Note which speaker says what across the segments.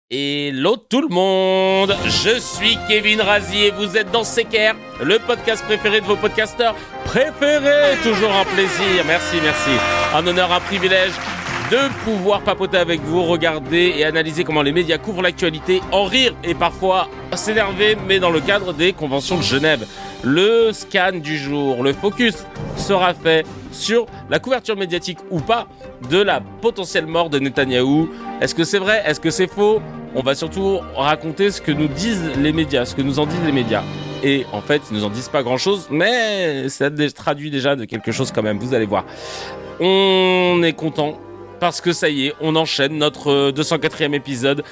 Speaker 1: Hello tout le monde, je suis Kevin Razi et vous êtes dans CKR, le podcast préféré de vos podcasteurs préférés. Toujours un plaisir, merci. Un honneur, un privilège de pouvoir papoter avec vous, regarder et analyser comment les médias couvrent l'actualité, en rire et parfois s'énerver, mais dans le cadre des conventions de Genève. Le scan du jour, le focus sera fait sur la couverture médiatique ou pas de la potentielle mort de Netanyahou. Est-ce que c'est vrai? Est-ce que c'est faux? On va surtout raconter ce que nous disent les médias, ce que nous en disent les médias. Et en fait, ils nous en disent pas grand-chose, mais ça traduit déjà de quelque chose quand même, vous allez voir. On est content parce que ça y est, on enchaîne notre 204e épisode.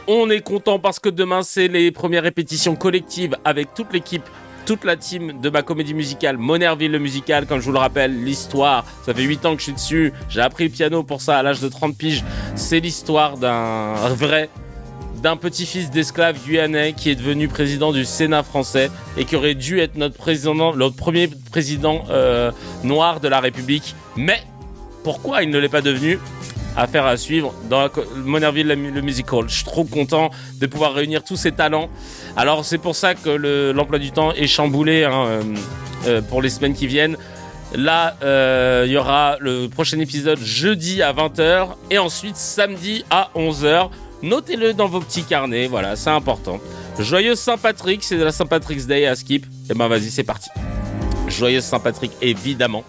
Speaker 1: On est content parce que demain, c'est les premières répétitions collectives avec toute l'équipe, toute la team de ma comédie musicale, Monerville le musical, comme je vous le rappelle, l'histoire, ça fait 8 ans que je suis dessus, j'ai appris le piano pour ça à l'âge de 30 piges, c'est l'histoire d'un petit-fils d'esclave guyanais qui est devenu président du Sénat français et qui aurait dû être notre premier président noir de la République, mais pourquoi il ne l'est pas devenu? Affaire à suivre dans Monerville le musical. Je suis trop content de pouvoir réunir tous ces talents. Alors c'est pour ça que l'emploi du temps est chamboulé pour les semaines qui viennent. Là, il y aura le prochain épisode jeudi à 20h et ensuite samedi à 11h. Notez-le dans vos petits carnets, voilà, c'est important. Joyeux Saint-Patrick, c'est de la Saint-Patrick's Day à Skip. Et ben vas-y, c'est parti. Joyeux Saint-Patrick, évidemment.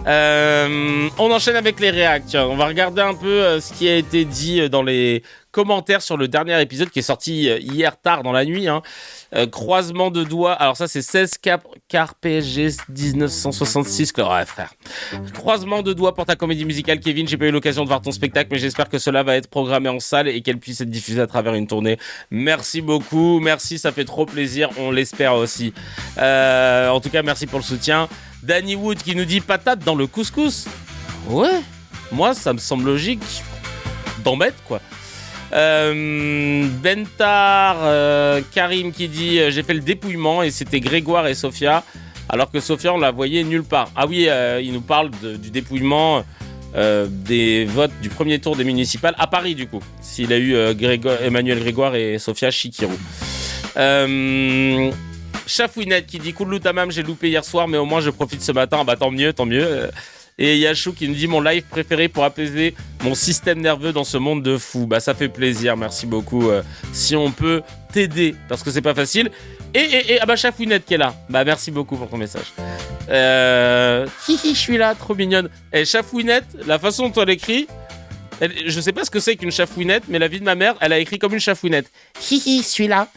Speaker 1: On enchaîne avec les réacts. Tiens, on va regarder un peu ce qui a été dit dans les commentaires sur le dernier épisode qui est sorti hier tard dans la nuit. Croisement de doigts. Alors ça c'est 16 car PSG 1966. Ouais frère. Croisement de doigts pour ta comédie musicale Kevin. J'ai pas eu l'occasion de voir ton spectacle mais j'espère que cela va être programmé en salle et qu'elle puisse être diffusée à travers une tournée. Merci beaucoup. Merci, ça fait trop plaisir. On l'espère aussi. En tout cas merci pour le soutien. Danny Wood qui nous dit patate dans le couscous. Ouais, moi ça me semble logique d'en mettre quoi. Bentar Karim qui dit j'ai fait le dépouillement et c'était Grégoire et Sophia alors que Sophia on la voyait nulle part. Ah oui, il nous parle du dépouillement des votes du premier tour des municipales à Paris du coup. S'il a eu Emmanuel Grégoire et Sophia Chikirou. Chafouinette qui dit Koulou Tamam, j'ai loupé hier soir, mais au moins je profite ce matin. Bah tant mieux. Et Yachou qui nous dit mon live préféré pour apaiser mon système nerveux dans ce monde de fous. Bah ça fait plaisir, merci beaucoup. Si on peut t'aider, parce que c'est pas facile. Et ah bah Chafouinette qui est là. Bah merci beaucoup pour ton message. Je suis là, trop mignonne. Et Chafouinette, la façon dont elle écrit. Je sais pas ce que c'est qu'une chafouinette, mais la vie de ma mère, elle a écrit comme une chafouinette. Je suis là.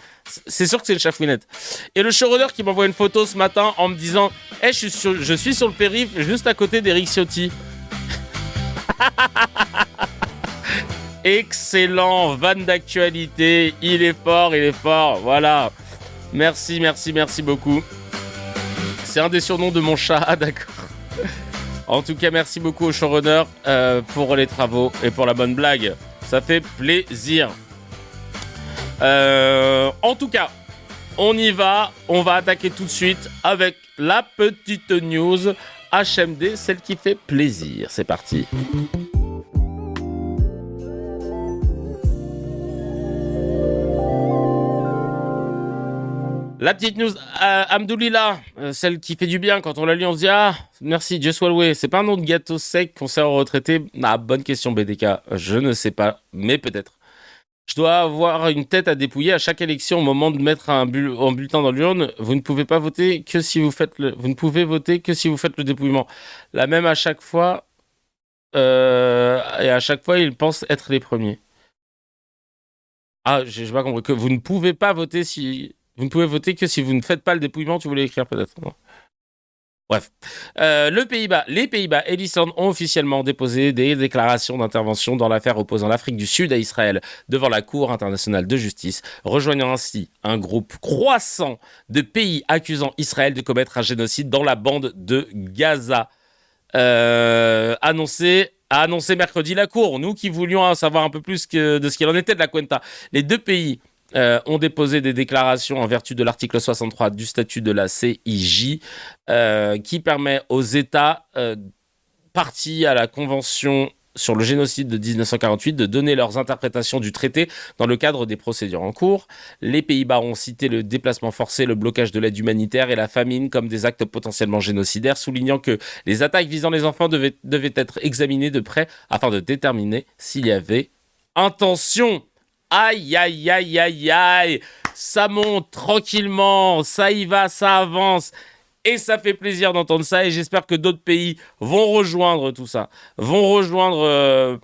Speaker 1: C'est sûr que c'est une chafouinette. Et le showrunner qui m'envoie une photo ce matin en me disant je suis sur le périph' juste à côté d'Eric Ciotti. Excellent, vanne d'actualité. Il est fort. Voilà. Merci beaucoup. C'est un des surnoms de mon chat, d'accord. En tout cas, merci beaucoup au showrunner pour les travaux et pour la bonne blague. Ça fait plaisir. En tout cas, on y va. On va attaquer tout de suite avec la petite news HMD, celle qui fait plaisir. C'est parti. La petite news, Hamdoulillah, celle qui fait du bien. Quand on la lit, on se dit ah, merci, Dieu soit loué. C'est pas un nom de gâteau sec qu'on sert aux retraités? Ah, bonne question, BDK. Je ne sais pas, mais peut-être. Je dois avoir une tête à dépouiller à chaque élection au moment de mettre un bulletin dans l'urne. Vous ne pouvez pas voter que si vous faites vous ne pouvez voter que si vous faites le dépouillement. La même à chaque fois. Et à chaque fois, ils pensent être les premiers. Ah, j'ai pas compris. Que vous ne pouvez pas voter si. Vous ne pouvez voter que si vous ne faites pas le dépouillement, tu voulais écrire peut-être. Non. Bref. Les Pays-Bas et l'Islande ont officiellement déposé des déclarations d'intervention dans l'affaire opposant l'Afrique du Sud à Israël devant la Cour internationale de justice, rejoignant ainsi un groupe croissant de pays accusant Israël de commettre un génocide dans la bande de Gaza. A annoncé mercredi la Cour. Nous qui voulions en savoir un peu plus de ce qu'il en était de la Cuenta. Les deux pays ont déposé des déclarations en vertu de l'article 63 du statut de la CIJ qui permet aux États partis à la Convention sur le génocide de 1948 de donner leurs interprétations du traité dans le cadre des procédures en cours. Les Pays-Bas ont cité le déplacement forcé, le blocage de l'aide humanitaire et la famine comme des actes potentiellement génocidaires, soulignant que les attaques visant les enfants devaient être examinées de près afin de déterminer s'il y avait intention. Aïe, aïe, aïe, aïe, aïe. Ça monte tranquillement, ça y va, ça avance. Et ça fait plaisir d'entendre ça et j'espère que d'autres pays vont rejoindre tout ça, vont rejoindre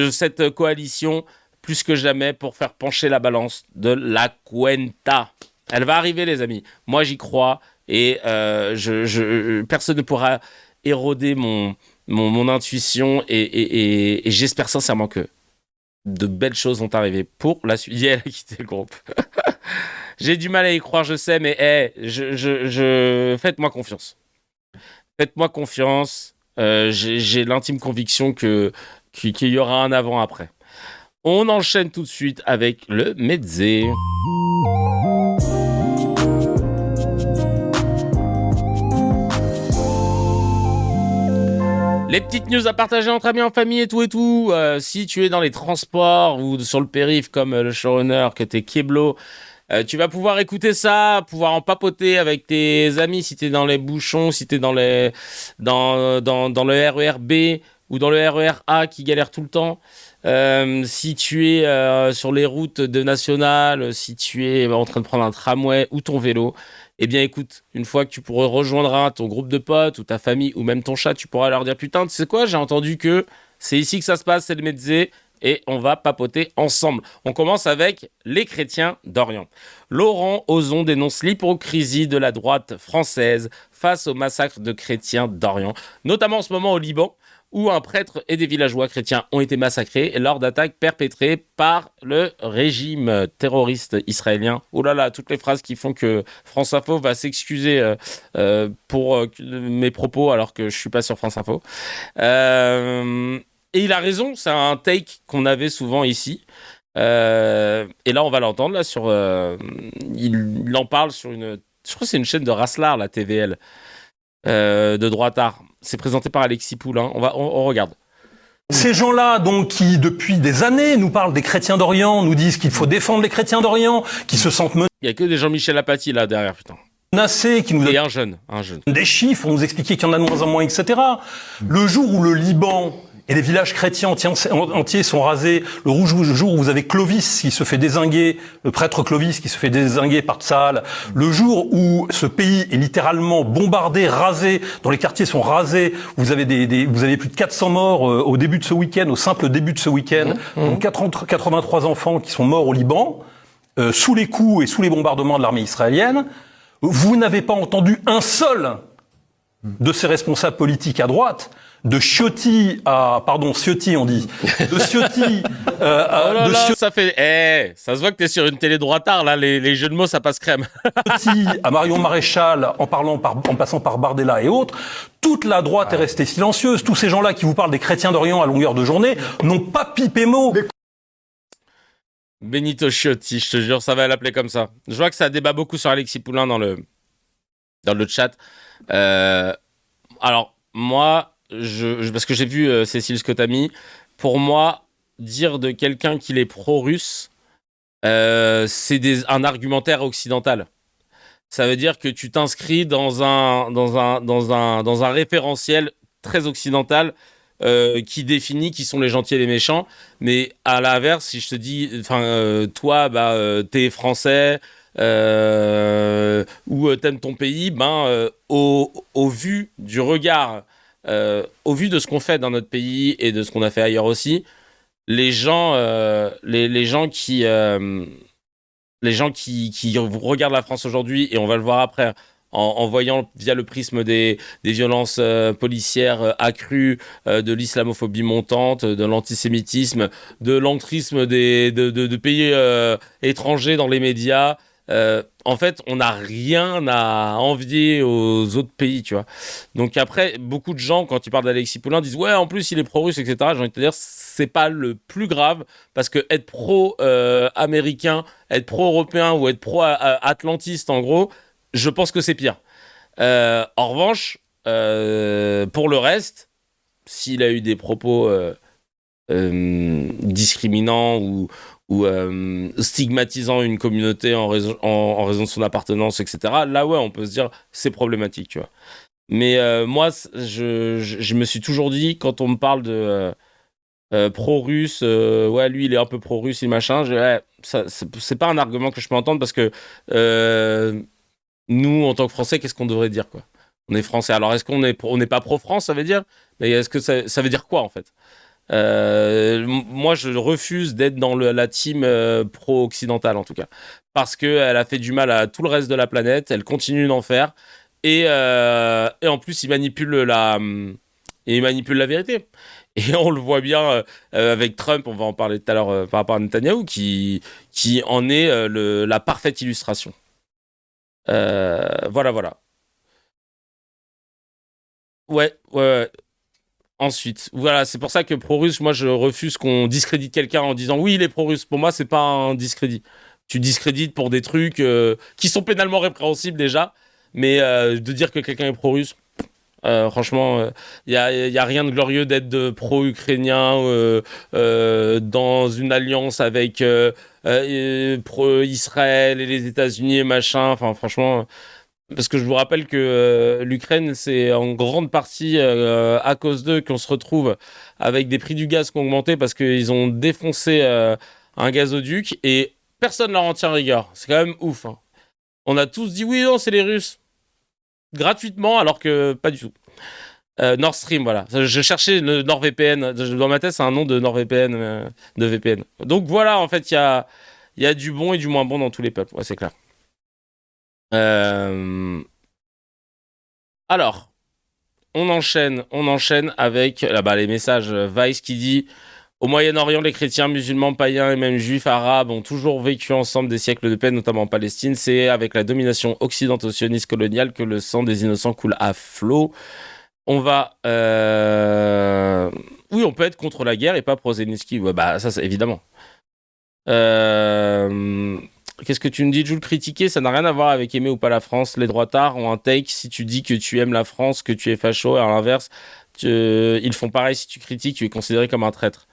Speaker 1: cette coalition plus que jamais pour faire pencher la balance de la cuenta. Elle va arriver les amis, moi j'y crois et personne ne pourra éroder mon intuition et j'espère sincèrement que de belles choses vont arriver pour la suite. Elle a quitté le groupe. J'ai du mal à y croire, je sais, mais faites-moi confiance. Faites-moi confiance. J'ai l'intime conviction qu'il y aura un avant-après. On enchaîne tout de suite avec le Mezzé. Les petites news à partager entre amis, en famille et tout. Si tu es dans les transports ou sur le périph' comme le showrunner, que t'es Keblo, tu vas pouvoir écouter ça, pouvoir en papoter avec tes amis si t'es dans les bouchons, si t'es dans le RER B ou dans le RER A qui galère tout le temps. Si tu es sur les routes de nationales, si tu es en train de prendre un tramway ou ton vélo, eh bien écoute, une fois que tu rejoindras ton groupe de potes ou ta famille ou même ton chat, tu pourras leur dire putain, tu sais quoi, j'ai entendu que c'est ici que ça se passe, c'est le Mezzé. Et on va papoter ensemble. On commence avec les chrétiens d'Orient. Laurent Ozon dénonce l'hypocrisie de la droite française face au massacre de chrétiens d'Orient, notamment en ce moment au Liban, où un prêtre et des villageois chrétiens ont été massacrés lors d'attaques perpétrées par le régime terroriste israélien. Oh là là, toutes les phrases qui font que France Info va s'excuser pour mes propos alors que je suis pas sur France Info. Et il a raison, c'est un take qu'on avait souvent ici. Et là, on va l'entendre. Là, il en parle sur une... Je crois que c'est une chaîne de Raslar, la TVL, de droitard. C'est présenté par Alexis Poulain. On regarde.
Speaker 2: Ces gens-là, donc, qui, depuis des années, nous parlent des chrétiens d'Orient, nous disent qu'il faut défendre les chrétiens d'Orient, qui se sentent menacés.
Speaker 1: Il n'y a que des Jean-Michel Apathy, là, derrière, putain.
Speaker 2: Qui nous
Speaker 1: et un jeune.
Speaker 2: Des chiffres, pour nous expliquer qu'il y en a de moins en moins, etc. Le jour où le Liban et les villages chrétiens entiers sont rasés, le jour où vous avez Clovis qui se fait dézinguer, le prêtre Clovis qui se fait dézinguer par Tsahal, le jour où ce pays est littéralement bombardé, rasé, dont les quartiers sont rasés, vous avez vous avez plus de 400 morts au début de ce week-end, au simple début de ce week-end, donc 83 enfants qui sont morts au Liban, sous les coups et sous les bombardements de l'armée israélienne. Vous n'avez pas entendu un seul de ces responsables politiques à droite, de Ciotti à... Pardon, Ciotti, on dit. De Ciotti
Speaker 1: ça fait... ça se voit que t'es sur une télé droitard, là, les jeux de mots, ça passe crème.
Speaker 2: Ciotti à Marion Maréchal, en passant par Bardella et autres, toute la droite est restée silencieuse. Tous ces gens-là qui vous parlent des chrétiens d'Orient à longueur de journée n'ont pas pipé mot.
Speaker 1: Benito Ciotti, je te jure, ça va l'appeler comme ça. Je vois que ça débat beaucoup sur Alexis Poulain dans le chat. Alors, moi... parce que j'ai vu Cécile Scotami, pour moi, dire de quelqu'un qu'il est pro-russe, c'est un argumentaire occidental. Ça veut dire que tu t'inscris dans un référentiel très occidental qui définit qui sont les gentils et les méchants. Mais à l'inverse, si je te dis, toi, t'es français ou t'aimes ton pays, au vu du regard... au vu de ce qu'on fait dans notre pays et de ce qu'on a fait ailleurs aussi, les gens qui regardent la France aujourd'hui, et on va le voir après, en voyant via le prisme des violences policières accrues, de l'islamophobie montante, de l'antisémitisme, de l'entrisme de pays étrangers dans les médias. En fait, on n'a rien à envier aux autres pays, tu vois. Donc après, beaucoup de gens, quand ils parlent d'Alexis Poulain, disent « Ouais, en plus, il est pro-russe, etc. » J'ai envie de te dire, c'est pas le plus grave, parce que être pro-américain, être pro-européen ou être pro-atlantiste, en gros, je pense que c'est pire. En revanche, pour le reste, s'il a eu des propos discriminant ou stigmatisant une communauté en raison de son appartenance, etc. Là, ouais, on peut se dire c'est problématique, tu vois. Mais moi, je me suis toujours dit, quand on me parle de pro-russe, ouais, lui, il est un peu pro-russe et machin, ouais, c'est pas un argument que je peux entendre parce que nous, en tant que Français, qu'est-ce qu'on devrait dire, quoi? On est Français. Alors, est-ce qu'on n'est pas pro-France, ça veut dire? Mais est-ce que ça veut dire quoi, en fait? Moi, je refuse d'être dans la team pro-occidentale, en tout cas. Parce qu'elle a fait du mal à tout le reste de la planète, elle continue d'en faire. Et en plus, il manipule la vérité. Et on le voit bien avec Trump, on va en parler tout à l'heure par rapport à Netanyahou, qui en est la parfaite illustration. Voilà. Ouais. Ensuite, voilà, c'est pour ça que pro-russe, moi, je refuse qu'on discrédite quelqu'un en disant oui, il est pro-russe. Pour moi, c'est pas un discrédit. Tu discrédites pour des trucs qui sont pénalement répréhensibles déjà, mais de dire que quelqu'un est pro-russe, franchement, il y a rien de glorieux d'être pro-ukrainien dans une alliance avec pro-Israël et les États-Unis et machin. Enfin, franchement. Parce que je vous rappelle que l'Ukraine, c'est en grande partie à cause d'eux qu'on se retrouve avec des prix du gaz qui ont augmenté parce qu'ils ont défoncé un gazoduc et personne ne leur en tient rigueur. C'est quand même ouf. Hein. On a tous dit oui, non, c'est les Russes. Gratuitement, alors que pas du tout. Nord Stream, voilà. Je cherchais le NordVPN. Dans ma tête, c'est un nom de NordVPN, de VPN. Donc voilà, en fait, il y a du bon et du moins bon dans tous les peuples. Ouais, c'est clair. Alors, on enchaîne avec les messages Vice qui dit au Moyen-Orient, les chrétiens, musulmans, païens et même juifs, arabes ont toujours vécu ensemble des siècles de paix, notamment en Palestine. C'est avec la domination occidento-sioniste coloniale que le sang des innocents coule à flot. On va... Oui, on peut être contre la guerre et pas pro Zelensky. Ouais, ça, c'est évidemment. Qu'est-ce que tu me dis, Jules? Critiquer, ça n'a rien à voir avec aimer ou pas la France. Les droitards ont un take si tu dis que tu aimes la France, que tu es facho, et à l'inverse, ils font pareil si tu critiques, tu es considéré comme un traître.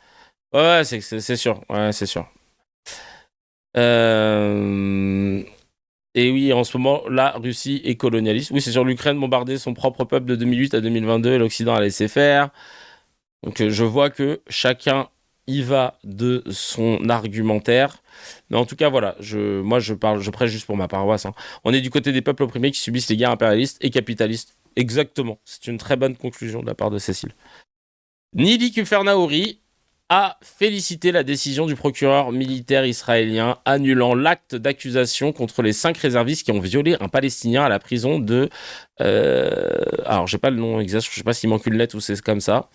Speaker 1: Ouais, c'est sûr. Ouais, c'est sûr. Et oui, en ce moment, la Russie est colonialiste. Oui, c'est sûr, l'Ukraine bombardait son propre peuple de 2008 à 2022 et l'Occident a laissé faire. Donc je vois que chacun y va de son argumentaire. Mais en tout cas, voilà, je prêche juste pour ma paroisse. Hein. On est du côté des peuples opprimés qui subissent les guerres impérialistes et capitalistes. Exactement. C'est une très bonne conclusion de la part de Cécile. Nili Kufernaouri a félicité la décision du procureur militaire israélien annulant l'acte d'accusation contre les 5 réservistes qui ont violé un Palestinien à la prison de... alors, j'ai pas le nom exact, je sais pas s'il manque une lettre ou c'est comme ça.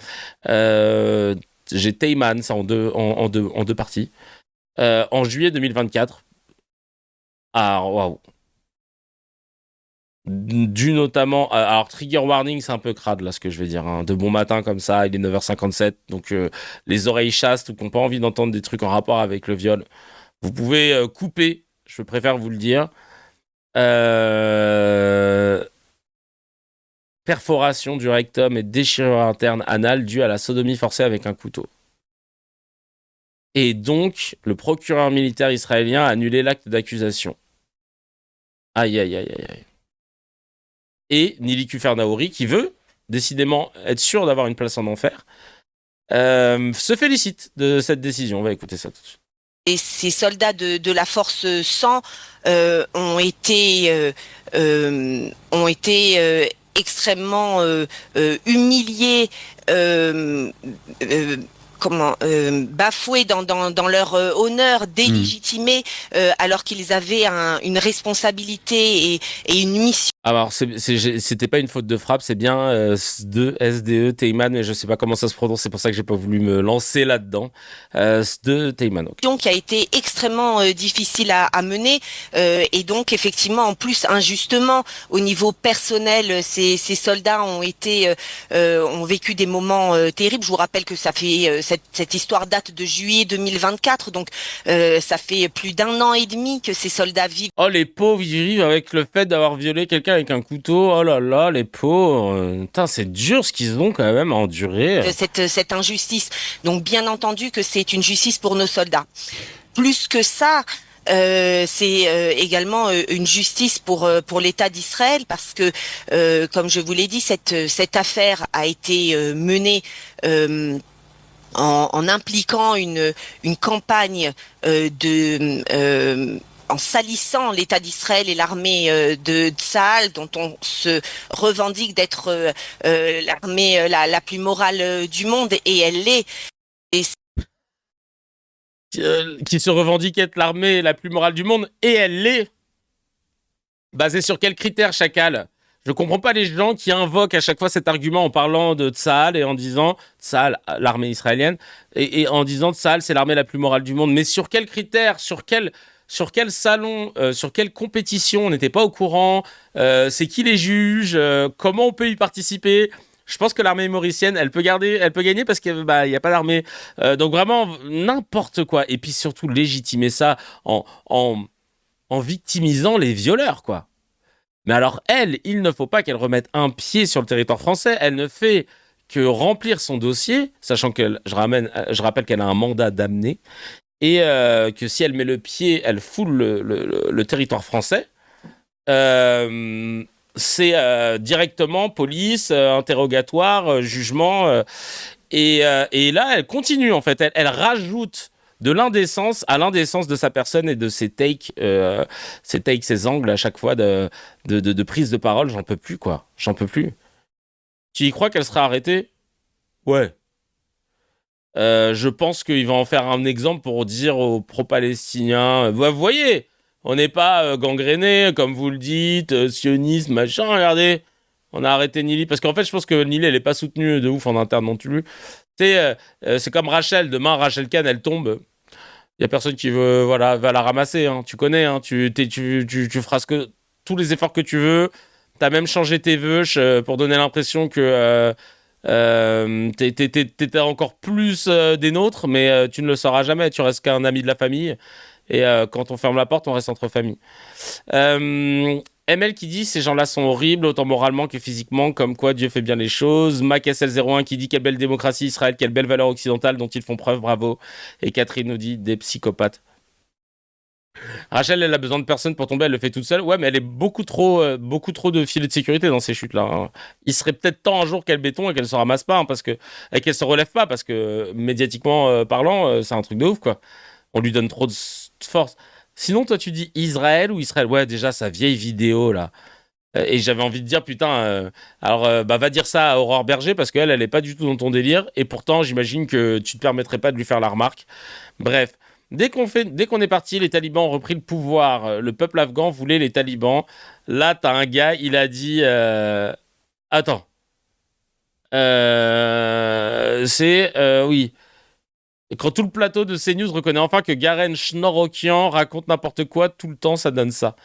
Speaker 1: J'ai Teyman, ça en deux parties. En juillet 2024. Ah, waouh. Dû notamment... alors, trigger warning, c'est un peu crade, là, ce que je vais dire. Hein. De bon matin, comme ça, il est 9h57. Donc, les oreilles chastes ou qui n'ont pas envie d'entendre des trucs en rapport avec le viol, vous pouvez couper. Je préfère vous le dire. Perforation du rectum et déchirure interne anale due à la sodomie forcée avec un couteau. Et donc, le procureur militaire israélien a annulé l'acte d'accusation. Aïe. Et Nili Kufernaouri, qui veut décidément être sûr d'avoir une place en enfer, se félicite de cette décision. On va écouter ça tout de suite.
Speaker 3: Et ces soldats de la force 100 ont été extrêmement humiliés, bafoués dans leur honneur, délégitimés, alors qu'ils avaient une responsabilité et une mission.
Speaker 1: Alors, c'était pas une faute de frappe, c'est bien SDE Teyman, mais je sais pas comment ça se prononce, c'est pour ça que j'ai pas voulu me lancer là-dedans. SDE Teyman. Okay.
Speaker 3: Qui a été extrêmement difficile à mener, et donc effectivement, en plus injustement, au niveau personnel, ces soldats ont vécu des moments terribles. Je vous rappelle que ça fait cette histoire date de juillet 2024, donc ça fait plus d'1 an et demi que ces soldats vivent.
Speaker 1: Oh, les pauvres, ils vivent avec le fait d'avoir violé quelqu'un avec un couteau. Oh là là, les pauvres. Putain, c'est dur ce qu'ils ont quand même à endurer.
Speaker 3: Cette injustice. Donc bien entendu que c'est une justice pour nos soldats. Plus que ça, c'est également une justice pour l'État d'Israël parce que, comme je vous l'ai dit, cette affaire a été menée en impliquant une campagne en salissant l'État d'Israël et l'armée de Tsahal, dont on se revendique d'être l'armée la plus morale du monde, et elle l'est.
Speaker 1: Qui se revendique être l'armée la plus morale du monde, et elle l'est. Basé sur quels critères, Chacal ? Je comprends pas les gens qui invoquent à chaque fois cet argument en parlant de Tsahal et en disant Tsahal, l'armée israélienne, et en disant Tsahal, c'est l'armée la plus morale du monde. Mais sur quels critères ? Sur quel salon, sur quelle compétition? On n'était pas au courant. C'est qui les juges? Comment on peut y participer? Je pense que l'armée mauricienne, elle peut gagner parce qu'il y a pas d'armée. Donc vraiment n'importe quoi. Et puis surtout légitimer ça en victimisant les violeurs, quoi. Mais alors il ne faut pas qu'elle remette un pied sur le territoire français. Elle ne fait que remplir son dossier, sachant que je rappelle qu'elle a un mandat d'amener. Et que si elle met le pied, elle foule le territoire français. C'est directement police, interrogatoire, jugement. Et là, elle continue, en fait. Elle rajoute de l'indécence à l'indécence de sa personne et de ses takes, ses angles à chaque fois de prise de parole. J'en peux plus, quoi. J'en peux plus. Tu y crois qu'elle sera arrêtée ? Ouais. Je pense qu'il va en faire un exemple pour dire aux pro-palestiniens vous voyez, on n'est pas gangréné, comme vous le dites, sioniste, machin, regardez, on a arrêté Nili. Parce qu'en fait, je pense que Nili, elle n'est pas soutenue de ouf en interne non plus. C'est comme Rachel, demain, Rachel Kahn, elle tombe. Il n'y a personne qui va la ramasser, hein. Tu connais, hein. Tu feras tous les efforts que tu veux. Tu as même changé tes vœux pour donner l'impression que... t'étais encore plus des nôtres, mais tu ne le sauras jamais. Tu restes qu'un ami de la famille. Et quand on ferme la porte, on reste entre familles. ML qui dit ces gens-là sont horribles, autant moralement que physiquement, comme quoi Dieu fait bien les choses. MacSL01 qui dit quelle belle démocratie Israël, quelle belle valeur occidentale dont ils font preuve, bravo. Et Catherine nous dit des psychopathes. Rachel, elle a besoin de personne pour tomber, elle le fait toute seule. Ouais, mais elle est beaucoup trop de filets de sécurité dans ces chutes-là, hein. Il serait peut-être temps un jour qu'elle béton et qu'elle se ramasse pas, hein, et qu'elle se relève pas, parce que médiatiquement parlant, c'est un truc de ouf, quoi. On lui donne trop de force. Sinon, toi, tu dis Israël ou Israël? Ouais, déjà, sa vieille vidéo, là. Et j'avais envie de dire, putain, va dire ça à Aurore Berger, parce qu'elle, elle est pas du tout dans ton délire, et pourtant, j'imagine que tu te permettrais pas de lui faire la remarque. Bref. Dès qu'on est parti, les talibans ont repris le pouvoir. Le peuple afghan voulait les talibans. Là, t'as un gars, il a dit... Attends. Oui. Et quand tout le plateau de CNews reconnaît enfin que Garen Chnorokian raconte n'importe quoi, tout le temps, ça donne ça.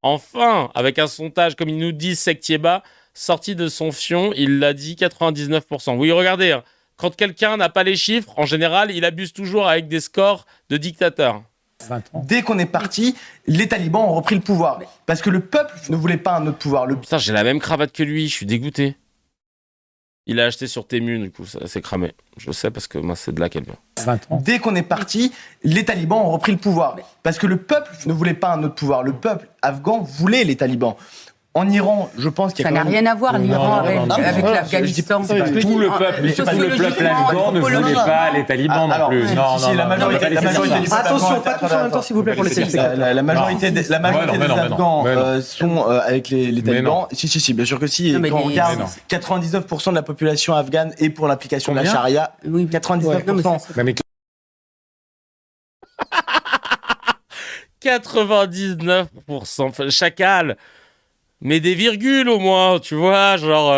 Speaker 1: Enfin, avec un sondage, comme ils nous disent, Sektieba, sorti de son fion, il l'a dit 99%. Oui, regardez, hein. Quand quelqu'un n'a pas les chiffres, en général, il abuse toujours avec des scores de dictateur.
Speaker 4: Dès qu'on est parti, les talibans ont repris le pouvoir. Parce que le peuple ne voulait pas un autre pouvoir.
Speaker 1: Putain, j'ai la même cravate que lui, je suis dégoûté. Il a acheté sur Temu, du coup, ça s'est cramé. Je sais parce que moi, c'est de là qu'elle vient.
Speaker 4: Dès qu'on est parti, les talibans ont repris le pouvoir. Parce que le peuple ne voulait pas un autre pouvoir. Le peuple afghan voulait les talibans. En Iran, je pense qu'il y a
Speaker 5: ça n'a rien à voir l'Iran avec l'Afghanistan.
Speaker 6: Tout le peuple, le peuple afghan ne voulait pas les talibans non plus.
Speaker 4: La majorité. Attention, pas tous en même temps, s'il vous plaît, pour les talibans. La majorité des Afghans sont avec les talibans. Si, bien sûr que si. Quand on regarde, 99% de la population afghane est pour l'application de la charia. 99%.
Speaker 1: 99%. Chacal. Mais des virgules au moins, tu vois, genre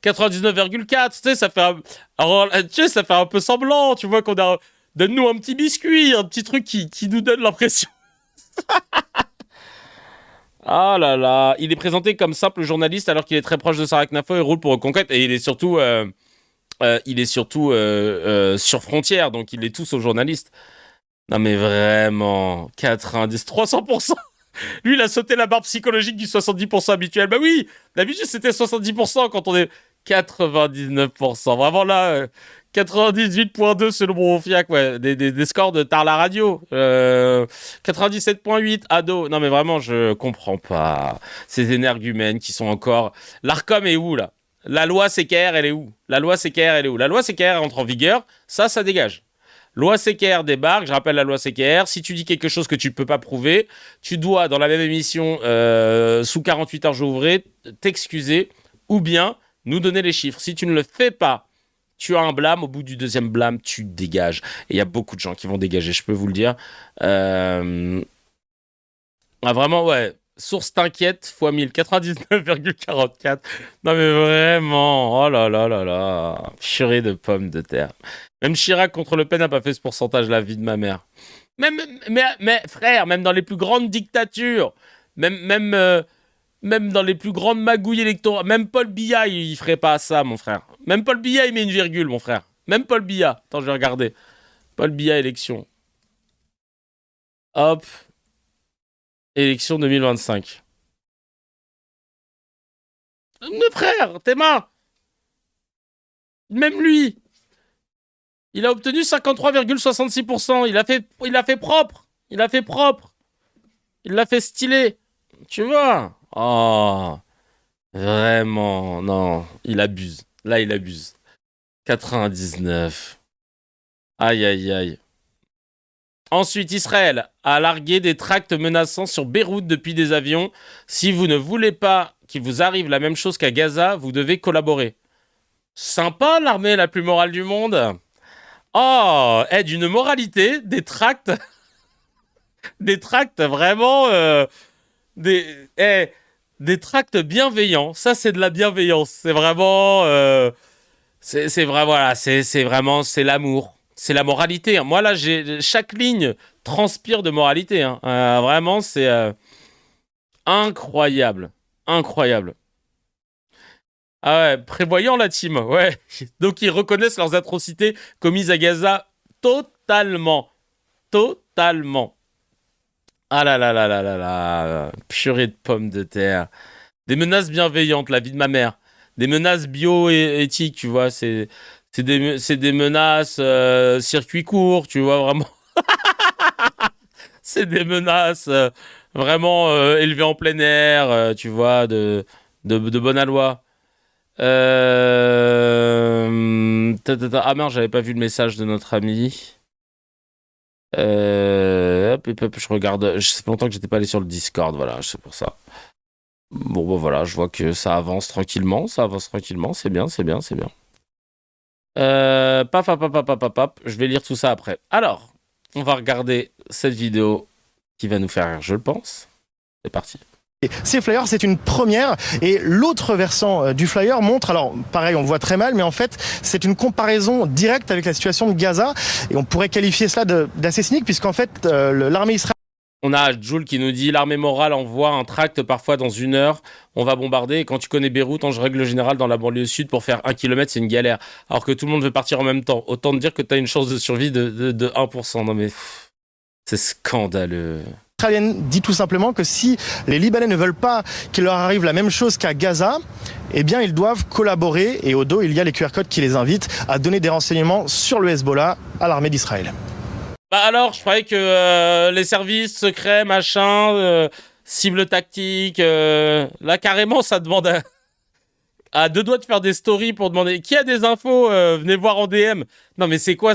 Speaker 1: 99,4, tu sais, ça fait un peu semblant, tu vois, donne-nous un petit biscuit, un petit truc qui nous donne l'impression. Ah là là, il est présenté comme simple journaliste alors qu'il est très proche de Sarah Knafo et roule pour Reconquête, et il est surtout sur frontière, donc il est tous aux journalistes. Non mais vraiment, 300%. Lui, il a sauté la barre psychologique du 70% habituel. Bah oui, d'habitude, c'était 70% quand on est 99%. Vraiment là, 98.2 selon mon FIAC, ouais. Des scores de tard la radio. 97.8, ado. Non mais vraiment, je comprends pas. Ces énergumènes qui sont encore... L'ARCOM est où, là? La loi CKR, elle est où? La loi CKR, elle est où? La loi CKR entre en vigueur, ça dégage. Loi CKR débarque, je rappelle la loi CKR, si tu dis quelque chose que tu ne peux pas prouver, tu dois, dans la même émission, sous 48 heures jours ouvrés, t'excuser ou bien nous donner les chiffres. Si tu ne le fais pas, tu as un blâme, au bout du deuxième blâme, tu dégages. Et il y a beaucoup de gens qui vont dégager, je peux vous le dire. Vraiment, ouais. Source t'inquiète, x 1000, 99,44. Non mais vraiment, oh là là là là. Purée de pommes de terre. Même Chirac contre Le Pen n'a pas fait ce pourcentage, la vie de ma mère. Mais frère, même dans les plus grandes dictatures, même dans les plus grandes magouilles électorales, même Paul Biya, il ferait pas ça, mon frère. Même Paul Biya, il met une virgule, mon frère. Même Paul Biya. Attends, je vais regarder. Paul Biya, élection. Hop. Élection 2025. Mais frère, tes mains. Même lui. Il a obtenu 53,66%. Il a fait propre. Il a fait propre. Il l'a fait stylé. Tu vois? Oh. Vraiment. Non. Il abuse. Là, il abuse. 99. Aïe, aïe, aïe. Ensuite, Israël a largué des tracts menaçants sur Beyrouth depuis des avions. Si vous ne voulez pas qu'il vous arrive la même chose qu'à Gaza, vous devez collaborer. Sympa, l'armée la plus morale du monde. Oh, d'une moralité, des tracts... des tracts vraiment... des tracts bienveillants. Ça, c'est de la bienveillance. C'est vraiment... c'est vrai, voilà, c'est vraiment... C'est l'amour. C'est la moralité. Moi, là, chaque ligne transpire de moralité. Hein. Vraiment, c'est incroyable. Incroyable. Ah ouais, prévoyant la team. Ouais. Donc, ils reconnaissent leurs atrocités commises à Gaza totalement. Totalement. Ah là là là là là là. Purée de pommes de terre. Des menaces bienveillantes, la vie de ma mère. Des menaces bio-éthiques, tu vois, c'est des menaces circuit court, tu vois, vraiment. C'est des menaces vraiment élevées en plein air, tu vois, de bonne aloi. Ah merde, j'avais pas vu le message de notre ami. Hop, je regarde. Ça fait longtemps que j'étais pas allé sur le Discord, voilà, c'est pour ça. Bon, voilà, je vois que ça avance tranquillement, c'est bien. Paf, je vais lire tout ça après. Alors, on va regarder cette vidéo qui va nous faire rire, je le pense. C'est parti.
Speaker 7: Ces flyers, c'est une première, et l'autre versant du flyer montre, alors pareil, on le voit très mal, mais en fait, c'est une comparaison directe avec la situation de Gaza, et on pourrait qualifier cela d'assez cynique, puisqu'en fait, l'armée israélienne...
Speaker 1: On a Jules qui nous dit « L'armée morale envoie un tract parfois dans 1 heure, on va bombarder, et quand tu connais Beyrouth, en règle générale, dans la banlieue sud, pour faire 1 kilomètre, c'est une galère. Alors que tout le monde veut partir en même temps. Autant te dire que tu as une chance de survie de 1%. Non mais, c'est scandaleux. »
Speaker 7: Israélienne dit tout simplement que si les Libanais ne veulent pas qu'il leur arrive la même chose qu'à Gaza, eh bien ils doivent collaborer, et au dos, il y a les QR codes qui les invitent à donner des renseignements sur le Hezbollah à l'armée d'Israël.
Speaker 1: Bah alors, je croyais que les services secrets, machin, cible tactique, là carrément ça demande à 2 doigts de faire des stories pour demander qui a des infos, venez voir en DM. Non mais c'est quoi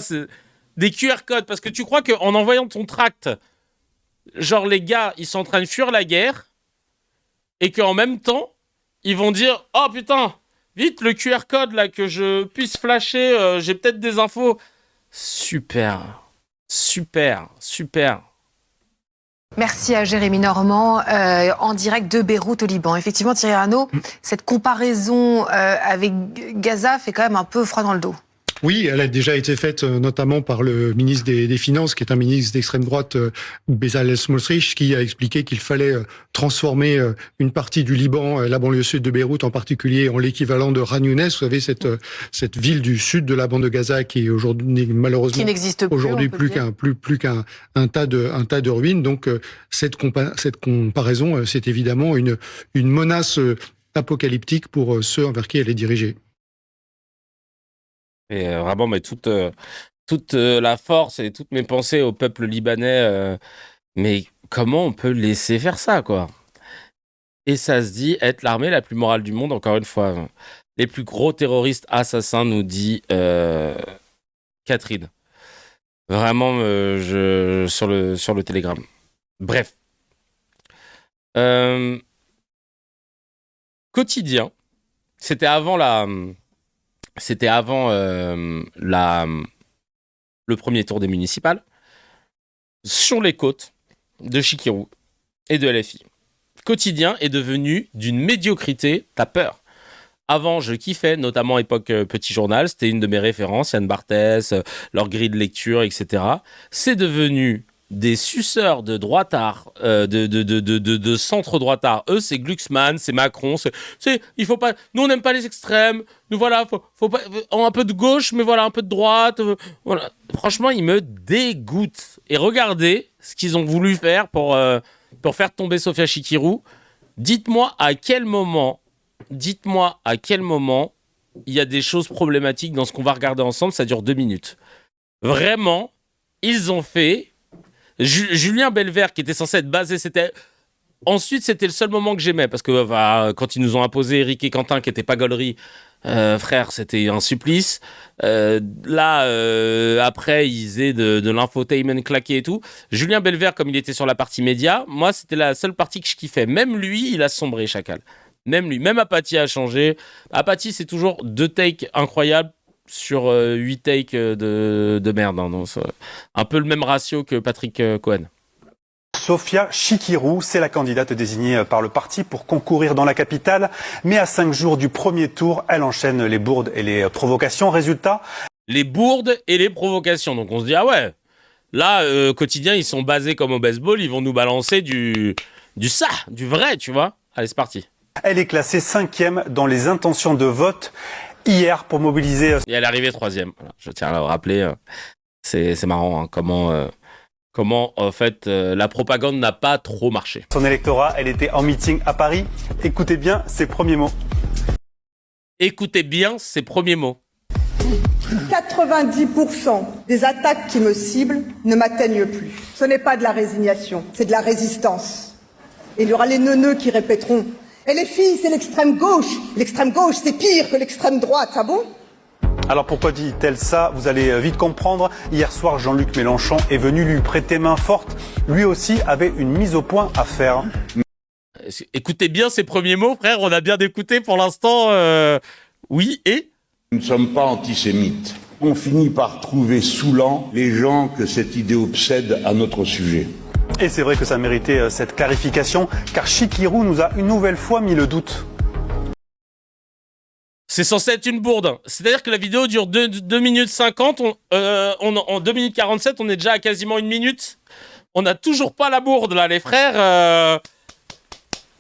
Speaker 1: des QR codes? Parce que tu crois qu'en envoyant ton tract, genre les gars, ils sont en train de fuir la guerre et qu'en même temps, ils vont dire « Oh putain, vite le QR code là que je puisse flasher, j'ai peut-être des infos. » Super.
Speaker 8: Merci à Jérémy Normand, en direct de Beyrouth au Liban. Effectivement, Thierry Arnaud, cette comparaison avec Gaza fait quand même un peu froid dans le dos.
Speaker 9: Oui, elle a déjà été faite notamment par le ministre des Finances, qui est un ministre d'extrême droite, Bezalel Smotrich, qui a expliqué qu'il fallait transformer une partie du Liban, la banlieue sud de Beyrouth en particulier, en l'équivalent de Khan Younes. Vous savez, cette ville du sud de la bande de Gaza qui est aujourd'hui malheureusement
Speaker 8: qui n'existe plus,
Speaker 9: aujourd'hui plus qu'un tas de ruines. Donc cette comparaison, c'est évidemment une menace apocalyptique pour ceux envers qui elle est dirigée.
Speaker 1: Et vraiment, mais toute la force et toutes mes pensées au peuple libanais. Mais comment on peut laisser faire ça, quoi? Et ça se dit être l'armée la plus morale du monde, encore une fois. Les plus gros terroristes assassins, nous dit Catherine. Vraiment, sur le Telegram. Bref. Quotidien. C'était avant le premier tour des municipales, sur les côtes de Chikirou et de LFI. Quotidien est devenu d'une médiocrité, t'as peur. Avant, je kiffais, notamment époque Petit Journal, c'était une de mes références, Yann Barthès, leur grille de lecture, etc. C'est devenu des suceurs de droitards, de centre-droitards. Eux, c'est Glucksmann, c'est Macron. Il faut pas. Nous, on n'aime pas les extrêmes. Nous, voilà, faut pas. Un peu de gauche, mais voilà, un peu de droite. Voilà. Franchement, ils me dégoûtent. Et regardez ce qu'ils ont voulu faire pour faire tomber Sofia Chikirou. Dites-moi à quel moment il y a des choses problématiques dans ce qu'on va regarder ensemble. Ça dure 2 minutes. Vraiment, ils ont fait. Julien Belvert, qui était censé être basé, ensuite c'était le seul moment que j'aimais, parce que quand ils nous ont imposé Eric et Quentin, qui n'étaient pas gaulerie, frère, c'était un supplice. Après, ils faisaient de l'infotainment claqué et tout. Julien Belvert, comme il était sur la partie média, moi, c'était la seule partie que je kiffais. Même lui, il a sombré, Chacal. Même lui. Même Apathy a changé. Apathy, c'est toujours 2 takes incroyables sur 8 takes de merde. Hein, donc, un peu le même ratio que Patrick Cohen.
Speaker 10: Sofia Chikirou, c'est la candidate désignée par le parti pour concourir dans la capitale. Mais à 5 jours du premier tour, elle enchaîne les bourdes et les provocations. Résultat,
Speaker 1: les bourdes et les provocations. Donc on se dit, ah ouais, là, quotidien, ils sont basés comme au baseball, ils vont nous balancer du vrai, tu vois. Allez, c'est parti.
Speaker 10: Elle est classée 5e dans les intentions de vote hier pour mobiliser.
Speaker 1: Et elle est arrivée 3e. Voilà, je tiens à le rappeler. C'est marrant, hein, comment en fait la propagande n'a pas trop marché.
Speaker 10: Son électorat, elle était en meeting à Paris. Écoutez bien ses premiers mots.
Speaker 1: Écoutez bien ses premiers mots.
Speaker 11: 90% des attaques qui me ciblent ne m'atteignent plus. Ce n'est pas de la résignation, c'est de la résistance. Et il y aura les neuneux qui répéteront. Et les filles, c'est l'extrême gauche. L'extrême gauche, c'est pire que l'extrême droite, ah bon ?
Speaker 10: Alors pourquoi dit-elle ça? Vous allez vite comprendre. Hier soir, Jean-Luc Mélenchon est venu lui prêter main forte. Lui aussi avait une mise au point à faire.
Speaker 1: Écoutez bien ces premiers mots, frère. On a bien écouté pour l'instant. Oui, et
Speaker 12: nous ne sommes pas antisémites. On finit par trouver saoulant les gens que cette idée obsède à notre sujet.
Speaker 10: Et c'est vrai que ça méritait cette clarification, car Chikirou nous a une nouvelle fois mis le doute.
Speaker 1: C'est censé être une bourde. C'est-à-dire que la vidéo dure 2 minutes 50. En 2 minutes 47, on est déjà à quasiment 1 minute. On n'a toujours pas la bourde, là, les frères.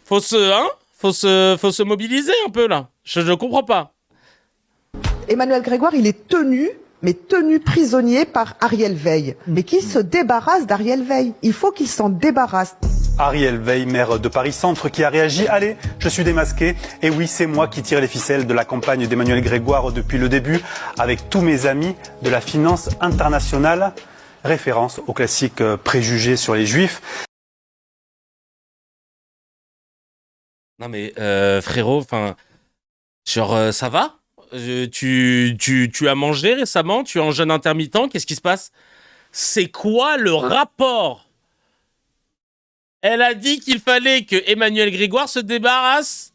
Speaker 1: Faut se mobiliser un peu, là. Je ne comprends pas.
Speaker 11: Emmanuel Grégoire, il est tenu prisonnier par Ariel Veil. Mais qui se débarrasse d'Ariel Veil? Il faut qu'il s'en débarrasse.
Speaker 10: Ariel Veil, maire de Paris-Centre, qui a réagi. Allez, je suis démasqué. Et oui, c'est moi qui tire les ficelles de la campagne d'Emmanuel Grégoire depuis le début, avec tous mes amis de la finance internationale. Référence au classique préjugé sur les juifs.
Speaker 1: Non mais frérot, enfin, genre ça va? Tu as mangé récemment? Tu es en jeûne intermittent? Qu'est-ce qui se passe? C'est quoi le rapport? Elle a dit qu'il fallait que Emmanuel Grégoire se débarrasse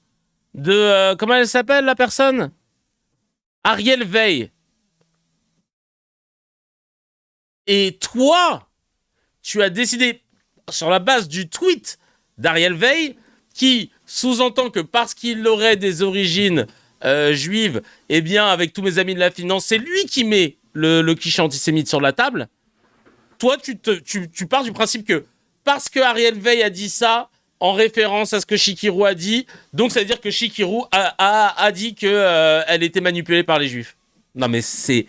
Speaker 1: de... comment elle s'appelle, la personne? Ariel Veil. Et toi, tu as décidé, sur la base du tweet d'Ariel Veil, qui sous-entend que parce qu'il aurait des origines juive, eh bien, avec tous mes amis de la finance, c'est lui qui met le cliché antisémite sur la table. Toi, tu pars du principe que parce que Ariel Veil a dit ça en référence à ce que Chikirou a dit, donc ça veut dire que Chikirou a dit que elle était manipulée par les juifs. Non mais c'est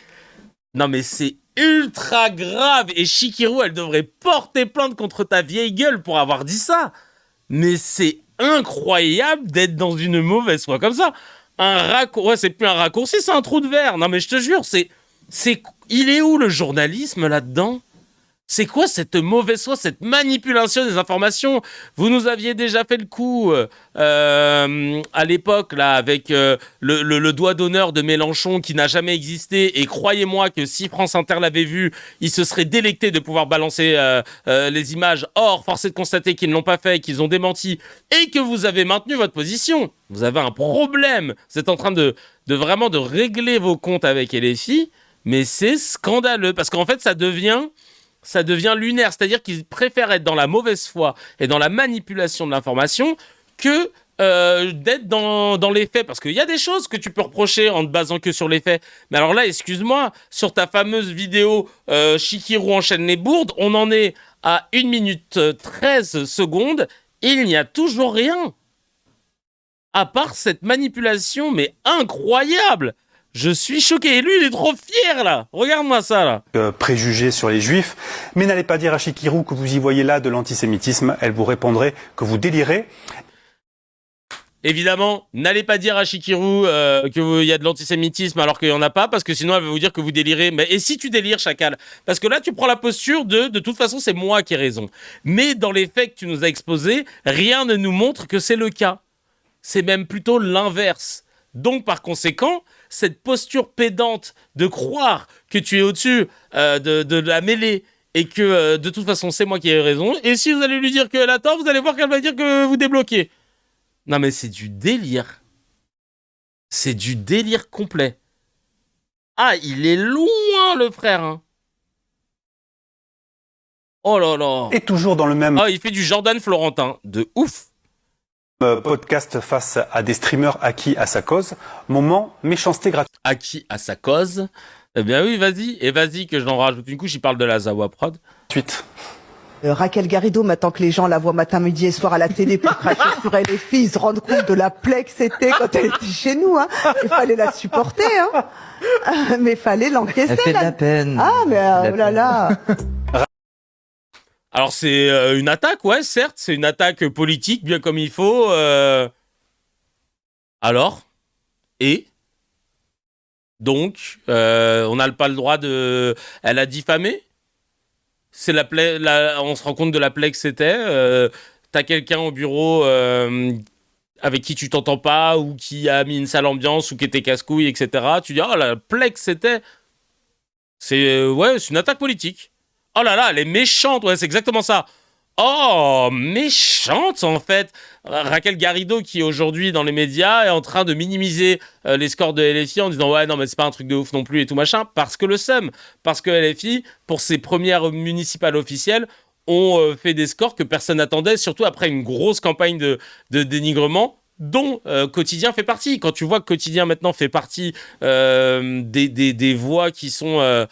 Speaker 1: ultra grave, et Chikirou, elle devrait porter plainte contre ta vieille gueule pour avoir dit ça. Mais c'est incroyable d'être dans une mauvaise foi comme ça. Ouais, c'est plus un raccourci, c'est un trou de verre. Non mais je te jure, il est où le journalisme là-dedans ? C'est quoi cette mauvaise foi, cette manipulation des informations ? Vous nous aviez déjà fait le coup à l'époque là avec le doigt d'honneur de Mélenchon qui n'a jamais existé, et croyez-moi que si France Inter l'avait vu, il se serait délecté de pouvoir balancer les images. Or, force est de constater qu'ils ne l'ont pas fait, qu'ils ont démenti, et que vous avez maintenu votre position. Vous avez un problème. Vous êtes en train de vraiment de régler vos comptes avec LFI, mais c'est scandaleux parce qu'en fait ça devient lunaire, c'est-à-dire qu'ils préfèrent être dans la mauvaise foi et dans la manipulation de l'information que d'être dans les faits. Parce qu'il y a des choses que tu peux reprocher en te basant que sur les faits. Mais alors là, excuse-moi, sur ta fameuse vidéo Chikirou enchaîne les bourdes, on en est à 1 minute 13 secondes et il n'y a toujours rien. À part cette manipulation, mais incroyable. Je suis choqué. Et lui, il est trop fier, là. Regarde-moi ça, là.
Speaker 10: Préjugés sur les juifs. Mais n'allez pas dire à Chikirou que vous y voyez là de l'antisémitisme. Elle vous répondrait que vous délirez.
Speaker 1: Évidemment, n'allez pas dire à Chikirou qu'il y a de l'antisémitisme alors qu'il n'y en a pas, parce que sinon, elle va vous dire que vous délirez. Mais et si tu délires, chacal ? Parce que là, tu prends la posture de toute façon, c'est moi qui ai raison. Mais dans les faits que tu nous as exposés, rien ne nous montre que c'est le cas. C'est même plutôt l'inverse. Donc, par conséquent, cette posture pédante de croire que tu es au-dessus de la mêlée et que de toute façon c'est moi qui ai raison, et si vous allez lui dire qu'elle a tort, vous allez voir qu'elle va dire que vous débloquez. Non mais c'est du délire. C'est du délire complet. Ah, il est loin le frère, hein. Oh là là.
Speaker 10: Et toujours dans le même...
Speaker 1: Ah, il fait du Jordan Florentin, de ouf.
Speaker 10: Podcast face à des streamers acquis à sa cause. Moment méchanceté gratuite.
Speaker 1: Acquis à sa cause. Eh bien oui, vas-y. Et vas-y que j'en rajoute une couche, il parle de la Zawa Prod.
Speaker 10: Suite.
Speaker 11: Raquel Garrido, maintenant que les gens la voient matin, midi et soir à la télé pour cracher sur elle, les filles se rendent compte de la plaie que c'était quand elle était chez nous, hein. Il fallait la supporter, hein. Mais fallait l'encaisser.
Speaker 13: Elle fait de la peine.
Speaker 11: Ah, mais oh là là.
Speaker 1: Alors c'est une attaque, ouais, certes, c'est une attaque politique, bien comme il faut. Alors ? Et ? Donc, on n'a pas le droit de... Elle a diffamé ? C'est la plaie, on se rend compte de la plaie que c'était. T'as quelqu'un au bureau avec qui tu t'entends pas, ou qui a mis une sale ambiance, ou qui était casse-couille, etc. Tu dis, oh, la plaie que c'était. C'est une attaque politique. Oh là là, elle est méchante, ouais, c'est exactement ça. Oh, méchante en fait. Raquel Garrido qui aujourd'hui dans les médias est en train de minimiser les scores de LFI en disant ouais non mais c'est pas un truc de ouf non plus et tout machin, parce que le seum, parce que LFI pour ses premières municipales officielles ont fait des scores que personne n'attendait, surtout après une grosse campagne de dénigrement dont Quotidien fait partie. Quand tu vois que Quotidien maintenant fait partie des voix qui sont...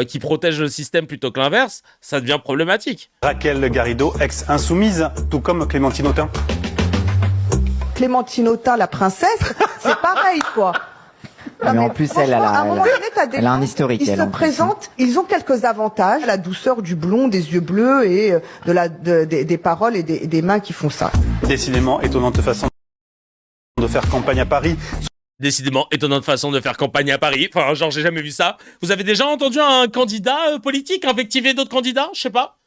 Speaker 1: qui protège le système plutôt que l'inverse, ça devient problématique.
Speaker 10: Raquel Garrido, ex-insoumise, tout comme Clémentine Autain.
Speaker 11: Clémentine Autain, la princesse, c'est pareil, quoi.
Speaker 13: Non, mais en plus, elle a un historique.
Speaker 11: Ils se présentent, ils ont quelques avantages, la douceur du blond, des yeux bleus et des paroles et des mains qui font ça.
Speaker 10: Décidément, étonnante façon de faire campagne à Paris.
Speaker 1: Décidément, étonnante façon de faire campagne à Paris. Enfin, genre, j'ai jamais vu ça. Vous avez déjà entendu un candidat politique invectiver d'autres candidats ? Je sais pas.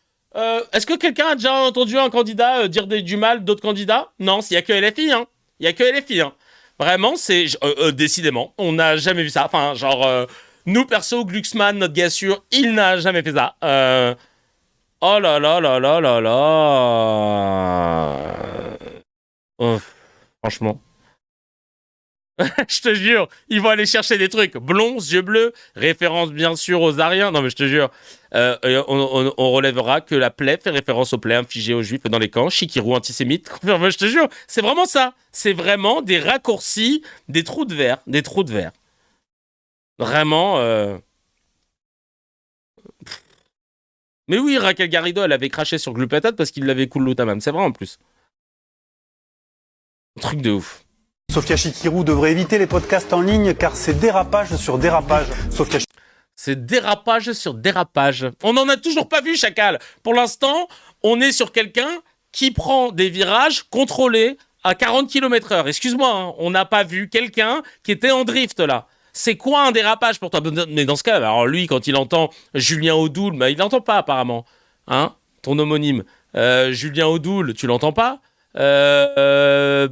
Speaker 1: Est-ce que quelqu'un a déjà entendu un candidat dire du mal d'autres candidats ? Non, il y a que LFI, hein. Il y a que LFI, hein. Vraiment, c'est... décidément, on n'a jamais vu ça. Enfin, genre, nous, perso, Glucksmann, notre gars sûr, il n'a jamais fait ça. Oh là là là là là là... franchement... Je te jure, ils vont aller chercher des trucs. Blonds, yeux bleus, référence bien sûr aux Ariens. Non mais je te jure, on relèvera que la plaie fait référence aux plaies infligées aux Juifs dans les camps. Chikirou antisémite. Je te jure, c'est vraiment ça. C'est vraiment des raccourcis, des trous de verre. Vraiment. Mais oui, Raquel Garrido, elle avait craché sur Glupatate parce qu'il l'avait cool l'outamam. C'est vrai en plus. Un truc de ouf.
Speaker 10: Sofia Chikirou devrait éviter les podcasts en ligne car c'est dérapage sur dérapage.
Speaker 1: C'est dérapage sur dérapage. On n'en a toujours pas vu, Chacal. Pour l'instant, on est sur quelqu'un qui prend des virages contrôlés à 40 km/h. Excuse-moi, hein, on n'a pas vu quelqu'un qui était en drift là. C'est quoi un dérapage pour toi? Mais dans ce cas, alors lui, quand il entend Julien Audoul, bah, il l'entend pas apparemment. Hein, ton homonyme. Julien Audoul, tu l'entends pas? Belver,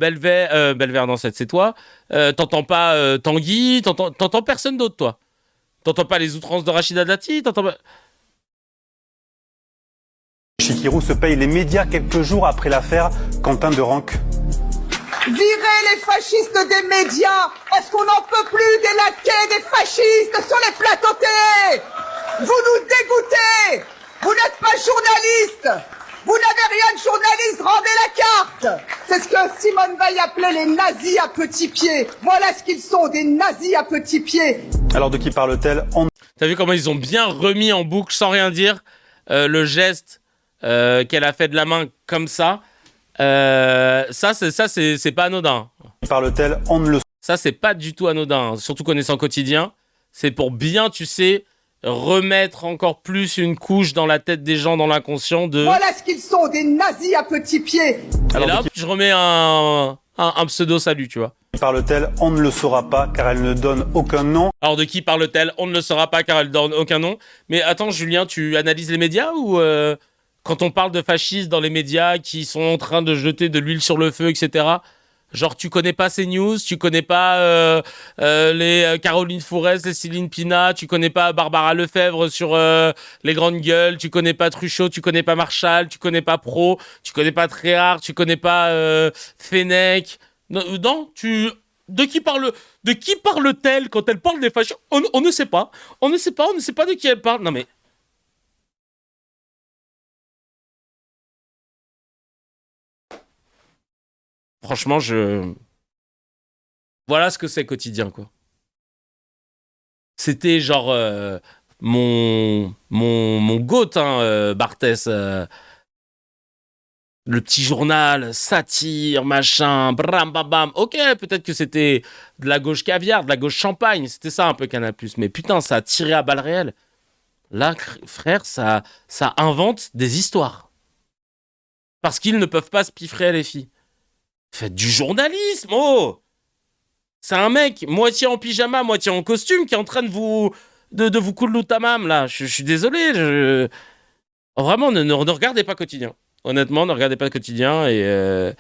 Speaker 1: non, c'est toi. T'entends pas Tanguy, t'entends personne d'autre, toi. T'entends pas les outrances de Rachida Dati, t'entends pas...
Speaker 10: Chikirou se paye les médias quelques jours après l'affaire Quentin de Ranc.
Speaker 11: Virez les fascistes des médias. Est-ce qu'on n'en peut plus des laquais des fascistes sur les plateaux télé? Vous nous dégoûtez. Vous n'êtes pas journaliste. Vous n'avez rien de journaliste, rendez la carte. C'est ce que Simone Veil appelait les nazis à petits pieds. Voilà ce qu'ils sont, des nazis à petits pieds.
Speaker 10: Alors de qui parle-t-elle?
Speaker 1: T'as vu comment ils ont bien remis en boucle, sans rien dire, le geste qu'elle a fait de la main comme ça. Ça, c'est pas anodin.
Speaker 10: Parle-t-elle? On ne le...
Speaker 1: Ça, c'est pas du tout anodin. Surtout connaissant Quotidien. C'est pour bien, tu sais... remettre encore plus une couche dans la tête des gens, dans l'inconscient de...
Speaker 11: Voilà ce qu'ils sont, des nazis à petits pieds.
Speaker 1: Alors, et là, je remets un pseudo-salut, tu vois.
Speaker 10: Parle-t-elle? On ne le saura pas, car elle ne donne aucun nom.
Speaker 1: Alors, de qui parle-t-elle? On ne le saura pas, car elle ne donne aucun nom. Mais attends, Julien, tu analyses les médias ou... quand on parle de fascistes dans les médias qui sont en train de jeter de l'huile sur le feu, etc., genre, tu connais pas ces news, tu connais pas les Caroline Fourest, les Céline Pina, tu connais pas Barbara Lefebvre sur les grandes gueules, tu connais pas Truchot, tu connais pas Marshall, tu connais pas Pro, tu connais pas Tréhard, tu connais pas Fenech. Non, de qui parle-t-elle quand elle parle des fascistes? On ne sait pas. On ne sait pas de qui elle parle. Non mais... Franchement, voilà ce que c'est Quotidien, quoi. C'était genre mon goat, hein, Barthès. Le petit journal, satire, machin, bram, bam, bam. Ok, peut-être que c'était de la gauche caviar, de la gauche champagne. C'était ça un peu Canal+. Mais putain, ça a tiré à balles réelles. Là, frère, ça invente des histoires. Parce qu'ils ne peuvent pas se piffrer à les filles. Faites du journalisme, oh! C'est un mec, moitié en pyjama, moitié en costume, qui est en train de vous couler l'outamam, là. Je suis désolé. Vraiment, ne regardez pas Quotidien. Honnêtement, ne regardez pas Quotidien. Et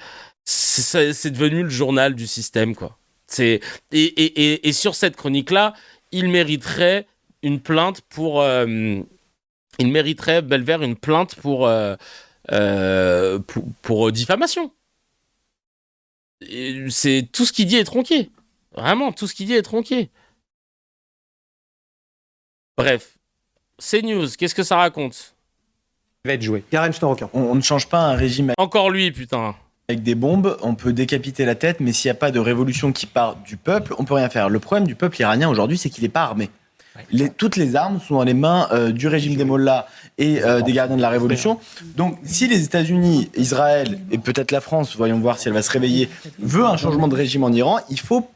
Speaker 1: c'est devenu le journal du système, quoi. Et sur cette chronique-là, il mériterait une plainte pour... il mériterait, Belver, une plainte pour diffamation. C'est tout ce qu'il dit est tronqué. Vraiment, tout ce qu'il dit est tronqué. Bref, CNews, qu'est-ce que ça raconte?
Speaker 4: Va être joué. Karen Schnorrocker. On ne change pas un régime.
Speaker 1: Encore lui, putain.
Speaker 4: Avec des bombes, on peut décapiter la tête, mais s'il n'y a pas de révolution qui part du peuple, on peut rien faire. Le problème du peuple iranien aujourd'hui, c'est qu'il n'est pas armé. Toutes les armes sont dans les mains du régime des mollahs et des gardiens de la révolution. Donc, si les États-Unis, Israël et peut-être la France, voyons voir si elle va se réveiller, veut un changement de régime en Iran, il faut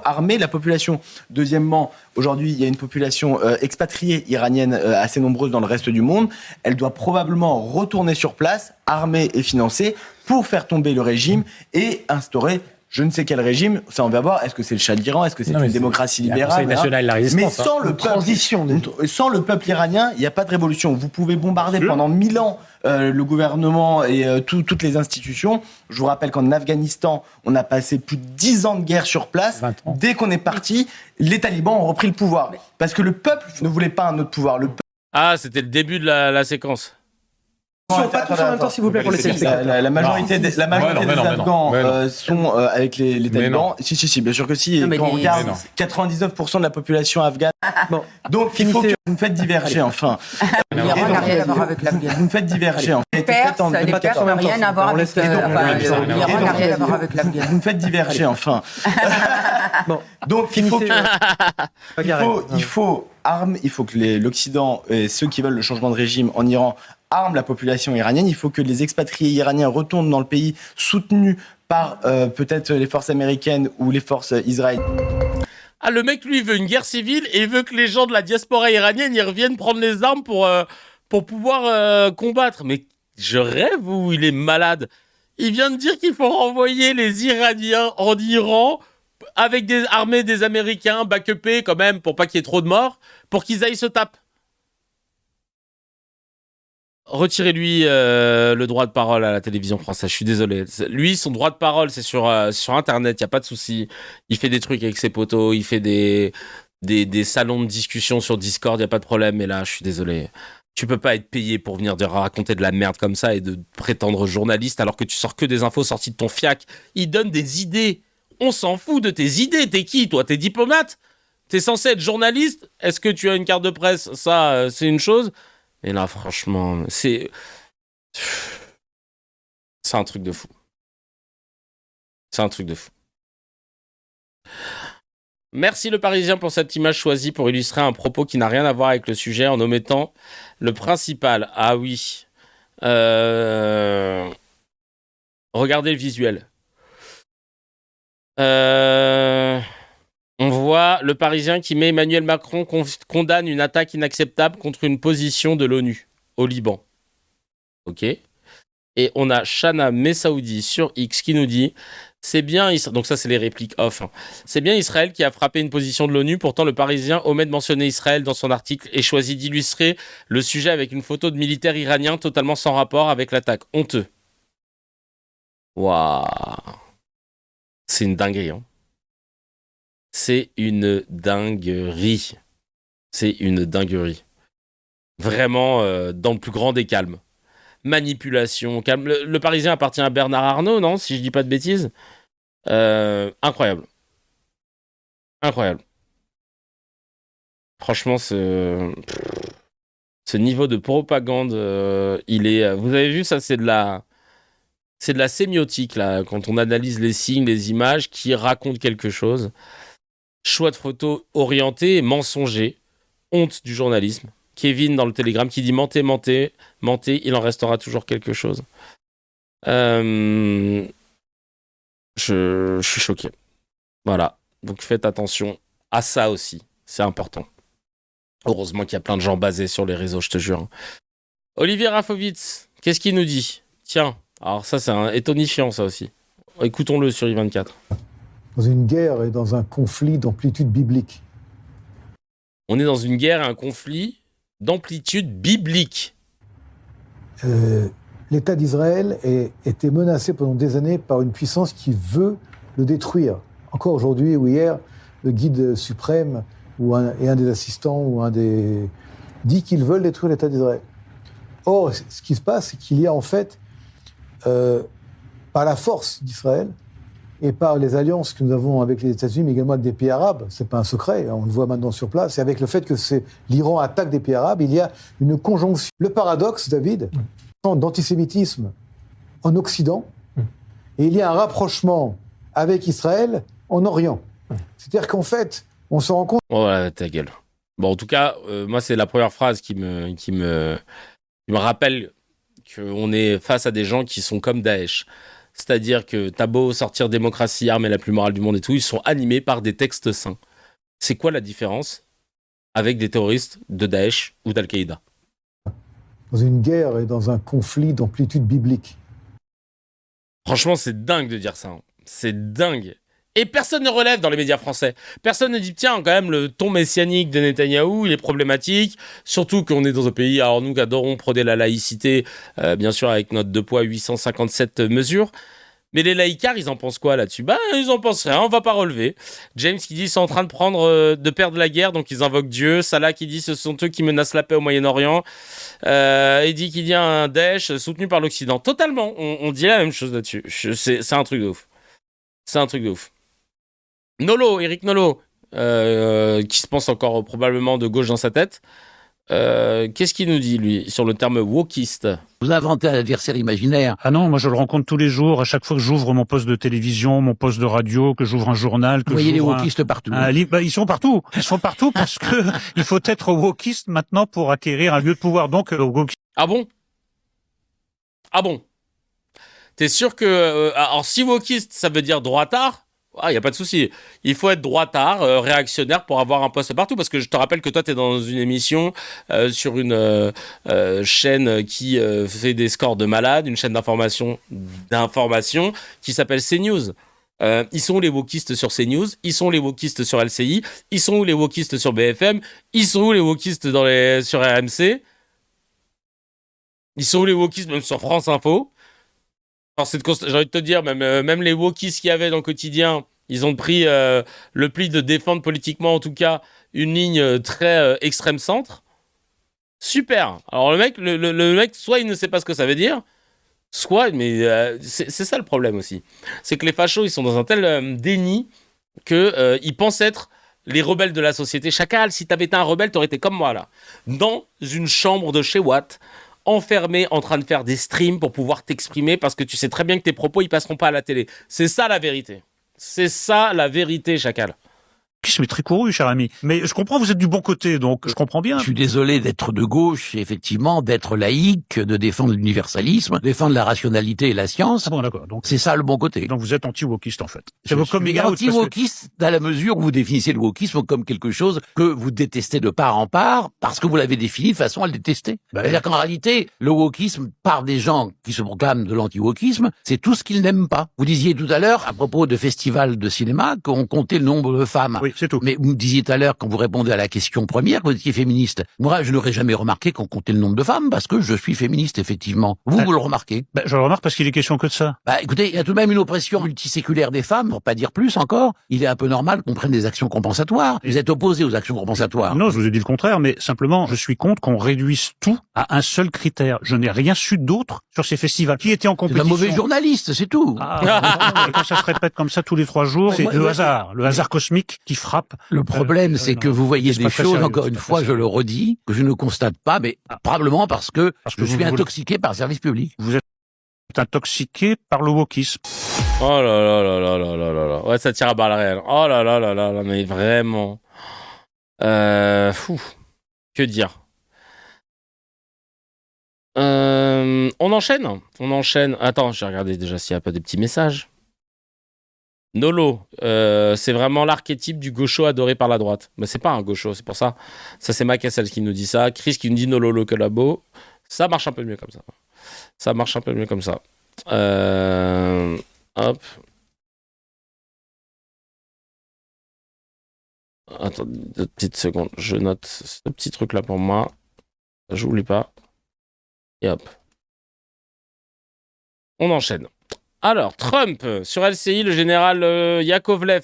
Speaker 4: armer la population. Deuxièmement, aujourd'hui, il y a une population expatriée iranienne assez nombreuse dans le reste du monde. Elle doit probablement retourner sur place, armée et financée, pour faire tomber le régime et instaurer je ne sais quel régime, ça on va voir, est-ce que c'est le Shah de l'Iran, est-ce que c'est une démocratie libérale,
Speaker 6: national, la résistance,
Speaker 4: mais sans le peuple iranien, il n'y a pas de révolution. Vous pouvez bombarder pendant 1000 ans le gouvernement et toutes les institutions. Je vous rappelle qu'en Afghanistan, on a passé plus de 10 ans de guerre sur place. Dès qu'on est parti, les talibans ont repris le pouvoir. Parce que le peuple ne voulait pas un autre pouvoir.
Speaker 1: Ah, c'était le début de la séquence.
Speaker 4: Pas tous en même temps, s'il vous plaît, pour laisser la majorité des Afghans sont avec les talibans. Si, bien sûr que si. Et quand on regarde 99% de la population afghane. Donc, il faut que vous me faites diverger, enfin.
Speaker 5: L'Iran n'a rien à voir avec l'Afghanistan.
Speaker 4: Vous me faites diverger, en fait.
Speaker 5: Les Perses n'ont rien à voir avec l'Iran n'a rien à voir avec l'Afghanistan.
Speaker 4: Vous me faites diverger, enfin. Donc, il faut que l'Occident et ceux qui veulent le changement de régime en Iran arment la population iranienne. Il faut que les expatriés iraniens retournent dans le pays soutenus par peut-être les forces américaines ou les forces israéliennes.
Speaker 1: Ah, le mec, lui, il veut une guerre civile et il veut que les gens de la diaspora iranienne y reviennent prendre les armes pour pouvoir combattre. Mais je rêve ou il est malade? Il vient de dire qu'il faut renvoyer les Iraniens en Iran avec des armées des Américains, backupés quand même, pour pas qu'il y ait trop de morts, pour qu'ils aillent se taper. Retirez-lui le droit de parole à la télévision française, je suis désolé. Lui, son droit de parole, c'est sur Internet, il n'y a pas de souci. Il fait des trucs avec ses potos, il fait des salons de discussion sur Discord, il n'y a pas de problème. Mais là, je suis désolé. Tu peux pas être payé pour venir raconter de la merde comme ça et de prétendre journaliste alors que tu sors que des infos sorties de ton fiac. Il donne des idées. On s'en fout de tes idées. T'es qui, toi? T'es diplomate? T'es censé être journaliste? Est-ce que tu as une carte de presse? Ça, c'est une chose. Et là, franchement, c'est un truc de fou. C'est un truc de fou. Merci Le Parisien pour cette image choisie pour illustrer un propos qui n'a rien à voir avec le sujet en omettant le principal. Ah oui. Regardez le visuel. On voit Le Parisien qui met Emmanuel Macron condamne une attaque inacceptable contre une position de l'ONU au Liban. Ok. Et on a Chana Messaoudi sur X qui nous dit c'est bien donc ça c'est les répliques off. Hein. C'est bien Israël qui a frappé une position de l'ONU. Pourtant Le Parisien omet de mentionner Israël dans son article et choisit d'illustrer le sujet avec une photo de militaires iraniens totalement sans rapport avec l'attaque. Honteux. Waouh. C'est une dinguerie. Hein. C'est une dinguerie. C'est une dinguerie. Vraiment, dans le plus grand des calmes. Manipulation, calme. Le Parisien appartient à Bernard Arnault, non? Si je dis pas de bêtises. Incroyable. Incroyable. Franchement, ce niveau de propagande, il est... Vous avez vu, ça, c'est de la sémiotique, là, quand on analyse les signes, les images qui racontent quelque chose. Choix de photos orientés et mensongers. Honte du journalisme. Kevin dans le Telegram qui dit mentez, mentez, mentez, il en restera toujours quelque chose. Je suis choqué. Voilà. Donc faites attention à ça aussi. C'est important. Heureusement qu'il y a plein de gens basés sur les réseaux, je te jure. Olivier Rafovitz, qu'est-ce qu'il nous dit? Tiens, alors ça c'est étonifiant ça aussi. Écoutons-le sur I24.
Speaker 14: Dans une guerre et dans un conflit d'amplitude biblique.
Speaker 1: On est dans une guerre et un conflit d'amplitude biblique.
Speaker 14: L'État d'Israël a été menacé pendant des années par une puissance qui veut le détruire. Encore aujourd'hui ou hier, le guide suprême et un des assistants ou dit qu'ils veulent détruire l'État d'Israël. Or, ce qui se passe, c'est qu'il y a en fait, par la force d'Israël, et par les alliances que nous avons avec les États-Unis, mais également avec des pays arabes, c'est pas un secret, on le voit maintenant sur place, et avec le fait que l'Iran attaque des pays arabes, il y a une conjonction. Le paradoxe, David, d'antisémitisme en Occident, et il y a un rapprochement avec Israël en Orient. C'est-à-dire qu'en fait, on se rend compte...
Speaker 1: Oh là, ta gueule. Bon, en tout cas, moi, c'est la première phrase qui me rappelle qu'on est face à des gens qui sont comme Daesh. C'est-à-dire que t'as beau sortir démocratie, armée la plus morale du monde et tout, ils sont animés par des textes saints. C'est quoi la différence avec des terroristes de Daesh ou d'Al-Qaïda?
Speaker 14: Dans une guerre et dans un conflit d'amplitude biblique.
Speaker 1: Franchement, c'est dingue de dire ça. Hein. C'est dingue. Et personne ne relève dans les médias français. Personne ne dit, tiens, quand même, le ton messianique de Netanyahou, il est problématique. Surtout qu'on est dans un pays, alors nous qui adorons prôner la laïcité, bien sûr, avec notre 2 poids 857 mesures. Mais les laïcards, ils en pensent quoi là-dessus? Bah, ils en pensent rien, on va pas relever. James qui dit ils sont en train de perdre la guerre, donc ils invoquent Dieu. Salah qui dit ce sont eux qui menacent la paix au Moyen-Orient. Eddie qui dit un Daesh soutenu par l'Occident. Totalement, on dit la même chose là-dessus. C'est un truc de ouf. C'est un truc de ouf. Eric Nolot, qui se pense encore probablement de gauche dans sa tête. Qu'est-ce qu'il nous dit, lui, sur le terme wokiste?
Speaker 15: Vous inventez un adversaire imaginaire.
Speaker 16: Ah non, moi je le rencontre tous les jours, à chaque fois que j'ouvre mon poste de télévision, mon poste de radio, que j'ouvre un journal, que
Speaker 15: vous voyez les wokistes partout.
Speaker 16: Un livre, bah, ils sont partout parce que il faut être wokiste maintenant pour acquérir un lieu de pouvoir. Donc,
Speaker 1: Ah bon? T'es sûr que... alors, si wokiste, ça veut dire droitard? Ah, y a pas de souci. Il faut être droitard, réactionnaire pour avoir un poste partout. Parce que je te rappelle que toi, t'es dans une émission sur une chaîne qui fait des scores de malade, une chaîne d'information qui s'appelle CNews. Ils sont où les wokistes sur CNews? Ils sont où les wokistes sur LCI? Ils sont où les wokistes sur BFM? Ils sont où les wokistes sur RMC? Ils sont où les wokistes même sur France Info? Alors, j'ai envie de te dire, même les wokistes qu'il y avait dans le quotidien, ils ont pris le pli de défendre politiquement, en tout cas, une ligne très extrême centre. Super. Alors le mec, soit il ne sait pas ce que ça veut dire, soit, mais c'est ça le problème aussi. C'est que les fachos, ils sont dans un tel déni qu'ils pensent être les rebelles de la société. Chacal, si t'avais été un rebelle, t'aurais été comme moi, là. Dans une chambre de chez Watt, enfermé en train de faire des streams pour pouvoir t'exprimer parce que tu sais très bien que tes propos ils passeront pas à la télé. C'est ça la vérité. C'est ça la vérité, Chacal.
Speaker 16: C'est très couru, cher ami. Mais je comprends, vous êtes du bon côté, donc je comprends bien.
Speaker 15: Je suis désolé d'être de gauche, effectivement, d'être laïque, de défendre l'universalisme, défendre la rationalité et la science.
Speaker 16: Ah bon, d'accord. Donc
Speaker 15: c'est ça le bon côté.
Speaker 16: Donc vous êtes anti-wokiste, en fait.
Speaker 15: Je suis anti-wokiste à la mesure où vous définissez le wokisme comme quelque chose que vous détestez de part en part, parce que vous l'avez défini de façon à le détester. C'est-à-dire qu'en réalité, le wokisme, par des gens qui se proclament de l'anti-wokisme, c'est tout ce qu'ils n'aiment pas. Vous disiez tout à l'heure, à propos de festivals de cinéma, qu'on comptait le nombre de femmes.
Speaker 16: Oui, c'est tout.
Speaker 15: Mais vous me disiez tout à l'heure, quand vous répondez à la question première, que vous étiez féministe. Moi, je n'aurais jamais remarqué qu'on comptait le nombre de femmes, parce que je suis féministe, effectivement. Vous le remarquez?
Speaker 16: Je le remarque parce qu'il est question que de ça.
Speaker 15: Écoutez, il y a tout de même une oppression multiséculaire des femmes, pour pas dire plus encore. Il est un peu normal qu'on prenne des actions compensatoires. Vous êtes opposé aux actions compensatoires.
Speaker 16: Non, je vous ai dit le contraire, mais simplement, je suis contre qu'on réduise tout à un seul critère. Je n'ai rien su d'autre sur ces festivals. Qui était en compétition?
Speaker 15: Un mauvais journaliste, c'est tout.
Speaker 16: Quand ça se répète comme ça tous les 3 jours, c'est le hasard cosmique qui frappe.
Speaker 15: Le problème, c'est que vous voyez des choses, encore une fois, je le redis, que je ne constate pas, mais probablement parce que je suis intoxiqué par le service public.
Speaker 16: Vous êtes intoxiqué par le wokisme.
Speaker 1: Oh là là là là là là là là. Ouais, ça tire à balles réelles. Oh là là là là là, mais vraiment. Que dire? On enchaîne. Attends, je vais regarder déjà s'il n'y a pas des petits messages. Nolo, c'est vraiment l'archétype du gaucho adoré par la droite. Mais c'est pas un gaucho, c'est pour ça. Ça, c'est Macassel qui nous dit ça. Chris qui nous dit Nolo le collabo. Ça marche un peu mieux comme ça. Hop. Attends, 2 petites secondes. Je note ce petit truc-là pour moi. J'oublie pas. Et hop. On enchaîne. Alors, Trump, sur LCI, le général Yakovlev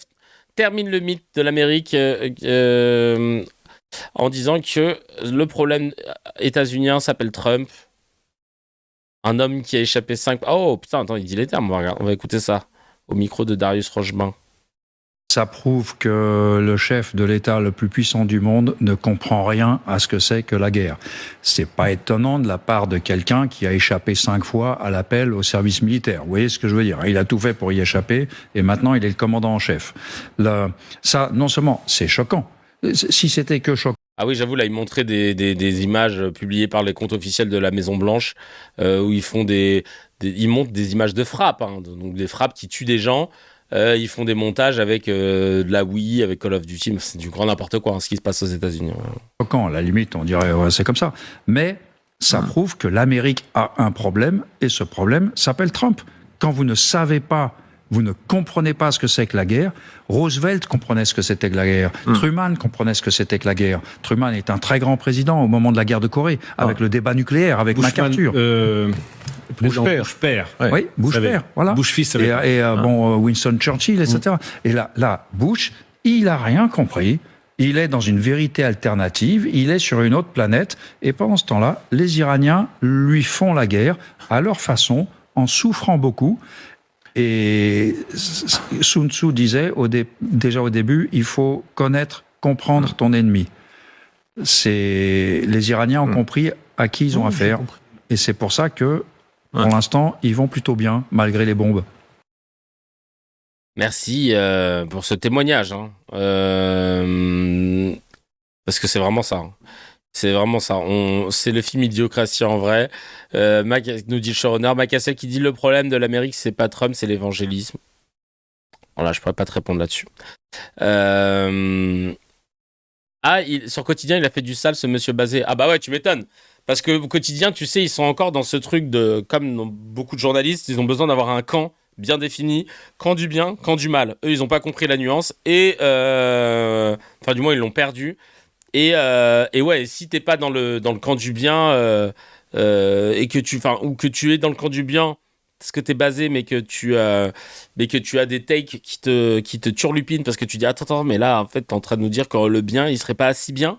Speaker 1: termine le mythe de l'Amérique en disant que le problème états-unien s'appelle Trump. Un homme qui a échappé 5... Oh, putain, attends, il dit les termes, on va écouter ça au micro de Darius Rochebain.
Speaker 17: Ça prouve que le chef de l'État le plus puissant du monde ne comprend rien à ce que c'est que la guerre. C'est pas étonnant de la part de quelqu'un qui a échappé 5 fois à l'appel au service militaire. Vous voyez ce que je veux dire? Il a tout fait pour y échapper et maintenant il est le commandant en chef. Ça, non seulement c'est choquant, si c'était que choquant.
Speaker 1: Ah oui, j'avoue, là, ils montraient des images publiées par les comptes officiels de la Maison-Blanche où ils font ils montrent des images de frappes, hein, donc des frappes qui tuent des gens. Ils font des montages avec de la Wii, avec Call of Duty. C'est du grand n'importe quoi, hein, ce qui se passe aux États-Unis.
Speaker 17: Quand, à la limite, on dirait ouais, c'est comme ça. Mais ça prouve que l'Amérique a un problème et ce problème s'appelle Trump. Quand vous ne savez pas Vous ne comprenez pas ce que c'est que la guerre. Roosevelt comprenait ce que c'était que la guerre. Truman comprenait ce que c'était que la guerre. Truman est un très grand président au moment de la guerre de Corée, avec le débat nucléaire, avec MacArthur.
Speaker 18: Bush père.
Speaker 17: Oui, Bush père, voilà.
Speaker 18: Bush fils.
Speaker 17: Winston Churchill, etc. Et là, Bush, il a rien compris. Il est dans une vérité alternative. Il est sur une autre planète. Et pendant ce temps-là, les Iraniens lui font la guerre à leur façon, en souffrant beaucoup. Et Sun Tzu disait déjà au début, il faut connaître, comprendre ton ennemi. Les Iraniens ont compris à qui ils ont affaire. Et c'est pour ça que, pour l'instant, ils vont plutôt bien, malgré les bombes.
Speaker 1: Merci pour ce témoignage. Parce que c'est vraiment ça. C'est vraiment ça. C'est le film Idiocratie en vrai. Nous dit le showrunner. Macassel qui dit le problème de l'Amérique, c'est pas Trump, c'est l'évangélisme. Voilà, je pourrais pas te répondre là-dessus. Sur Quotidien, il a fait du sale, ce monsieur Bazet. Ah bah ouais, tu m'étonnes. Parce que Quotidien, tu sais, ils sont encore dans ce truc de... Comme beaucoup de journalistes, ils ont besoin d'avoir un camp bien défini. Camp du bien, camp du mal. Eux, ils n'ont pas compris la nuance. Et... Enfin, du moins, ils l'ont perdu. Et ouais, si t'es pas dans le camp du bien et que tu es dans le camp du bien parce que t'es basé mais que tu as des takes qui te turlupinent parce que tu dis attends mais là en fait t'es en train de nous dire que le bien il serait pas si bien,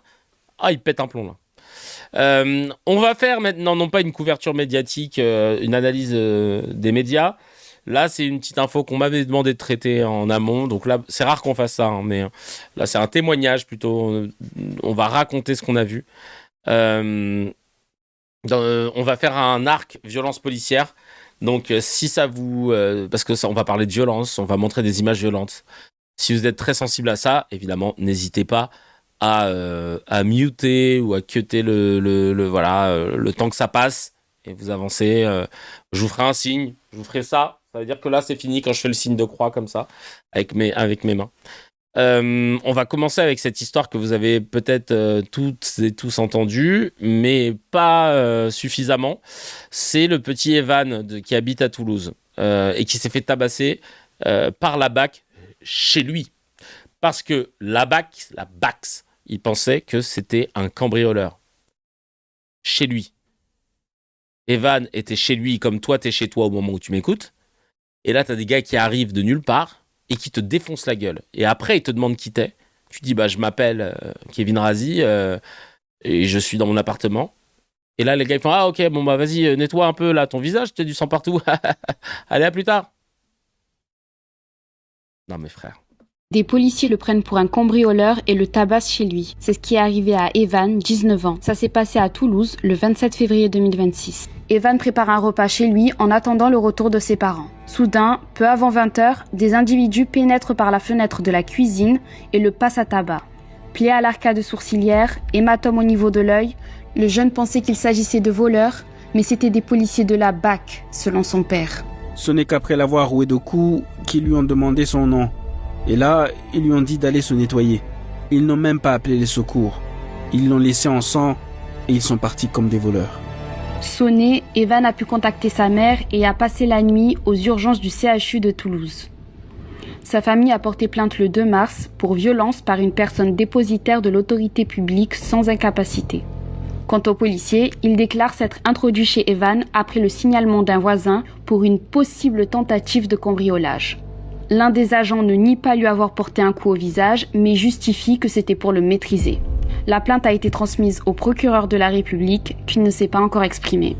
Speaker 1: il pète un plomb là. On va faire maintenant non pas une couverture médiatique, une analyse des médias. Là, c'est une petite info qu'on m'avait demandé de traiter en amont. Donc là, c'est rare qu'on fasse ça, mais là, c'est un témoignage plutôt. On va raconter ce qu'on a vu. On va faire un arc violence policière. Donc, si ça vous... parce que ça, on va parler de violence, on va montrer des images violentes. Si vous êtes très sensible à ça, évidemment, n'hésitez pas à muter ou à cuter le temps que ça passe et vous avancez. Je vous ferai un signe, je vous ferai ça. Ça veut dire que là, c'est fini quand je fais le signe de croix comme ça, avec mes mains. On va commencer avec cette histoire que vous avez peut-être toutes et tous entendue, mais pas suffisamment. C'est le petit Evan qui habite à Toulouse et qui s'est fait tabasser par la BAC chez lui. Parce que la BAC, il pensait que c'était un cambrioleur. Chez lui. Evan était chez lui comme toi, t'es chez toi au moment où tu m'écoutes. Et là, t'as des gars qui arrivent de nulle part et qui te défoncent la gueule. Et après, ils te demandent qui t'es. Tu dis, je m'appelle Kevin Razi et je suis dans mon appartement. Et là, les gars, ils font, ok, vas-y, nettoie un peu là ton visage, t'as du sang partout. Allez, à plus tard. Non, mes frères.
Speaker 19: Des policiers le prennent pour un cambrioleur et le tabassent chez lui. C'est ce qui est arrivé à Evan, 19 ans. Ça s'est passé à Toulouse, le 27 février 2026. Evan prépare un repas chez lui en attendant le retour de ses parents. Soudain, peu avant 20h, des individus pénètrent par la fenêtre de la cuisine et le passent à tabac. Plaie à l'arcade sourcilière, hématome au niveau de l'œil, le jeune pensait qu'il s'agissait de voleurs, mais c'étaient des policiers de la BAC, selon son père.
Speaker 20: Ce n'est qu'après l'avoir roué de coups qu'ils lui ont demandé son nom. Et là, ils lui ont dit d'aller se nettoyer. Ils n'ont même pas appelé les secours. Ils l'ont laissé en sang et ils sont partis comme des voleurs.
Speaker 19: Sonné, Evan a pu contacter sa mère et a passé la nuit aux urgences du CHU de Toulouse. Sa famille a porté plainte le 2 mars pour violence par une personne dépositaire de l'autorité publique sans incapacité. Quant aux policiers, ils déclarent s'être introduits chez Evan après le signalement d'un voisin pour une possible tentative de cambriolage. L'un des agents ne nie pas lui avoir porté un coup au visage, mais justifie que c'était pour le maîtriser. La plainte a été transmise au procureur de la République, qui ne s'est pas encore exprimé.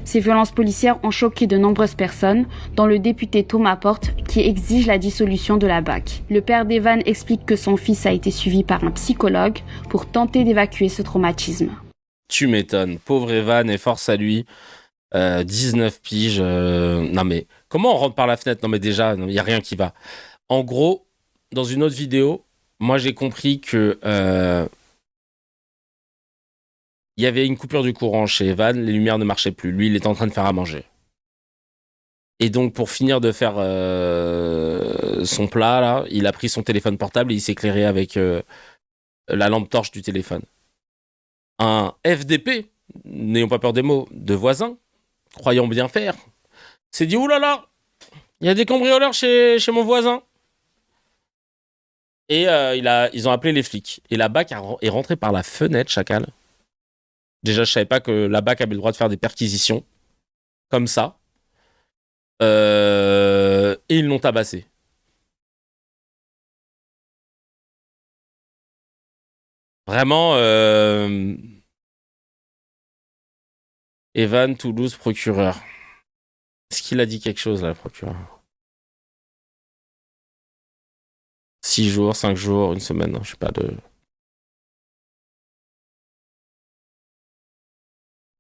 Speaker 19: Ces violences policières ont choqué de nombreuses personnes, dont le député Thomas Porte, qui exige la dissolution de la BAC. Le père d'Evan explique que son fils a été suivi par un psychologue pour tenter d'évacuer ce traumatisme.
Speaker 1: Tu m'étonnes, pauvre Evan, et force à lui. 19 piges. Non mais, comment on rentre par la fenêtre? Non mais déjà, il n'y a rien qui va. En gros, dans une autre vidéo, moi j'ai compris que il y avait une coupure du courant chez Evan, les lumières ne marchaient plus. Lui, il était en train de faire à manger. Et donc, pour finir de faire son plat, là, il a pris son téléphone portable et il s'est éclairé avec la lampe torche du téléphone. Un FDP, n'ayons pas peur des mots, de voisin, croyant bien faire, s'est dit, oulala, Il y a des cambrioleurs chez mon voisin. Et ils ont appelé les flics. Et la BAC est rentrée par la fenêtre, chacal. Déjà, je savais pas que la BAC avait le droit de faire des perquisitions. Comme ça. Et ils l'ont tabassé. Vraiment, Evan Toulouse, procureur. Est-ce qu'il a dit quelque chose, là, le procureur? 6 jours, 5 jours, une semaine, non, je sais pas de...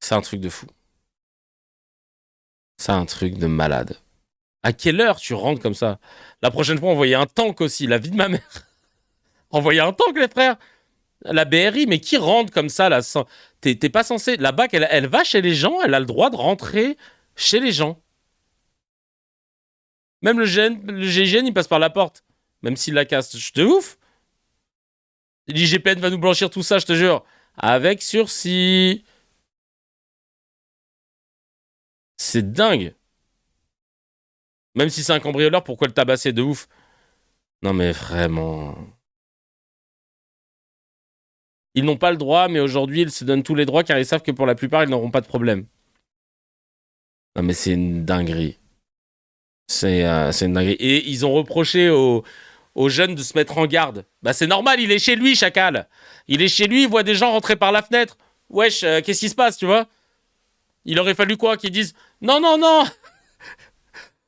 Speaker 1: C'est un truc de fou. C'est un truc de malade. À quelle heure tu rentres comme ça? La prochaine fois, envoyer un tank aussi, la vie de ma mère. Envoyer un tank, les frères. La BRI, mais qui rentre comme ça là? T'es pas censé... La BAC, elle va chez les gens, elle a le droit de rentrer chez les gens. Même le GIGN, il passe par la porte. Même s'il la casse. Je te ouf. L'IGPN va nous blanchir tout ça, je te jure. Avec sursis. C'est dingue. Même si c'est un cambrioleur, pourquoi le tabasser de ouf? Non mais vraiment... Ils n'ont pas le droit, mais aujourd'hui, ils se donnent tous les droits car ils savent que pour la plupart, ils n'auront pas de problème. Non, mais c'est une dinguerie. C'est une dinguerie. Et ils ont reproché aux jeunes de se mettre en garde. Bah, c'est normal, il est chez lui, chacal. Il est chez lui, il voit des gens rentrer par la fenêtre. Wesh, qu'est-ce qui se passe, tu vois? Il aurait fallu quoi? Qu'ils disent non, non, non.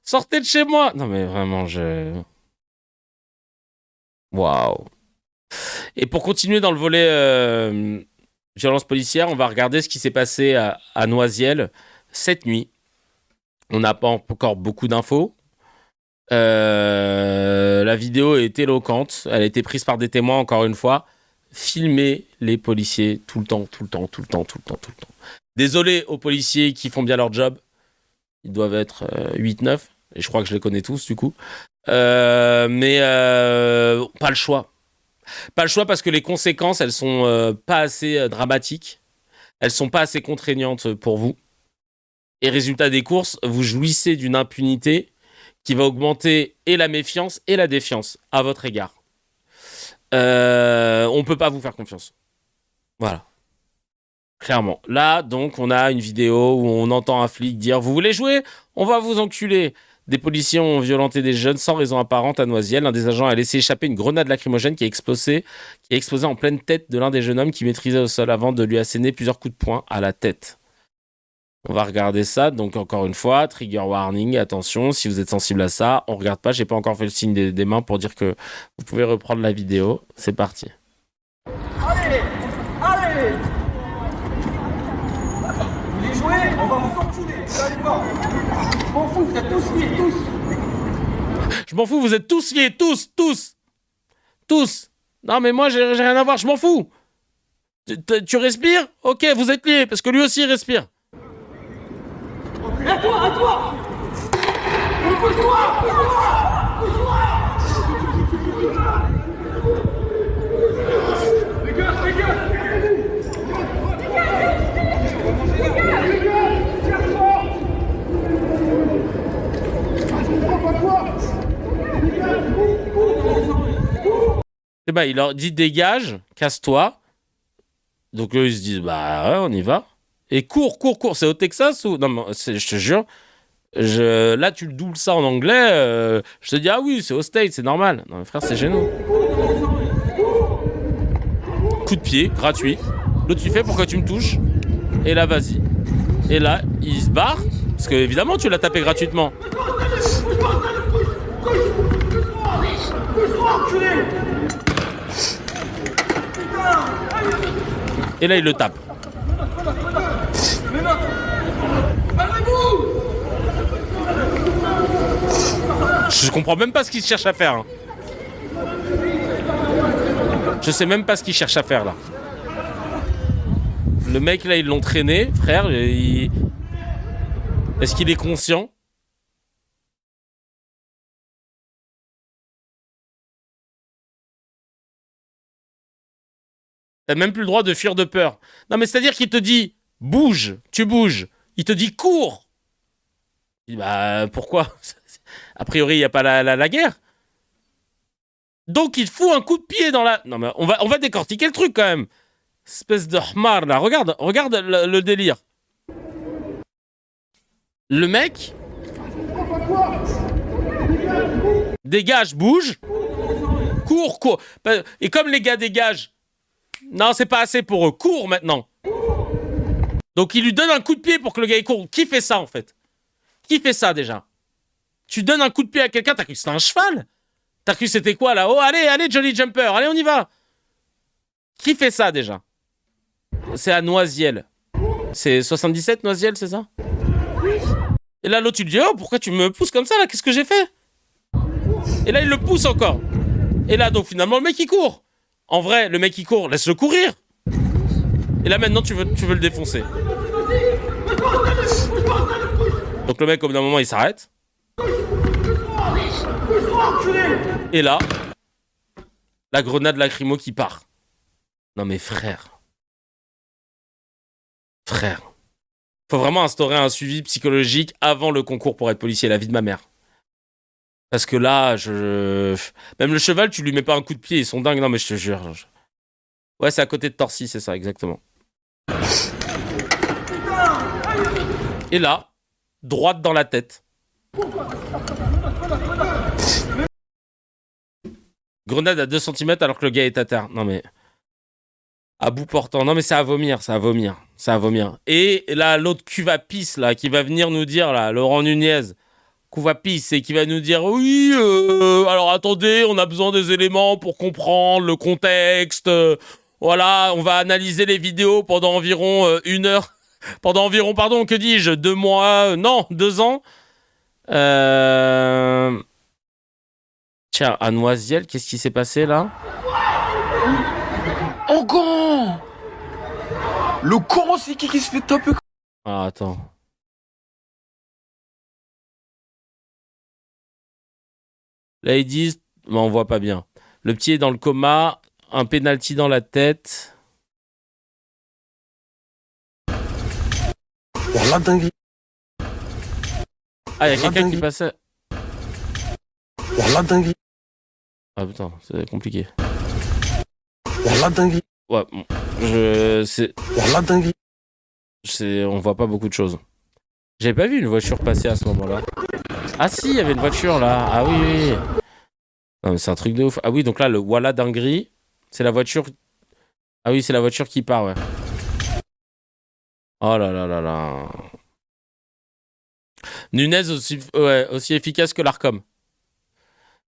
Speaker 1: Sortez de chez moi. Non, mais vraiment, Waouh. Et pour continuer dans le volet violence policière, on va regarder ce qui s'est passé à Noisiel cette nuit. On n'a pas encore beaucoup d'infos. La vidéo est éloquente. Elle a été prise par des témoins, encore une fois. Filmer les policiers tout le temps. Désolé aux policiers qui font bien leur job. Ils doivent être 8-9. Et je crois que je les connais tous, du coup. Mais pas le choix. Pas le choix parce que les conséquences, elles sont pas assez dramatiques. Elles sont pas assez contraignantes pour vous. Et résultat des courses, vous jouissez d'une impunité qui va augmenter et la méfiance et la défiance à votre égard. On peut pas vous faire confiance. Voilà. Clairement. Là, donc, on a une vidéo où on entend un flic dire « Vous voulez jouer? On va vous enculer !» Des policiers ont violenté des jeunes sans raison apparente à Noisiel. L'un des agents a laissé échapper une grenade lacrymogène qui a explosé en pleine tête de l'un des jeunes hommes qui maîtrisait au sol avant de lui asséner plusieurs coups de poing à la tête. On va regarder ça. Donc, encore une fois, trigger warning. Attention, si vous êtes sensible à ça, on regarde pas. J'ai pas encore fait le signe des mains pour dire que vous pouvez reprendre la vidéo. C'est parti.
Speaker 21: Allez! Allez! Vous voulez jouer? On va vous enculer. Allez voir. Je m'en fous, vous êtes tous liés, tous.
Speaker 1: Je m'en fous, vous êtes tous liés, tous. Non, mais moi, j'ai rien à voir, je m'en fous. Tu respires? Ok, vous êtes liés, parce que lui aussi, il respire.
Speaker 21: À toi! Pousse-toi!
Speaker 1: Et bah, il leur dit dégage, casse-toi. Donc eux, ils se disent bah ouais, on y va. Et cours. C'est au Texas ou... Non, mais je te jure, là, tu le doubles ça en anglais, je te dis ah oui, c'est au States, c'est normal. Non, mais frère, c'est chez nous. Coup de pied, gratuit. L'autre, tu fais pourquoi tu me touches. Et là, vas-y. Et là, il se barre. Parce que évidemment, tu l'as tapé gratuitement. Et là, il le tape. Je comprends même pas ce qu'il cherche à faire. Hein. Je sais même pas ce qu'il cherche à faire là. Le mec là, ils l'ont traîné, frère. Est-ce qu'il est conscient? T'as même plus le droit de fuir de peur. Non mais c'est-à-dire qu'il te dit bouge, tu bouges. Il te dit cours. Il dit bah pourquoi? A priori, il n'y a pas la guerre. Donc, il fout un coup de pied dans la... Non, mais on va décortiquer le truc, quand même. Espèce de hmar, là. Regarde le délire. Le mec... dégage, bouge. Cours. Et comme les gars dégagent... Non, c'est pas assez pour eux. Cours, maintenant. Donc, il lui donne un coup de pied pour que le gars il court. Qui fait ça, en fait? Qui fait ça, déjà? Tu donnes un coup de pied à quelqu'un, t'as cru que c'était un cheval? T'as cru que c'était quoi, là? Oh, allez, Jolly Jumper, allez, on y va. Qui fait ça, déjà? C'est à Noisiel. C'est 77, Noisiel, c'est ça? Et là, l'autre, tu lui dis, oh, pourquoi tu me pousses comme ça, là? Qu'est-ce que j'ai fait? Et là, il le pousse encore. Et là, donc, finalement, le mec, il court. En vrai, le mec, il court, laisse-le courir. Et là, maintenant, tu veux le défoncer. Donc, le mec, au bout d'un moment, il s'arrête. Et là, la grenade lacrymo qui part. Non, mais frère. Faut vraiment instaurer un suivi psychologique avant le concours pour être policier, la vie de ma mère. Parce que là, même le cheval, tu lui mets pas un coup de pied, ils sont dingues. Non, mais je te jure. Ouais, c'est à côté de Torcy, c'est ça, exactement. Et là, droite dans la tête. Grenade à 2 cm alors que le gars est à terre. Non mais... à bout portant. Non mais c'est à vomir. Et là, l'autre Cuvapis, là, qui va venir nous dire, là, Laurent Nunez, Cuvapis, et qui va nous dire, oui, alors attendez, on a besoin des éléments pour comprendre le contexte. Voilà, on va analyser les vidéos pendant environ 1 heure. Pendant environ, 2 mois, non, 2 ans. Tiens, à Noisiel, qu'est-ce qui s'est passé là?
Speaker 21: Oh con! Le con aussi qui se fait taper.
Speaker 1: Ah, attends. Là, ils disent... mais on voit pas bien. Le petit est dans le coma, un penalty dans la tête.
Speaker 21: La dinguerie.
Speaker 1: Ah, il y a quelqu'un qui passait.
Speaker 21: La dinguerie.
Speaker 1: Ah putain, c'est compliqué.
Speaker 21: La dinguerie.
Speaker 1: Ouais, c'est...
Speaker 21: La dinguerie.
Speaker 1: On voit pas beaucoup de choses. J'avais pas vu une voiture passer à ce moment-là. Ah si, il y avait une voiture là. Ah oui. Non mais c'est un truc de ouf. Ah oui, donc là, le voilà dinguerie, c'est la voiture... Ah oui, c'est la voiture qui part, ouais. Oh là là là là. Nunez aussi efficace que l'Arcom.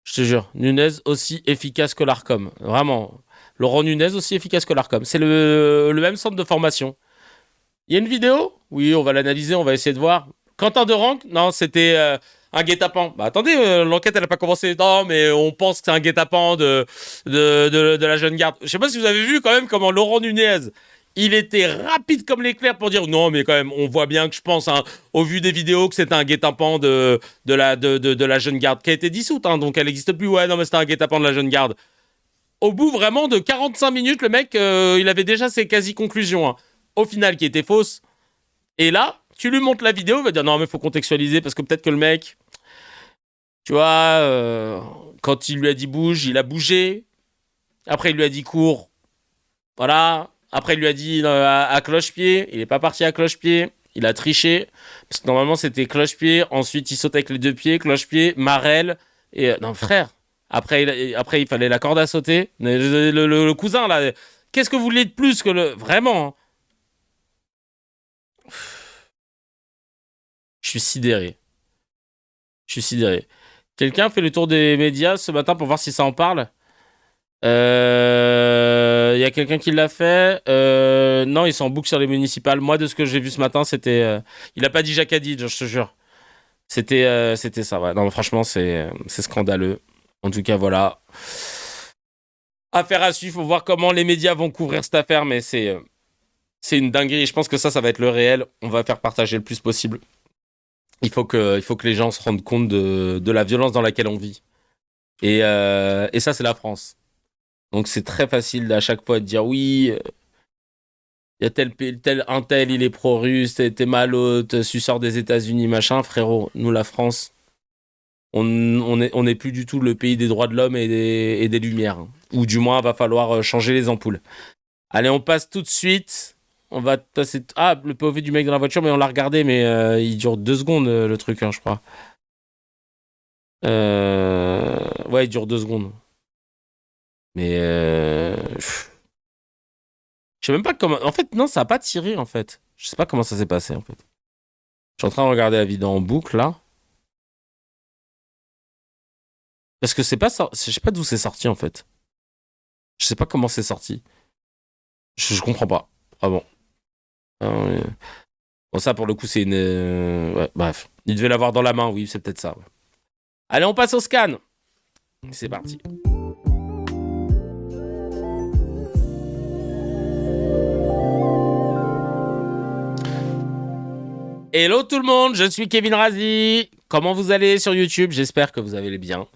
Speaker 1: Je te jure, Nunez aussi efficace que l'Arcom. Vraiment. Laurent Nunez aussi efficace que l'Arcom. C'est le même centre de formation. Il y a une vidéo? Oui, on va l'analyser, on va essayer de voir. Quentin Deranque? Non, c'était un guet-apens. Bah attendez, l'enquête elle a pas commencé. Non, mais on pense que c'est un guet-apens de la jeune garde. Je sais pas si vous avez vu quand même comment Laurent Nunez, il était rapide comme l'éclair pour dire non, mais quand même, on voit bien que je pense, hein, au vu des vidéos, que c'est un guet-apens de la jeune garde qui a été dissoute, hein, donc elle n'existe plus. Ouais, non, mais c'était un guet-apens de la jeune garde. Au bout vraiment de 45 minutes, le mec, il avait déjà ses quasi-conclusions, hein, au final, qui étaient fausses. Et là, tu lui montres la vidéo, il va dire non, mais faut contextualiser parce que peut-être que le mec, tu vois, quand il lui a dit bouge, il a bougé. Après, il lui a dit cours. Voilà. Après, il lui a dit à cloche-pied. Il n'est pas parti à cloche-pied. Il a triché. Parce que normalement, c'était cloche-pied. Ensuite, il saute avec les 2 pieds. Cloche-pied, marelle. Et non, frère. Après, il fallait la corde à sauter. Le cousin, là. Qu'est-ce que vous voulez de plus que le... Vraiment. Hein. Je suis sidéré. Quelqu'un fait le tour des médias ce matin pour voir si ça en parle? Il y a quelqu'un qui l'a fait. Non, ils sont en boucle sur les municipales. Moi, de ce que j'ai vu ce matin, c'était... il a pas dit Jacques Hadid, je te jure. C'était ça, ouais. Non, franchement, c'est scandaleux. En tout cas, voilà. Affaire à suivre. Faut voir comment les médias vont couvrir cette affaire, mais c'est une dinguerie. Je pense que ça va être le réel. On va faire partager le plus possible. Il faut que les gens se rendent compte de la violence dans laquelle on vit. Et ça, c'est la France. Donc, c'est très facile à chaque fois de dire oui, il y a tel, il est pro-russe, t'es malote, suceur des États-Unis, machin. Frérot, nous, la France, on n'est plus du tout le pays des droits de l'homme et des lumières. Hein. Ou du moins, va falloir changer les ampoules. Allez, on passe tout de suite. On va passer... Ah, le POV du mec dans la voiture, mais on l'a regardé, mais il dure 2 secondes, le truc, hein, je crois. Ouais, il dure 2 secondes. Mais... Je sais même pas comment... En fait, non, ça a pas tiré, en fait. Je sais pas comment ça s'est passé, en fait. Je suis en train de regarder la vidéo en boucle, là. Parce que c'est pas... Je sais pas d'où c'est sorti, en fait. Je sais pas comment c'est sorti. Je comprends pas. Ah bon. Bon, ça, pour le coup, c'est une... Ouais, bref. Il devait l'avoir dans la main, oui, c'est peut-être ça. Ouais. Allez, on passe au scan. C'est parti. Hello tout le monde, je suis Kevin Razi. Comment vous allez sur YouTube? J'espère que vous allez bien.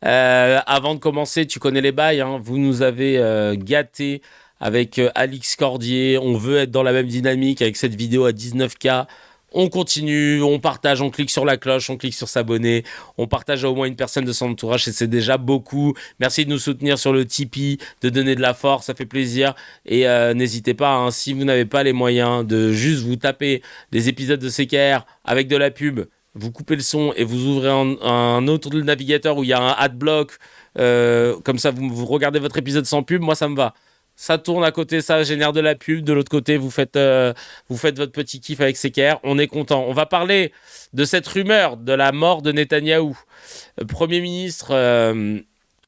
Speaker 1: Avant de commencer, tu connais les bails, hein. Vous nous avez gâtés avec Alix Cordier. On veut être dans la même dynamique avec cette vidéo à 19K. On continue, on partage, on clique sur la cloche, on clique sur s'abonner, on partage à au moins une personne de son entourage et c'est déjà beaucoup. Merci de nous soutenir sur le Tipeee, de donner de la force, ça fait plaisir. Et n'hésitez pas, hein, si vous n'avez pas les moyens de juste vous taper des épisodes de CKR avec de la pub, vous coupez le son et vous ouvrez un autre navigateur où il y a un adblock, comme ça vous regardez votre épisode sans pub, moi ça me va. Ça tourne à côté, ça génère de la pub. De l'autre côté, vous faites votre petit kiff avec CKR. On est content. On va parler de cette rumeur de la mort de Netanyahou, Premier ministre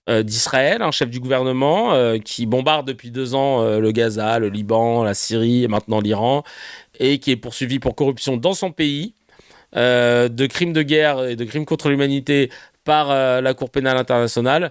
Speaker 1: d'Israël, un chef du gouvernement qui bombarde depuis 2 ans le Gaza, le Liban, la Syrie et maintenant l'Iran, et qui est poursuivi pour corruption dans son pays, de crimes de guerre et de crimes contre l'humanité par la Cour pénale internationale.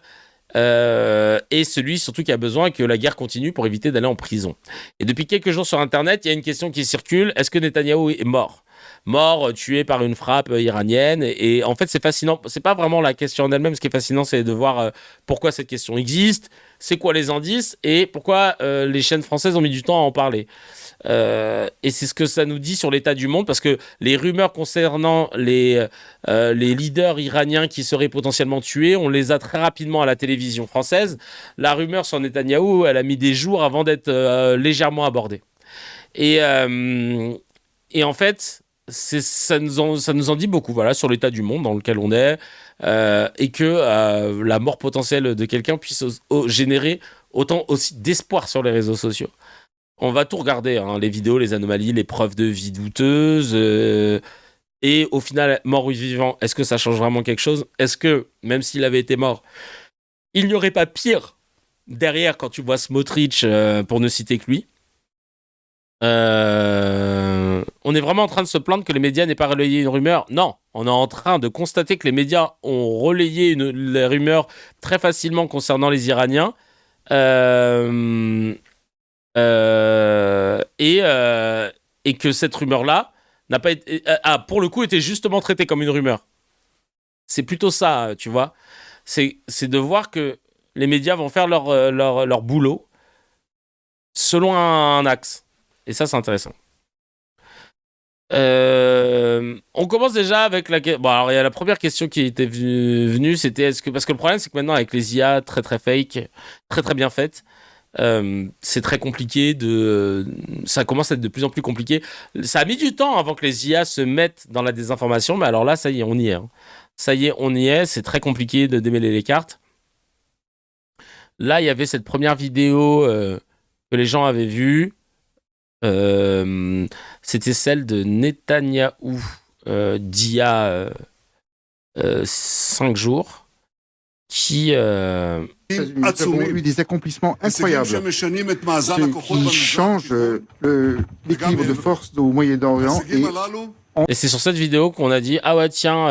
Speaker 1: Et celui surtout qui a besoin que la guerre continue pour éviter d'aller en prison. Et depuis quelques jours sur Internet, il y a une question qui circule. Est-ce que Netanyahou est mort ? Mort, tué par une frappe iranienne. Et en fait, c'est fascinant. C'est pas vraiment la question en elle-même. Ce qui est fascinant, c'est de voir pourquoi cette question existe, c'est quoi les indices et pourquoi les chaînes françaises ont mis du temps à en parler. Et c'est ce que ça nous dit sur l'état du monde, parce que les rumeurs concernant les leaders iraniens qui seraient potentiellement tués, on les a très rapidement à la télévision française. La rumeur sur Netanyahou, elle a mis des jours avant d'être légèrement abordée. Et en fait, ça nous en dit beaucoup, voilà, sur l'état du monde dans lequel on est, et que la mort potentielle de quelqu'un puisse générer autant aussi d'espoir sur les réseaux sociaux. On va tout regarder, hein, les vidéos, les anomalies, les preuves de vie douteuses. Et au final, mort ou vivant, est-ce que ça change vraiment quelque chose ? Est-ce que, même s'il avait été mort, il n'y aurait pas pire derrière quand tu vois Smotrich, pour ne citer que lui ? On est vraiment en train de se plaindre que les médias n'aient pas relayé une rumeur ? Non, on est en train de constater que les médias ont relayé les rumeurs très facilement concernant les Iraniens. Et que cette rumeur-là n'a pas été, pour le coup, été justement traitée comme une rumeur. C'est plutôt ça, tu vois. C'est de voir que les médias vont faire leur boulot selon un axe. Et ça, c'est intéressant. On commence déjà avec la... Bon, alors, il y a la première question qui était venue, c'était est-ce que... Parce que le problème, c'est que maintenant, avec les IA très, très fake, très, très bien faites, c'est très compliqué ça commence à être de plus en plus compliqué. Ça a mis du temps avant que les IA se mettent dans la désinformation, mais alors là, ça y est, on y est. Hein. Ça y est, on y est. C'est très compliqué de démêler les cartes. Là, il y avait cette première vidéo que les gens avaient vue. C'était celle de Netanyahou d'il y a 5 jours qui a
Speaker 2: eu des accomplissements incroyables qui changent l'équilibre de force au Moyen-Orient.
Speaker 1: Et c'est sur cette vidéo qu'on a dit ah ouais tiens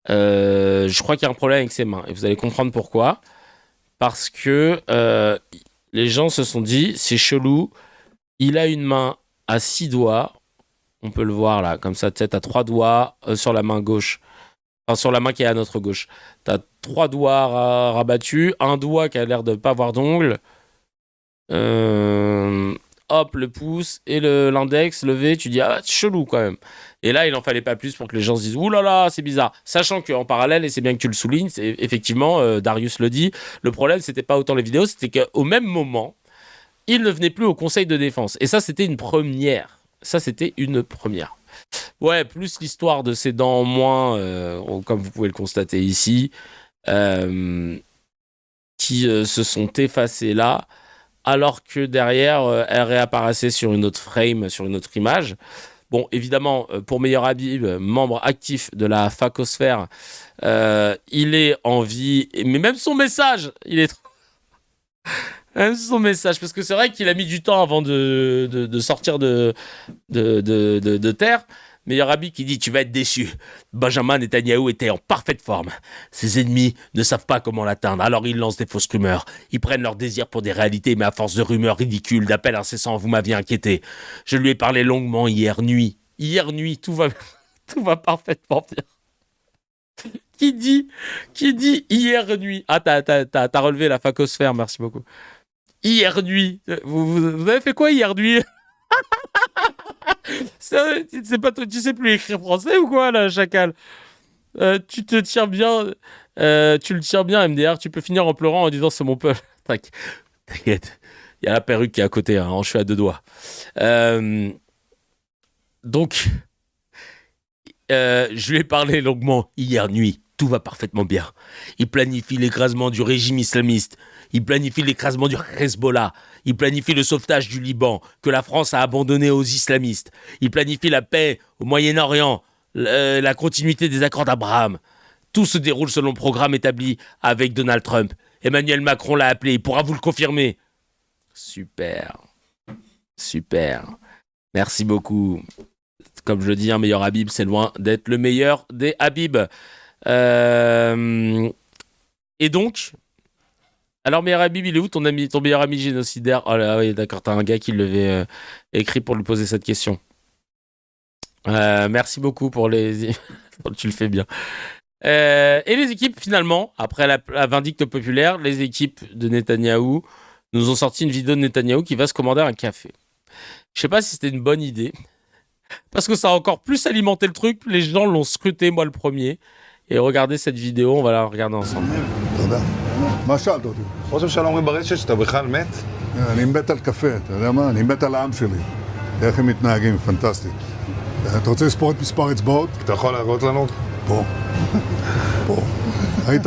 Speaker 1: je crois qu'il y a un problème avec ses mains, et vous allez comprendre pourquoi. Parce que les gens se sont dit c'est chelou, il a une main à 6 doigts, on peut le voir là comme ça, tête à 3 doigts sur la main gauche. Enfin, sur la main qui est à notre gauche. T'as 3 doigts rabattus, un doigt qui a l'air de pas avoir d'ongles. hop, le pouce et l'index levé, tu dis, ah, c'est chelou quand même. Et là, il en fallait pas plus pour que les gens se disent, ouh là là, c'est bizarre. Sachant qu'en parallèle, et c'est bien que tu le soulignes, effectivement, Darius le dit, le problème, c'était pas autant les vidéos, c'était qu'au même moment, il ne venait plus au conseil de défense. Et ça, c'était une première. Ouais, plus l'histoire de ses dents en moins, comme vous pouvez le constater ici, qui se sont effacées là, alors que derrière, elle réapparaissait sur une autre frame, sur une autre image. Bon, évidemment, pour Meilleur Habib, membre actif de la Facosphère, il est en vie, mais même son message, même son message, parce que c'est vrai qu'il a mis du temps avant de sortir de terre. Meilleur Habib qui dit « Tu vas être déçu. Benjamin Netanyahou était en parfaite forme. Ses ennemis ne savent pas comment l'atteindre, alors ils lancent des fausses rumeurs. Ils prennent leur désir pour des réalités, mais à force de rumeurs ridicules, d'appels incessants, vous m'aviez inquiété. Je lui ai parlé longuement hier nuit. Hier nuit, tout va parfaitement bien. » Qui dit hier nuit. Ah, t'as relevé la Facosphère, merci beaucoup. Hier nuit. Vous avez fait quoi hier nuit? Tu sais plus écrire français ou quoi là, chacal? Tu te tiens bien, tu le tiens bien, MDR. Tu peux finir en pleurant en disant c'est mon peuple. T'inquiète, il y a la perruque qui est à côté, hein, je suis à 2 doigts. Donc, je lui ai parlé longuement hier nuit. Tout va parfaitement bien. Il planifie l'écrasement du régime islamiste. Il planifie l'écrasement du Hezbollah. Il planifie le sauvetage du Liban, que la France a abandonné aux islamistes. Il planifie la paix au Moyen-Orient, la continuité des accords d'Abraham. Tout se déroule selon le programme établi avec Donald Trump. Emmanuel Macron l'a appelé, il pourra vous le confirmer. Super. Merci beaucoup. Comme je le dis, un meilleur Habib, c'est loin d'être le meilleur des Habib. Et donc... Alors, meilleur Habib, il est où ton meilleur ami génocidaire? Oh là, oui, d'accord, t'as un gars qui l'avait écrit pour lui poser cette question. Merci beaucoup pour les... Tu le fais bien. Et les équipes, finalement, après la vindicte populaire, les équipes de Netanyahou nous ont sorti une vidéo de Netanyahou qui va se commander un café. Je sais pas si c'était une bonne idée, parce que ça a encore plus alimenté le truc. Les gens l'ont scruté, moi le premier. Et regardez cette vidéo, on va la regarder ensemble.
Speaker 3: מה שאלת אותי? ראש הממשלה אומרים ברשת שאתה בכלל מת? אני מת על קפה, אתה יודע מה? אני מת על העם שלי. איך הם מתנהגים, פנטסטי. אתה רוצה לספור את מספר אצבעות? אתה יכול להראות לנו? פה. ראית?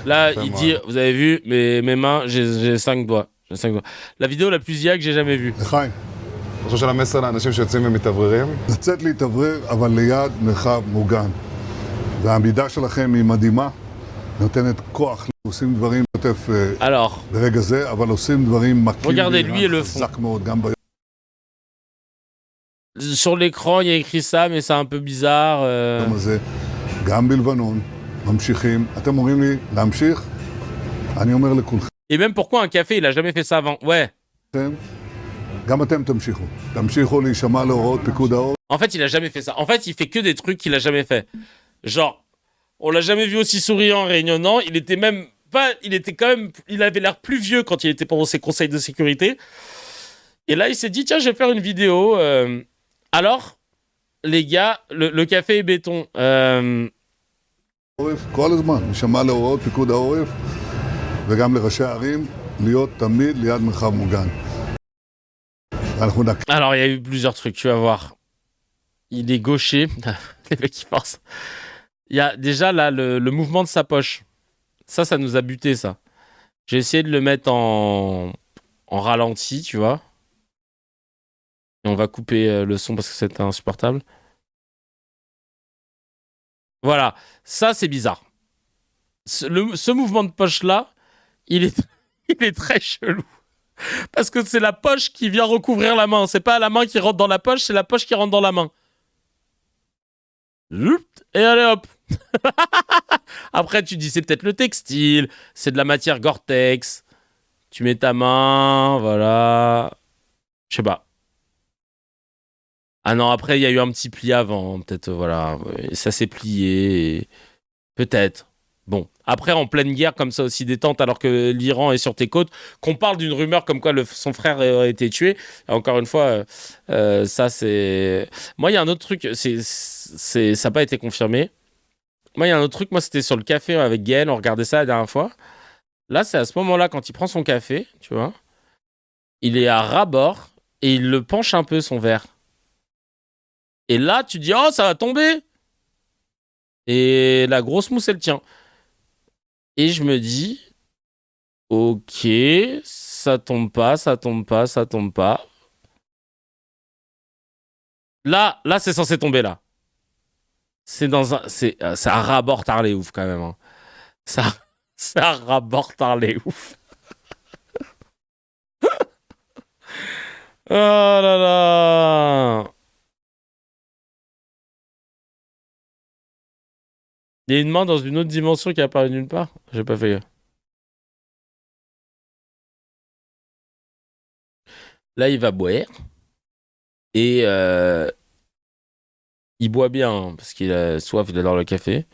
Speaker 1: Là, il dit, vous avez vu, mes mains, j'ai 5 doigts. La vidéo la plus IA que j'ai jamais vue.
Speaker 3: לחיים. ראש הממשלה מסר לאנשים שיוצאים ומתאווררים? לצאת להתאוורר, אבל ליד מרחב מוגן. והעמידה שלכם היא מדהימה. נותנת כוח. עושים דברים יותר ברגע זה, אבל עושים דברים מכים חזק מאוד גם ביום.
Speaker 1: Sur l'écran, il y a écrit ça, mais c'est un peu bizarre.
Speaker 3: הזה, גם בלבנון, ממשיכים. אתם אומרים לי להמשיך? אני אומר לכולכם.
Speaker 1: Et même pourquoi un café, il a jamais fait ça avant? Ouais.
Speaker 3: גם אתם תמשיכו. תמשיכו להישמע להוראות פיקוד העורף.
Speaker 1: En fait, il a jamais fait ça. En fait, il fait que des trucs qu'il a jamais fait. Genre, on l'a jamais vu aussi souriant, rayonnant. Il était quand même, il avait l'air plus vieux quand il était pendant ses conseils de sécurité. Et là, il s'est dit, tiens, je vais faire une vidéo. Alors, les gars, le café et béton.
Speaker 3: כל הזמן, נשמע להוראות פיקוד העורף, וגם לראשי הערים, להיות תמיד ליד מרחב מוגן.
Speaker 1: Alors, il y a eu plusieurs trucs, tu vas voir. Il est gaucher. Les mecs qui pensent. Il y a déjà là le mouvement de sa poche. Ça nous a buté, ça. J'ai essayé de le mettre en ralenti, tu vois. Et on va couper le son parce que c'est insupportable. Voilà. Ça, c'est bizarre. Ce mouvement de poche-là, il est très chelou. Parce que c'est la poche qui vient recouvrir la main. C'est pas la main qui rentre dans la poche, c'est la poche qui rentre dans la main. Et allez hop. Après tu dis c'est peut-être le textile, c'est de la matière Gore-Tex. Tu mets ta main, voilà. Je sais pas. Ah non, après il y a eu un petit pli avant, peut-être voilà. Et ça s'est plié. Peut-être. Bon, après, en pleine guerre comme ça aussi détente, alors que l'Iran est sur tes côtes, qu'on parle d'une rumeur comme quoi son frère aurait été tué. Encore une fois, ça c'est... Moi, il y a un autre truc, ça n'a pas été confirmé. Moi, il y a un autre truc, moi c'était sur le café avec Gaël, on regardait ça la dernière fois. Là, c'est à ce moment-là, quand il prend son café, tu vois, il est à ras-bord et il le penche un peu, son verre. Et là, tu dis, oh, ça va tomber. Et la grosse mousse, elle tient. Et je me dis, ok, ça tombe pas. Là, c'est censé tomber là. C'est à ras-bord tard les ouf quand même. Hein. C'est à ras-bord tard les ouf. Oh là là. Il y a une main dans une autre dimension qui apparaît nulle part. J'ai pas fait gaffe. Là, il va boire. Et il boit bien, hein, parce qu'il a soif, il adore le café.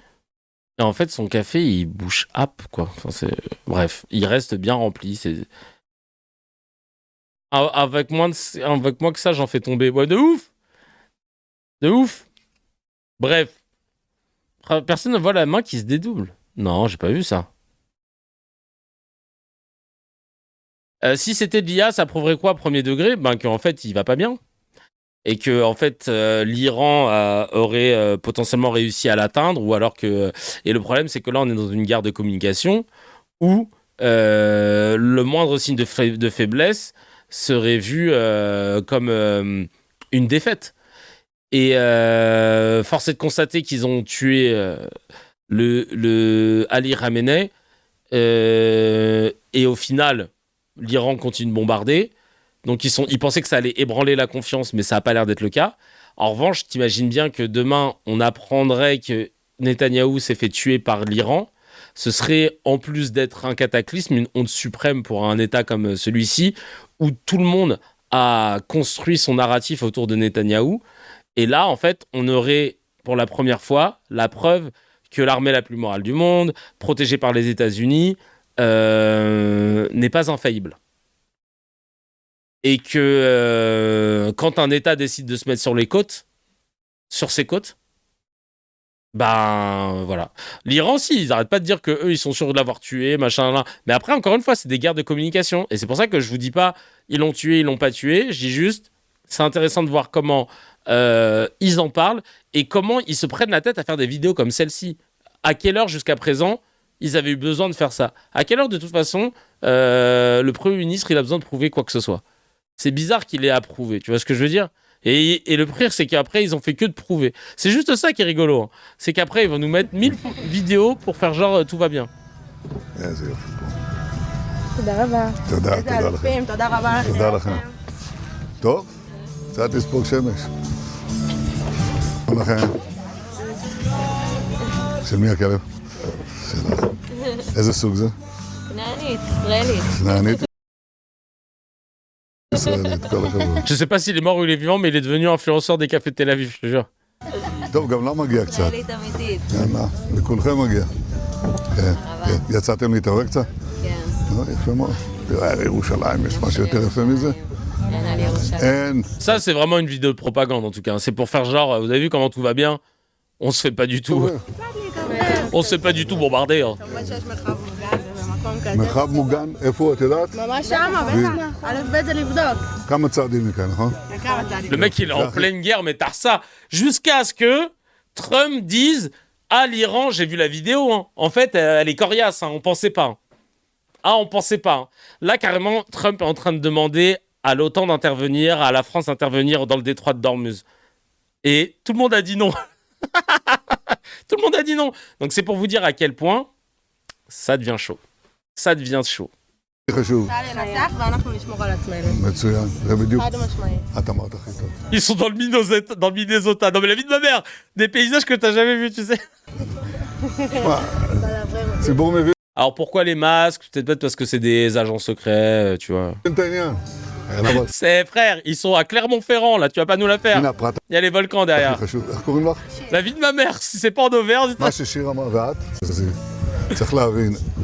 Speaker 1: Et en fait, son café, il bouche âpe, quoi. Enfin, bref, il reste bien rempli. Avec moins que ça, j'en fais tomber. Ouais, de ouf. Bref. Personne ne voit la main qui se dédouble. Non, j'ai pas vu ça. Si c'était de l'IA, ça prouverait quoi, premier degré? Ben, qu'en fait, il va pas bien. Et que, en fait, l'Iran aurait potentiellement réussi à l'atteindre, ou alors que... Et le problème, c'est que là, on est dans une guerre de communication où le moindre signe de faiblesse serait vu comme une défaite. Et force est de constater qu'ils ont tué le Ali Khamenei, et au final, l'Iran continue de bombarder. Donc ils pensaient que ça allait ébranler la confiance, mais ça n'a pas l'air d'être le cas. En revanche, t'imagines bien que demain, on apprendrait que Netanyahou s'est fait tuer par l'Iran. Ce serait, en plus d'être un cataclysme, une honte suprême pour un État comme celui-ci, où tout le monde a construit son narratif autour de Netanyahou. Et là, en fait, on aurait, pour la première fois, la preuve que l'armée la plus morale du monde, protégée par les États-Unis, n'est pas infaillible. Et que quand un État décide de se mettre sur ses côtes, ben voilà. L'Iran, si, ils n'arrêtent pas de dire qu'eux, ils sont sûrs de l'avoir tué, machin, là. Mais après, encore une fois, c'est des guerres de communication. Et c'est pour ça que je vous dis pas, ils l'ont tué, ils l'ont pas tué. Je dis juste, c'est intéressant de voir comment ils en parlent et comment ils se prennent la tête à faire des vidéos comme celle-ci. À quelle heure, jusqu'à présent, ils avaient eu besoin de faire ça? À quelle heure, de toute façon, le Premier ministre, il a besoin de prouver quoi que ce soit? C'est bizarre qu'il ait approuvé, tu vois ce que je veux dire? Et le pire, c'est qu'après, ils ont fait que de prouver. C'est juste ça qui est rigolo. Hein. C'est qu'après, ils vont nous mettre 1000 vidéos pour faire genre tout va bien.
Speaker 3: תודה לכם. טוב, קצת לספוג שמש. לכם. של מי הכלב? שלך. איזה סוג זה?
Speaker 7: כנענית, ישראלית.
Speaker 3: כנענית?
Speaker 1: Je sais pas s'il est mort ou il est vivant, mais il est devenu influenceur des cafés de Tel Aviv, je te jure.
Speaker 3: טוב, גם לא מגיע קצת.
Speaker 7: ישראלית אמיתית.
Speaker 3: יאללה, לכולכם מגיע. כן, כן. יצאתם להתעורר קצת?
Speaker 7: כן.
Speaker 3: יפה מאוד. תראה, ירושלים, יש משהו יותר יפה מזה?
Speaker 1: Ça, c'est vraiment une vidéo de propagande, en tout cas. C'est pour faire genre, vous avez vu comment tout va bien? On se fait pas du tout. On se fait pas du tout bombarder. Hein.
Speaker 3: מרחב מוגן, איפה את יודעת?
Speaker 7: ממש שמה, בטח. א' ב' זה לבדוק.
Speaker 3: כמה צעדים מכאן, נכון?
Speaker 1: Le mec, il est en pleine guerre, mais t'as ça. Jusqu'à ce que Trump dise à l'Iran, j'ai vu la vidéo, hein. En fait, elle est coriace, hein. On pensait pas. Hein. Ah, on pensait pas. Hein. Là, carrément, Trump est en train de demander à l'OTAN d'intervenir, à la France d'intervenir dans le détroit de Dormuz. Et tout le monde a dit non. Tout le monde a dit non. Donc c'est pour vous dire à quel point ça devient chaud. Ça devient chaud. Ils sont dans le Minnesota. Non mais la vie de ma mère. Des paysages que t'as jamais vus, tu sais.
Speaker 3: C'est bon, mais...
Speaker 1: Alors pourquoi les masques? Peut-être parce que c'est des agents secrets, tu vois. C'est frère, ils sont à Clermont-Ferrand, là, tu vas pas nous la faire. Il y a les volcans derrière. La vie de ma mère, si c'est pas en Auvergne.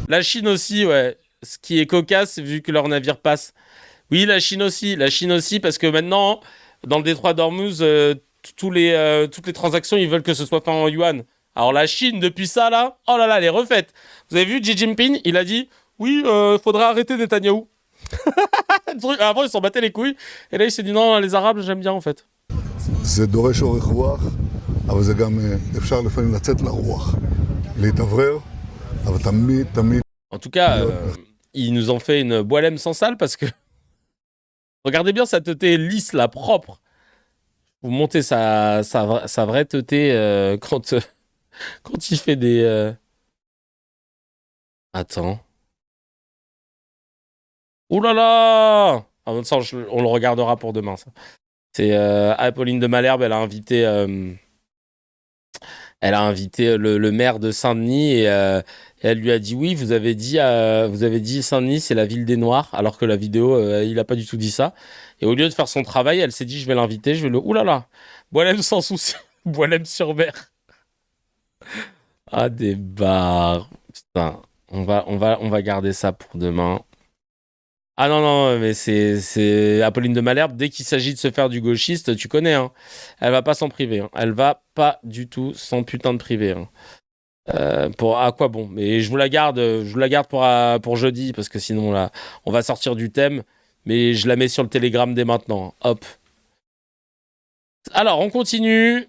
Speaker 1: La Chine aussi, ouais. Ce qui est cocasse, vu que leur navire passe. Oui, la Chine aussi, parce que maintenant, dans le détroit d'Ormuz, toutes les transactions, ils veulent que ce soit fait en yuan. Alors la Chine, depuis ça, là, oh là là, elle est refaite. Vous avez vu Xi Jinping, il a dit, oui, faudra arrêter Netanyahou. Avant, ils s'en battaient les couilles. Et là, il s'est dit, non, les Arabes, j'aime bien, en fait.
Speaker 3: זה דורש אורך רוח, אבל זה גם אפשר לפעמים לצאת לרוח, להתאוורר, אבל תמיד...
Speaker 1: En tout cas, il nous en fait une boilème sans sale parce que... Regardez bien sa teuté lisse, là, propre. Vous montez sa vraie teuté quand il fait des... Attends. Ouh là là! En même temps, on le regardera pour demain, ça. C'est Apolline de Malherbe, elle a invité le maire de Saint-Denis et elle lui a dit oui, vous avez dit Saint-Denis c'est la ville des Noirs, alors que la vidéo il a pas du tout dit ça. Et au lieu de faire son travail, elle s'est dit je vais l'inviter, je vais le oulala, Boilem sans souci, Boilem sur mer. Ah des barres, putain, on va garder ça pour demain. Ah non, mais c'est Apolline de Malherbe, dès qu'il s'agit de se faire du gauchiste, tu connais, hein. Elle va pas s'en priver, hein. Elle va pas du tout s'en putain de priver, hein. À quoi bon? Mais je vous la garde pour jeudi, parce que sinon, là, on va sortir du thème, mais je la mets sur le Telegram dès maintenant. Hop. Alors, on continue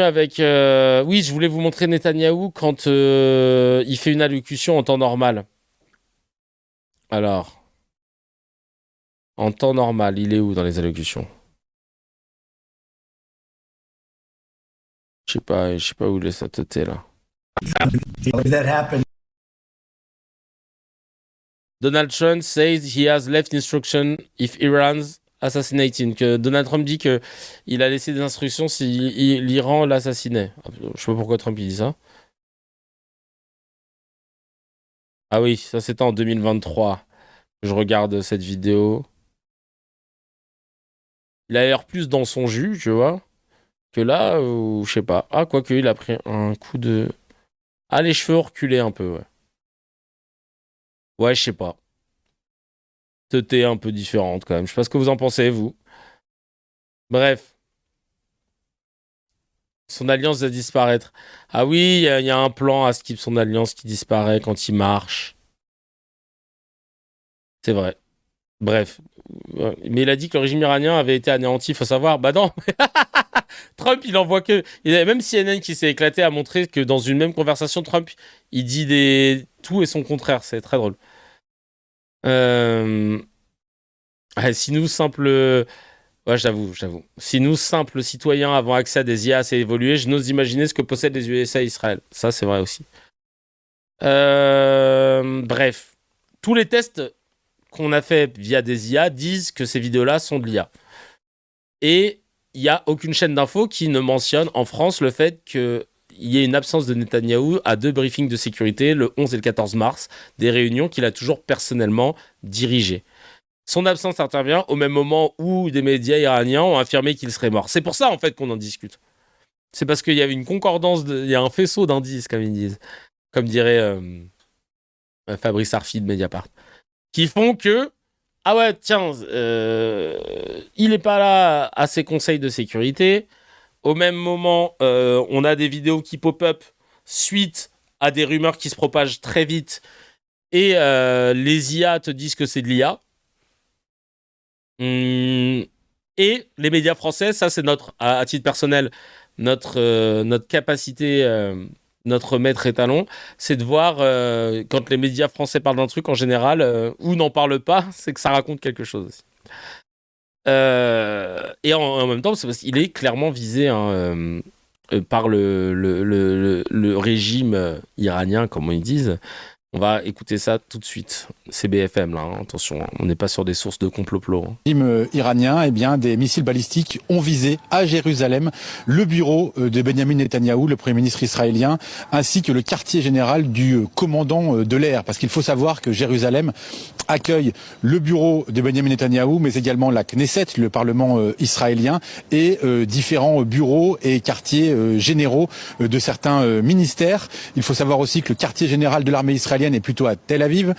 Speaker 1: avec... Oui, je voulais vous montrer Netanyahou quand il fait une allocution en temps normal. Alors... En temps normal, il est où dans les allocutions? Je sais pas où il est sa tête là. Donald Trump says he has left instruction if Iran's assassinating. Que Donald Trump dit que il a laissé des instructions si l'Iran l'assassinait. Je sais pas pourquoi Trump il dit ça. Ah oui, ça c'était en 2023. Je regarde cette vidéo. Il a l'air plus dans son jus, tu vois, que là, je sais pas. Ah, quoique, il a pris un coup de... Ah, les cheveux reculés un peu, ouais. Ouais, je sais pas. Teuté un peu différente, quand même. Je sais pas ce que vous en pensez, vous. Bref. Son alliance va disparaître. Ah oui, il y a un plan à skip son alliance qui disparaît quand il marche. C'est vrai. Bref. Mais il a dit que le régime iranien avait été anéanti, faut savoir. Bah non. Trump, il envoie que... Même CNN qui s'est éclaté a montré que dans une même conversation, Trump, il dit tout et son contraire. C'est très drôle. Si nous, simples... Ouais, j'avoue. Si nous, simples citoyens, avons accès à des IA assez évoluées, je n'ose imaginer ce que possèdent les USA et Israël. Ça, c'est vrai aussi. Bref. Tous les tests qu'on a fait via des IA disent que ces vidéos-là sont de l'IA. Et il n'y a aucune chaîne d'infos qui ne mentionne en France le fait qu'il y ait une absence de Netanyahou à 2 briefings de sécurité, le 11 et le 14 mars, des réunions qu'il a toujours personnellement dirigées. Son absence intervient au même moment où des médias iraniens ont affirmé qu'il serait mort. C'est pour ça, en fait, qu'on en discute. C'est parce qu'il y avait une concordance, il y a un faisceau d'indices, comme ils disent. Comme dirait Fabrice Arfi de Mediapart. Qui font que, ah ouais, tiens, il n'est pas là à ses conseils de sécurité. Au même moment, on a des vidéos qui pop-up suite à des rumeurs qui se propagent très vite. Et les IA te disent que c'est de l'IA. Et les médias français, ça c'est à titre personnel, notre capacité... notre maître étalon, c'est de voir quand les médias français parlent d'un truc en général ou n'en parlent pas, c'est que ça raconte quelque chose aussi. Et en même temps, c'est parce qu'il est clairement visé par le régime iranien, comme ils disent, On va écouter ça tout de suite. C'est BFM là, hein. Attention, on n'est pas sur des sources de complot.
Speaker 8: Iranien, eh bien, des missiles balistiques ont visé à Jérusalem le bureau de Benjamin Netanyahou, le Premier ministre israélien, ainsi que le quartier général du commandant de l'air. Parce qu'il faut savoir que Jérusalem accueille le bureau de Benjamin Netanyahou, mais également la Knesset, le Parlement israélien, et différents bureaux et quartiers généraux de certains ministères. Il faut savoir aussi que le quartier général de l'armée israélienne est plutôt à Tel Aviv,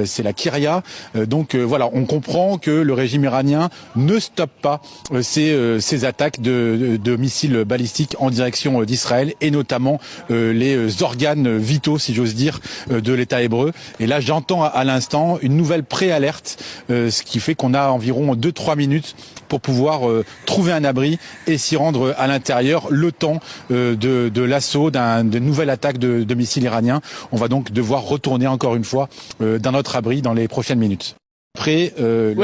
Speaker 8: c'est la Kiria. Donc voilà, on comprend que le régime iranien ne stoppe pas ces attaques de missiles balistiques en direction d'Israël et notamment les organes vitaux, si j'ose dire, de l'État hébreu. Et là, j'entends à l'instant une nouvelle préalerte, ce qui fait qu'on a environ 2-3 minutes pour pouvoir trouver un abri et s'y rendre à l'intérieur le temps de l'assaut d'une nouvelle attaque de missiles iraniens. On va donc devoir retourner encore une fois dans notre abri dans les prochaines minutes. Après,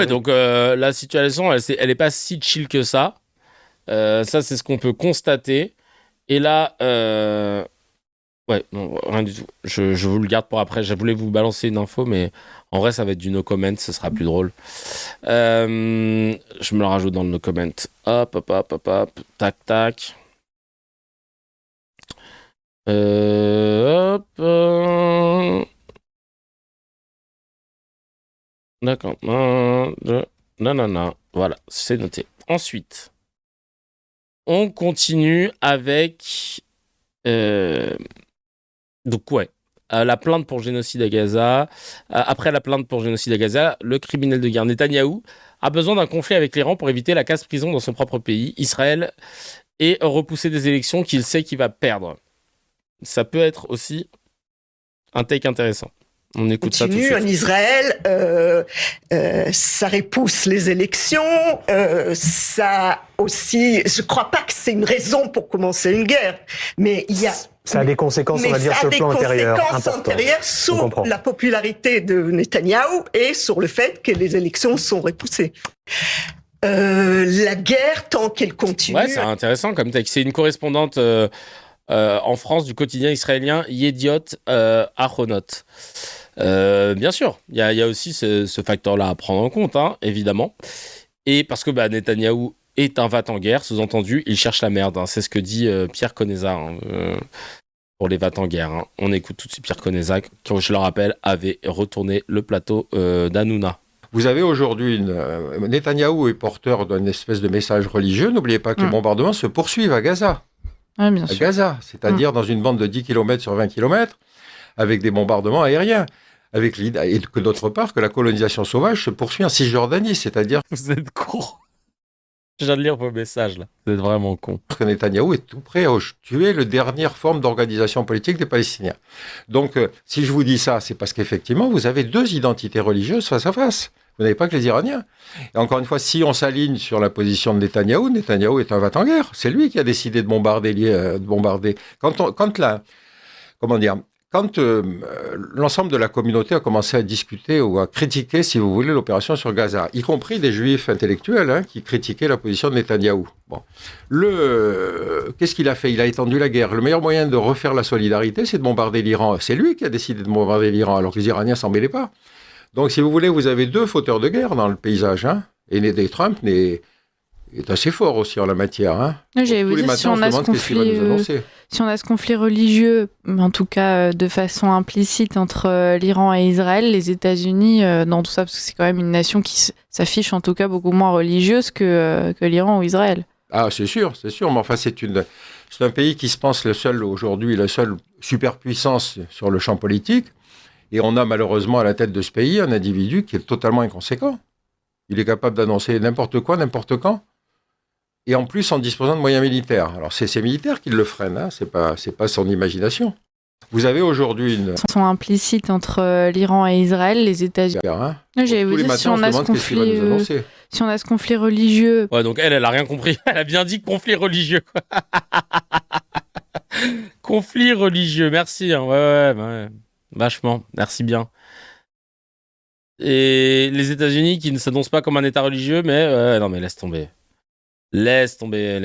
Speaker 1: donc la situation, elle est pas si chill que ça. Ça, c'est ce qu'on peut constater. Et là, non, rien du tout. Je vous le garde pour après. Je voulais vous balancer une info, mais en vrai, ça va être du no comment, ce sera plus drôle. Je me le rajoute dans le no comment. Hop, tac, tac. D'accord. Non. Voilà, c'est noté. Ensuite, on continue avec... la plainte pour génocide à Gaza. Après la plainte pour génocide à Gaza, le criminel de guerre Netanyahou a besoin d'un conflit avec l'Iran pour éviter la casse-prison dans son propre pays, Israël, et repousser des élections qu'il sait qu'il va perdre. Ça peut être aussi un take intéressant. On écoute ça tout de suite.
Speaker 22: En Israël, ça repousse les élections, ça aussi, je crois pas que c'est une raison pour commencer une guerre, mais il y a...
Speaker 23: Ça a des conséquences, on va dire, sur le plan intérieur.
Speaker 22: Ça a des conséquences antérieures sur la popularité de Netanyahou et sur le fait que les élections sont repoussées. La guerre, tant qu'elle continue...
Speaker 1: Ouais, c'est intéressant comme texte. C'est une correspondante en France du quotidien israélien Yediot Ahronot. Bien sûr, il y a aussi ce facteur-là à prendre en compte, hein, évidemment. Et parce que Netanyahou est un vat en guerre, sous-entendu, il cherche la merde. Hein. C'est ce que dit Pierre Conesa pour les vats en guerre. Hein. On écoute tout de suite Pierre Conesa, qui, je le rappelle, avait retourné le plateau d'Hanouna.
Speaker 24: Vous avez aujourd'hui Netanyahou est porteur d'une espèce de message religieux. N'oubliez pas que les bombardements se poursuivent à Gaza.
Speaker 25: Oui, bien sûr.
Speaker 24: À Gaza, c'est-à-dire dans une bande de 10 km sur 20 km, avec des bombardements aériens. Avec l'idée, et que d'autre part, que la colonisation sauvage se poursuit en Cisjordanie, c'est-à-dire...
Speaker 1: Vous êtes con. Je viens de lire vos messages, là. Vous êtes vraiment con.
Speaker 24: Que Netanyahou est tout prêt à tuer la dernière forme d'organisation politique des Palestiniens. Donc, si je vous dis ça, c'est parce qu'effectivement, vous avez deux identités religieuses face à face. Vous n'avez pas que les Iraniens. Et encore une fois, si on s'aligne sur la position de Netanyahou, Netanyahou est un vat en guerre. C'est lui qui a décidé de bombarder. Quand l'ensemble de la communauté a commencé à discuter ou à critiquer, si vous voulez, l'opération sur Gaza, y compris des juifs intellectuels qui critiquaient la position de Netanyahou. Qu'est-ce qu'il a fait ? Il a étendu la guerre. Le meilleur moyen de refaire la solidarité, c'est de bombarder l'Iran. C'est lui qui a décidé de bombarder l'Iran, alors que les Iraniens s'en mêlaient pas. Donc, si vous voulez, vous avez deux fauteurs de guerre dans le paysage. Et Trump est assez fort aussi en la matière.
Speaker 25: J'allais vous dire, si on a ce conflit religieux, en tout cas de façon implicite entre l'Iran et Israël, les États-Unis dans tout ça, parce que c'est quand même une nation qui s'affiche en tout cas beaucoup moins religieuse que l'Iran ou Israël.
Speaker 24: Ah, c'est sûr. Mais enfin, c'est un pays qui se pense aujourd'hui la seule superpuissance sur le champ politique. Et on a malheureusement à la tête de ce pays un individu qui est totalement inconséquent. Il est capable d'annoncer n'importe quoi, n'importe quand. Et en plus en disposant de moyens militaires. Alors c'est ces militaires qui le freinent, c'est pas son imagination. Vous avez aujourd'hui une...
Speaker 25: sont implicites entre l'Iran et Israël, les États-Unis. J'allais vous dire, si on a ce conflit religieux...
Speaker 1: Ouais, donc elle a rien compris. Elle a bien dit conflit religieux. Conflit religieux, merci. Hein. Ouais. Vachement, merci bien. Et les États-Unis qui ne s'annoncent pas comme un État religieux, mais non mais laisse tomber. Laisse tomber.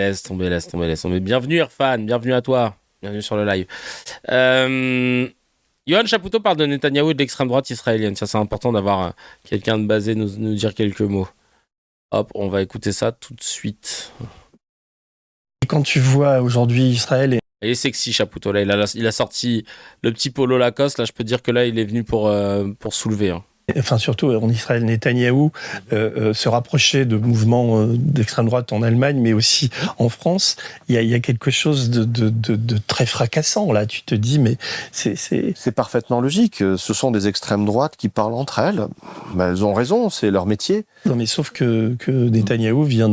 Speaker 1: Bienvenue Irfan, bienvenue à toi. Bienvenue sur le live. Yohan Chapoutot parle de Netanyahou et de l'extrême droite israélienne. Ça, c'est important d'avoir quelqu'un de basé nous dire quelques mots. Hop, on va écouter ça tout de suite.
Speaker 9: Quand tu vois aujourd'hui Israël et...
Speaker 1: Il est sexy, Chapoutot. Là, il a sorti le petit polo Lacoste. Là, je peux dire que là, il est venu pour soulever. Hein.
Speaker 9: Enfin, surtout en Israël, Netanyahou se rapprochait de mouvements d'extrême droite en Allemagne, mais aussi en France. Il y a quelque chose de très fracassant, là. Tu te dis, mais
Speaker 10: c'est parfaitement logique. Ce sont des extrêmes droites qui parlent entre elles. Ben, elles ont raison, c'est leur métier.
Speaker 9: Non, mais sauf que Netanyahou vient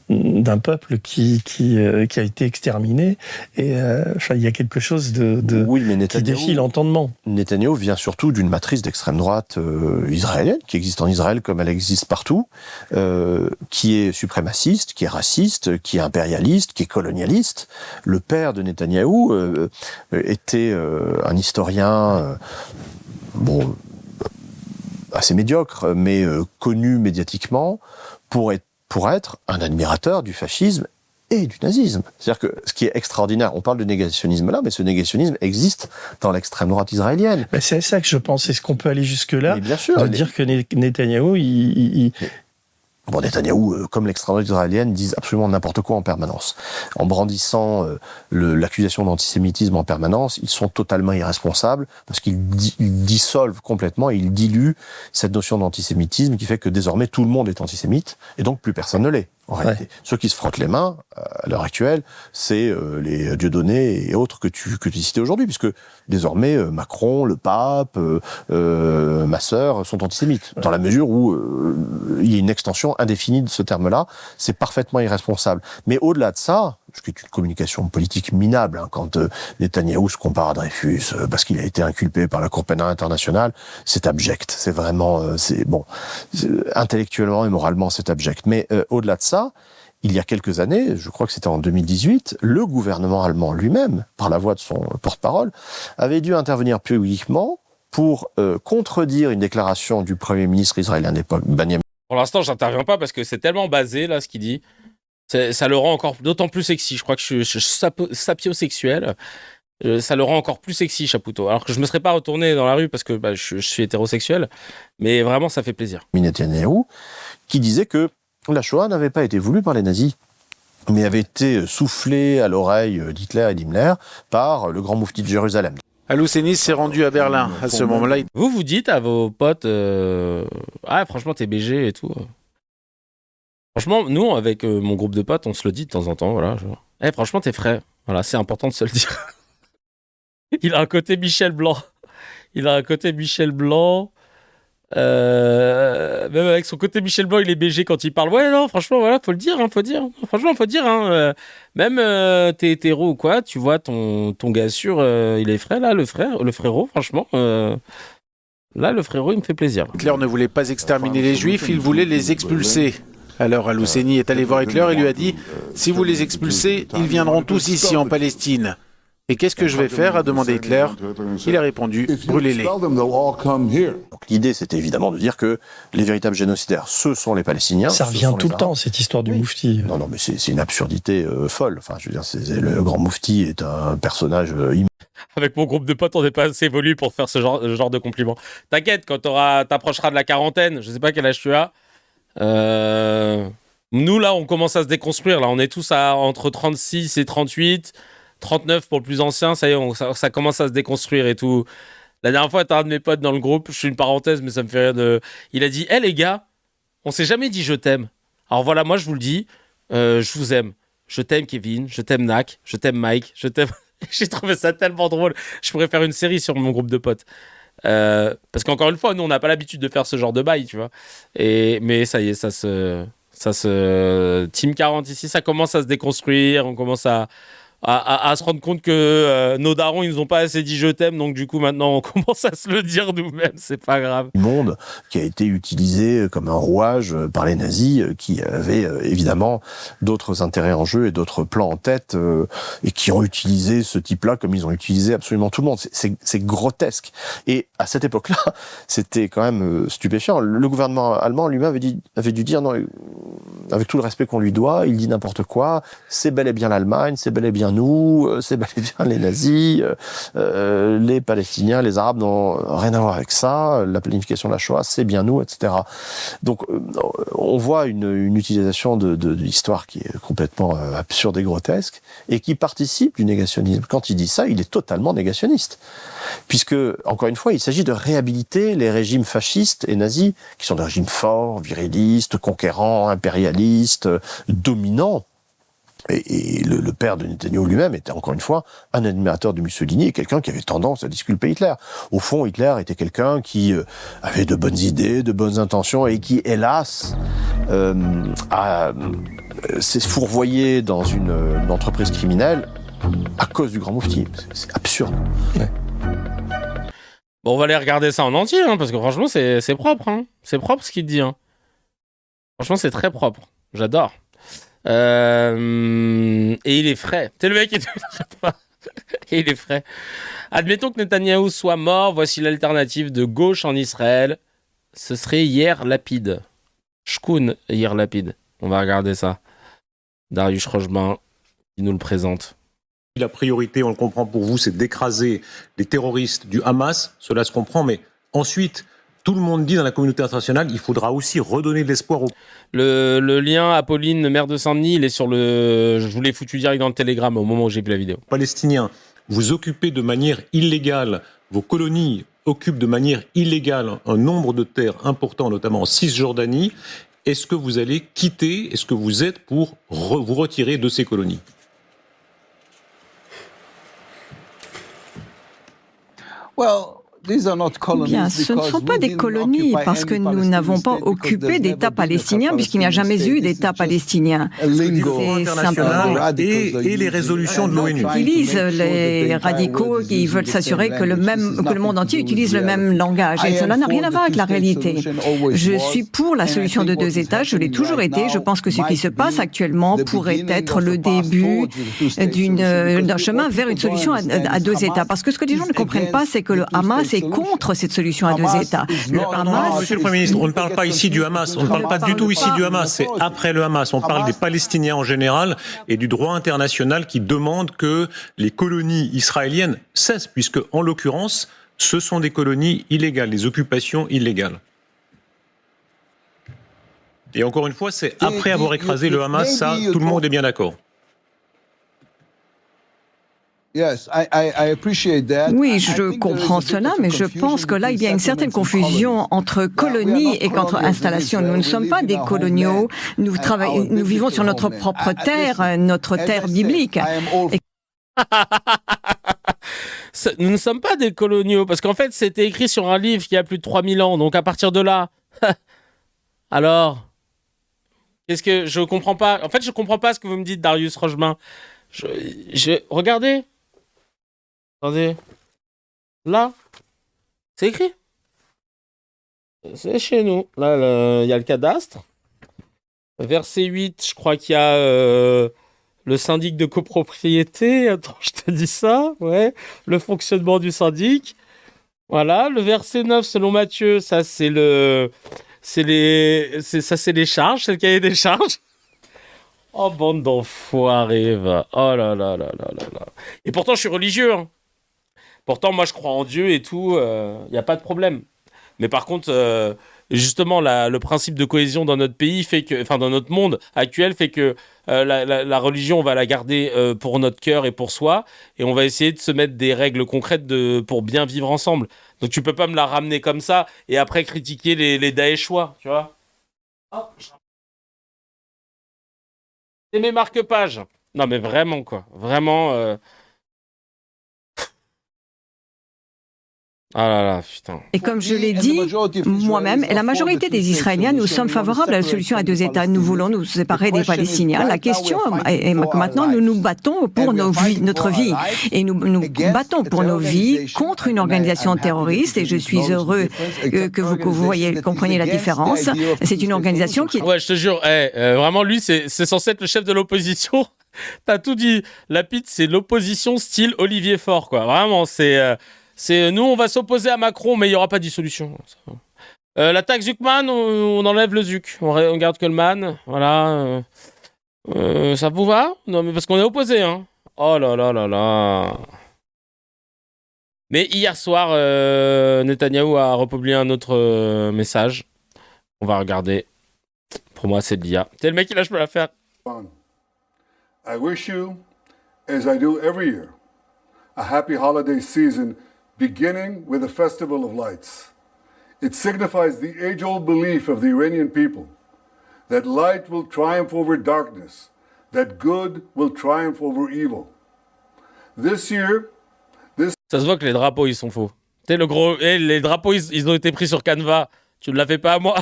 Speaker 9: d'un peuple qui a été exterminé. Et enfin, il y a quelque chose qui défie l'entendement.
Speaker 10: Netanyahou vient surtout d'une matrice d'extrême droite israélienne, qui existe en Israël comme elle existe partout, qui est suprémaciste, qui est raciste, qui est impérialiste, qui est colonialiste. Le père de Netanyahou était un historien assez médiocre, mais connu médiatiquement pour être un admirateur du fascisme et du nazisme. C'est-à-dire que ce qui est extraordinaire, on parle de négationnisme là, mais ce négationnisme existe dans l'extrême droite israélienne.
Speaker 9: Ben c'est ça que je pense. Est-ce qu'on peut aller jusque-là,
Speaker 10: bien sûr,
Speaker 9: de dire que Netanyahou,
Speaker 10: Bon, Netanyahou, comme l'extrême droite israélienne, disent absolument n'importe quoi en permanence. En brandissant l'accusation d'antisémitisme en permanence, ils sont totalement irresponsables parce qu'ils dissolvent complètement, ils diluent cette notion d'antisémitisme qui fait que désormais tout le monde est antisémite et donc plus personne ne l'est. En réalité, ceux qui se frottent les mains à l'heure actuelle, c'est les Dieudonné et autres que tu citais aujourd'hui, puisque désormais Macron, le pape, ma sœur sont antisémites, dans la mesure où il y a une extension indéfinie de ce terme-là. C'est parfaitement irresponsable. Mais au-delà de ça, ce qui est une communication politique minable, hein, quand Netanyahou se compare à Dreyfus parce qu'il a été inculpé par la Cour pénale internationale, c'est abject. C'est vraiment, intellectuellement et moralement, c'est abject. Mais au-delà de ça, il y a quelques années, je crois que c'était en 2018, le gouvernement allemand lui-même, par la voix de son porte-parole, avait dû intervenir publiquement pour contredire une déclaration du Premier ministre israélien de l'époque, Benjamin.
Speaker 1: Pour l'instant, j'interviens pas parce que c'est tellement basé, là, ce qu'il dit. Ça le rend encore d'autant plus sexy. Je crois que je suis sapiosexuel. Ça le rend encore plus sexy, Chapoutot. Alors que je me serais pas retourné dans la rue parce que je suis hétérosexuel. Mais vraiment, ça fait plaisir.
Speaker 10: Netanyahou, qui disait que la Shoah n'avait pas été voulue par les nazis, mais avait été soufflée à l'oreille d'Hitler et d'Himmler par le grand moufti de Jérusalem.
Speaker 11: Al-Husseini s'est rendu à Berlin. À ce moment-là,
Speaker 1: vous dites à vos potes ah, franchement, t'es BG et tout. Franchement, nous, avec mon groupe de potes, on se le dit de temps en temps. Voilà, franchement, t'es frais. Voilà, c'est important de se le dire. Il a un côté Michel Blanc. Même avec son côté Michel Blanc, il est BG quand il parle. Ouais, non, franchement, voilà, faut le dire. Franchement, faut dire. Même t'es hétéro ou quoi, tu vois ton gars sûr, il est frais, là, le frérot, franchement. Là, le frérot, il me fait plaisir.
Speaker 11: Hitler ne voulait pas exterminer les Juifs, il voulait les expulser. Alors Al-Husseini est allé voir Hitler et lui a dit « Si vous les expulsez, ils viendront tous ici en Palestine. » Et qu'est-ce que je vais faire, a demandé Hitler. Il a répondu « Brûlez-les ».
Speaker 10: L'idée, c'était évidemment de dire que les véritables génocidaires, ce sont les Palestiniens.
Speaker 9: Ça revient tout le temps, cette histoire du moufti.
Speaker 10: Non, mais c'est une absurdité folle. Enfin, je veux dire, le grand moufti est un personnage
Speaker 1: Avec mon groupe de potes, on n'est pas assez évolué pour faire ce genre de compliment. T'inquiète, quand t'approcheras de la quarantaine, je sais pas quel âge tu as, nous, là, on commence à se déconstruire. Là, on est tous entre 36 et 38, 39 pour le plus ancien. Ça y est, ça commence à se déconstruire et tout. La dernière fois, t'as un de mes potes dans le groupe. Je suis une parenthèse, mais ça me fait rire. Il a dit, les gars, on s'est jamais dit je t'aime. Alors voilà, moi, je vous le dis, je vous aime. Je t'aime, Kevin. Je t'aime, Nak. Je t'aime, Mike. Je t'aime. J'ai trouvé ça tellement drôle. Je pourrais faire une série sur mon groupe de potes. Parce qu'encore une fois, nous, on n'a pas l'habitude de faire ce genre de bail, tu vois. Mais ça y est, ça se Team 40 ici, ça commence à se déconstruire. On commence à se rendre compte que nos darons, ils nous ont pas assez dit je t'aime, donc du coup maintenant on commence à se le dire nous-mêmes, c'est pas grave.
Speaker 10: Du monde qui a été utilisé comme un rouage par les nazis, qui avaient évidemment d'autres intérêts en jeu et d'autres plans en tête, et qui ont utilisé ce type-là comme ils ont utilisé absolument tout le monde. C'est grotesque. Et à cette époque-là, c'était quand même stupéfiant. Le gouvernement allemand lui-même avait dû dire non, avec tout le respect qu'on lui doit, il dit n'importe quoi, c'est bel et bien l'Allemagne, c'est bel et bien nous, c'est bel et bien les nazis, les Palestiniens, les Arabes n'ont rien à voir avec ça, la planification de la Shoah, c'est bien nous, etc. Donc on voit une utilisation de l'histoire qui est complètement absurde et grotesque, et qui participe du négationnisme. Quand il dit ça, il est totalement négationniste. Puisque, encore une fois, il s'agit de réhabiliter les régimes fascistes et nazis, qui sont des régimes forts, virilistes, conquérants, impérialistes, dominants. Et le père de Netanyahou lui-même était, encore une fois, un admirateur de Mussolini et quelqu'un qui avait tendance à disculper Hitler. Au fond, Hitler était quelqu'un qui avait de bonnes idées, de bonnes intentions et qui, hélas, s'est fourvoyé dans une entreprise criminelle à cause du grand moufti. C'est absurde. Ouais.
Speaker 1: Bon, on va aller regarder ça en entier, parce que franchement, c'est propre. C'est propre ce qu'il dit. Franchement, c'est très propre. J'adore. Et il est frais. C'est le mec qui est et il est frais. Admettons que Netanyahou soit mort. Voici l'alternative de gauche en Israël. Ce serait Yair Lapid. Shkoun Yair Lapid. On va regarder ça. Darius Rochebin qui nous le présente.
Speaker 4: La priorité, on le comprend pour vous, c'est d'écraser les terroristes du Hamas. Cela se comprend, mais ensuite, tout le monde dit dans la communauté internationale, il faudra aussi redonner de l'espoir aux...
Speaker 1: Le lien, Apolline, maire de Saint-Denis, il est sur le... Je vous l'ai foutu direct dans le Telegram au moment où j'ai vu la vidéo.
Speaker 4: Palestiniens, vous occupez de manière illégale, vos colonies occupent de manière illégale un nombre de terres importants, notamment en Cisjordanie. Est-ce que vous allez quitter, est-ce que vous êtes pour vous retirer de ces colonies ?
Speaker 5: Bien, ce ne sont pas des colonies parce que nous n'avons pas occupé d'État palestinien puisqu'il n'y a jamais eu d'État palestinien.
Speaker 4: C'est simplement et les résolutions de l'ONU.
Speaker 5: Utilisent les radicaux qui veulent s'assurer que le monde entier utilise le même langage et cela n'a rien à voir avec la réalité. Je suis pour la solution de 2 États, je l'ai toujours été. Je pense que ce qui se passe actuellement pourrait être le début d'un chemin vers une solution à 2 États. Parce que ce que les gens ne comprennent pas, c'est que le Hamas est contre cette solution à 2 États.
Speaker 4: Non, Monsieur le Premier ministre, on ne parle pas ici du Hamas. On ne parle pas du tout ici du Hamas. C'est après le Hamas. On parle des Palestiniens en général et du droit international qui demande que les colonies israéliennes cessent, puisque, en l'occurrence, ce sont des colonies illégales, des occupations illégales. Et encore une fois, c'est après avoir écrasé le Hamas, ça, tout le monde est bien d'accord.
Speaker 5: Oui, je comprends cela, mais je pense que là, il y a une certaine confusion entre colonie et contre installation. Nous ne sommes pas des coloniaux, nous vivons sur notre propre terre, notre terre biblique.
Speaker 1: Nous ne sommes pas des coloniaux, parce qu'en fait, c'était écrit sur un livre qui a plus de 3000 ans, donc à partir de là... Alors, qu'est-ce que... Je comprends pas... En fait, je comprends pas ce que vous me dites, Darius Rochebin. Regardez. Attendez. Là, c'est écrit. C'est chez nous. Là, il y a le cadastre. Verset 8, je crois qu'il y a le syndic de copropriété. Attends, je te dis ça. Ouais. Le fonctionnement du syndic. Voilà. Le verset 9, selon Matthieu, ça, c'est les charges. C'est le cahier des charges. Oh, bande d'enfoirés, va. Oh là là là là là là. Et pourtant, je suis religieux, hein. Pourtant, moi, je crois en Dieu et tout. Y a pas de problème. Mais par contre, justement, le principe de cohésion dans notre pays fait que, enfin, dans notre monde actuel, fait que la religion, on va la garder pour notre cœur et pour soi. Et on va essayer de se mettre des règles concrètes pour bien vivre ensemble. Donc, tu peux pas me la ramener comme ça et après critiquer les Daeshois, tu vois. Oh. C'est mes marque-pages. Non, mais vraiment, quoi. Vraiment... Ah là là, putain.
Speaker 5: Et comme je l'ai dit moi-même, et la majorité des Israéliens, nous sommes favorables à la solution à 2 États. Nous voulons nous séparer des Palestiniens. La question est que maintenant, nous nous battons pour notre vie. Et nous battons pour nos vies contre une organisation terroriste. Et je suis heureux que vous compreniez la différence. C'est une organisation qui...
Speaker 1: Ouais, je te jure, vraiment, lui, c'est censé être le chef de l'opposition. T'as tout dit. Lapid, c'est l'opposition style Olivier Faure, quoi. Vraiment, c'est nous, on va s'opposer à Macron, mais il n'y aura pas de dissolution. La taxe Zuckman, on enlève le Zuck. On garde que le man. Voilà. Ça vous va ? Non, mais parce qu'on est opposés, hein. Oh là là là là. Mais hier soir, Netanyahou a republié un autre message. On va regarder. Pour moi, c'est de l'IA. T'es le mec qui lâche pas l'affaire.
Speaker 3: I wish you, as I do every year, a happy holiday season beginning with the Festival of Lights. It signifies the age-old belief of the Iranian people that light will triumph over darkness, that good will triumph over evil. This year,
Speaker 1: Ça se voit que les drapeaux, ils sont faux. Tu sais, le gros... les drapeaux, ils ont été pris sur Canva. Tu ne l'as fait pas à moi.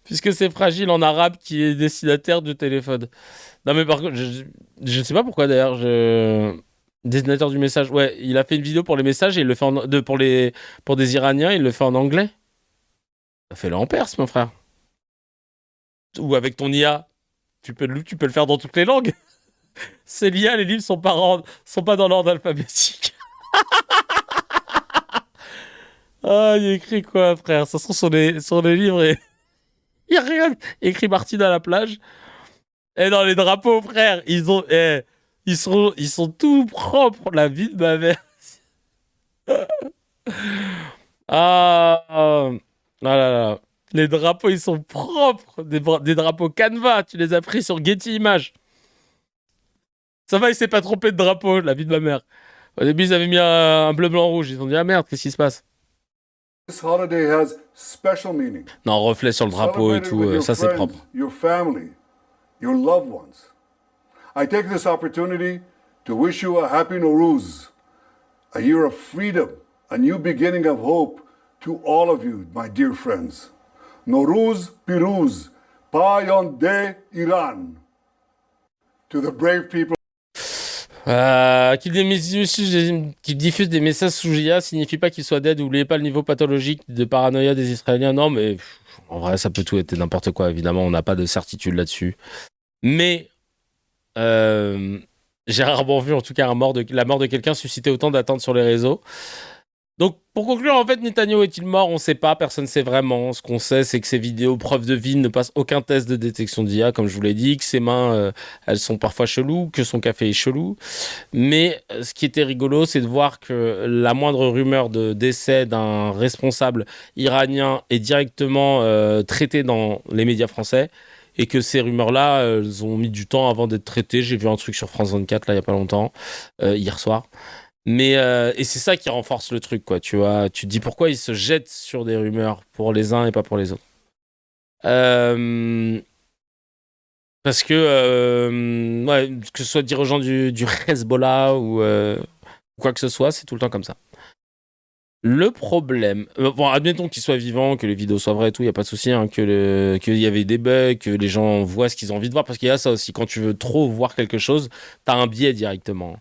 Speaker 1: Puisque c'est Fragile en arabe qui est destinataire du téléphone. Non mais par contre, je ne sais pas pourquoi d'ailleurs, destinateur du message. Ouais, il a fait une vidéo pour les messages et il le fait pour des Iraniens, il le fait en anglais. Fais-le en perse, mon frère. Ou avec ton IA. Tu peux le faire dans toutes les langues. C'est l'IA, les livres sont pas dans l'ordre alphabétique. Ah, il écrit quoi, frère? Ça se trouve sur les livres et... Il y a rien. Écrit Martine à la plage. Et dans les drapeaux, frère, ils sont tout propres, la vie de ma mère. Ah là là. Les drapeaux, ils sont propres. Des drapeaux Canva. Tu les as pris sur Getty Images. Ça va, il s'est pas trompé de drapeau, la vie de ma mère. Au début, ils avaient mis un bleu, blanc, rouge. Ils ont dit, ah merde, qu'est-ce qui se passe?
Speaker 3: this holiday has special meaning.
Speaker 1: Non, reflet sur le drapeau et tout, ça c'est propre.
Speaker 3: Your family, your loved ones. I take this opportunity to wish you a happy Nowruz, a year of freedom, a new beginning of hope to all of you, my dear friends. Nowruz Piruz, Payande Iran. To the brave people.
Speaker 1: Qu'il diffuse des messages sous IA signifie pas qu'il soit dead. N'oubliez pas le niveau pathologique de paranoïa des Israéliens. Non, mais en vrai, ça peut tout être n'importe quoi. Évidemment, on n'a pas de certitude là-dessus. Mais j'ai rarement vu, en tout cas, la mort de quelqu'un susciter autant d'attentes sur les réseaux. Donc, pour conclure, en fait, Netanyahou est-il mort? On ne sait pas, personne ne sait vraiment. Ce qu'on sait, c'est que ses vidéos preuves de vie ne passent aucun test de détection d'IA, comme je vous l'ai dit, que ses mains, elles sont parfois cheloues, que son café est chelou. Mais ce qui était rigolo, c'est de voir que la moindre rumeur de décès d'un responsable iranien est directement traitée dans les médias français. Et que ces rumeurs-là, elles ont mis du temps avant d'être traitées. J'ai vu un truc sur France 24, là, il n'y a pas longtemps, hier soir. Mais et c'est ça qui renforce le truc, quoi. Tu vois, tu te dis pourquoi ils se jettent sur des rumeurs pour les uns et pas pour les autres. Parce que ouais, que ce soit dirigeant du Hezbollah ou quoi que ce soit, c'est tout le temps comme ça. Le problème, bon, admettons qu'il soit vivant, que les vidéos soient vraies et tout, il n'y a pas de souci, hein, qu'il y avait des bugs, que les gens voient ce qu'ils ont envie de voir, parce qu'il y a ça aussi, quand tu veux trop voir quelque chose, t'as un biais directement.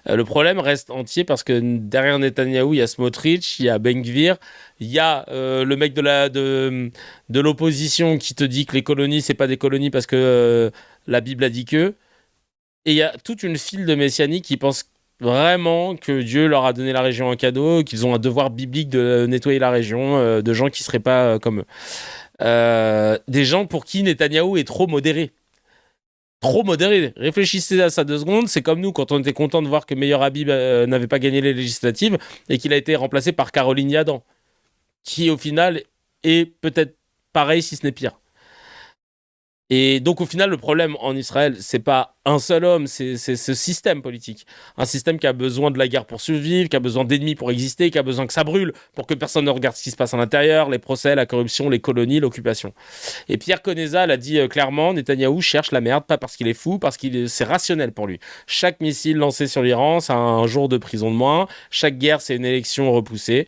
Speaker 1: Le problème reste entier parce que derrière Netanyahou, il y a Smotrich, il y a Ben Gvir, il y a le mec de l'opposition qui te dit que les colonies, c'est pas des colonies parce que la Bible a dit que, et il y a toute une file de messianiques qui pensent vraiment que Dieu leur a donné la région en cadeau, qu'ils ont un devoir biblique de nettoyer la région, de gens qui seraient pas comme eux. Des gens pour qui Netanyahou est trop modéré. Trop modéré. Réfléchissez à ça 2 secondes. C'est comme nous quand on était content de voir que Meir Habib n'avait pas gagné les législatives et qu'il a été remplacé par Caroline Yadan, qui au final est peut-être pareil si ce n'est pire. Et donc au final le problème en Israël c'est pas un seul homme, c'est ce système politique, un système qui a besoin de la guerre pour survivre, qui a besoin d'ennemis pour exister, qui a besoin que ça brûle pour que personne ne regarde ce qui se passe à l'intérieur, les procès, la corruption, les colonies, l'occupation. Et Pierre Koneza l'a dit clairement, Netanyahou cherche la merde, pas parce qu'il est fou, parce que c'est rationnel pour lui. Chaque missile lancé sur l'Iran, c'est un jour de prison de moins, chaque guerre c'est une élection repoussée.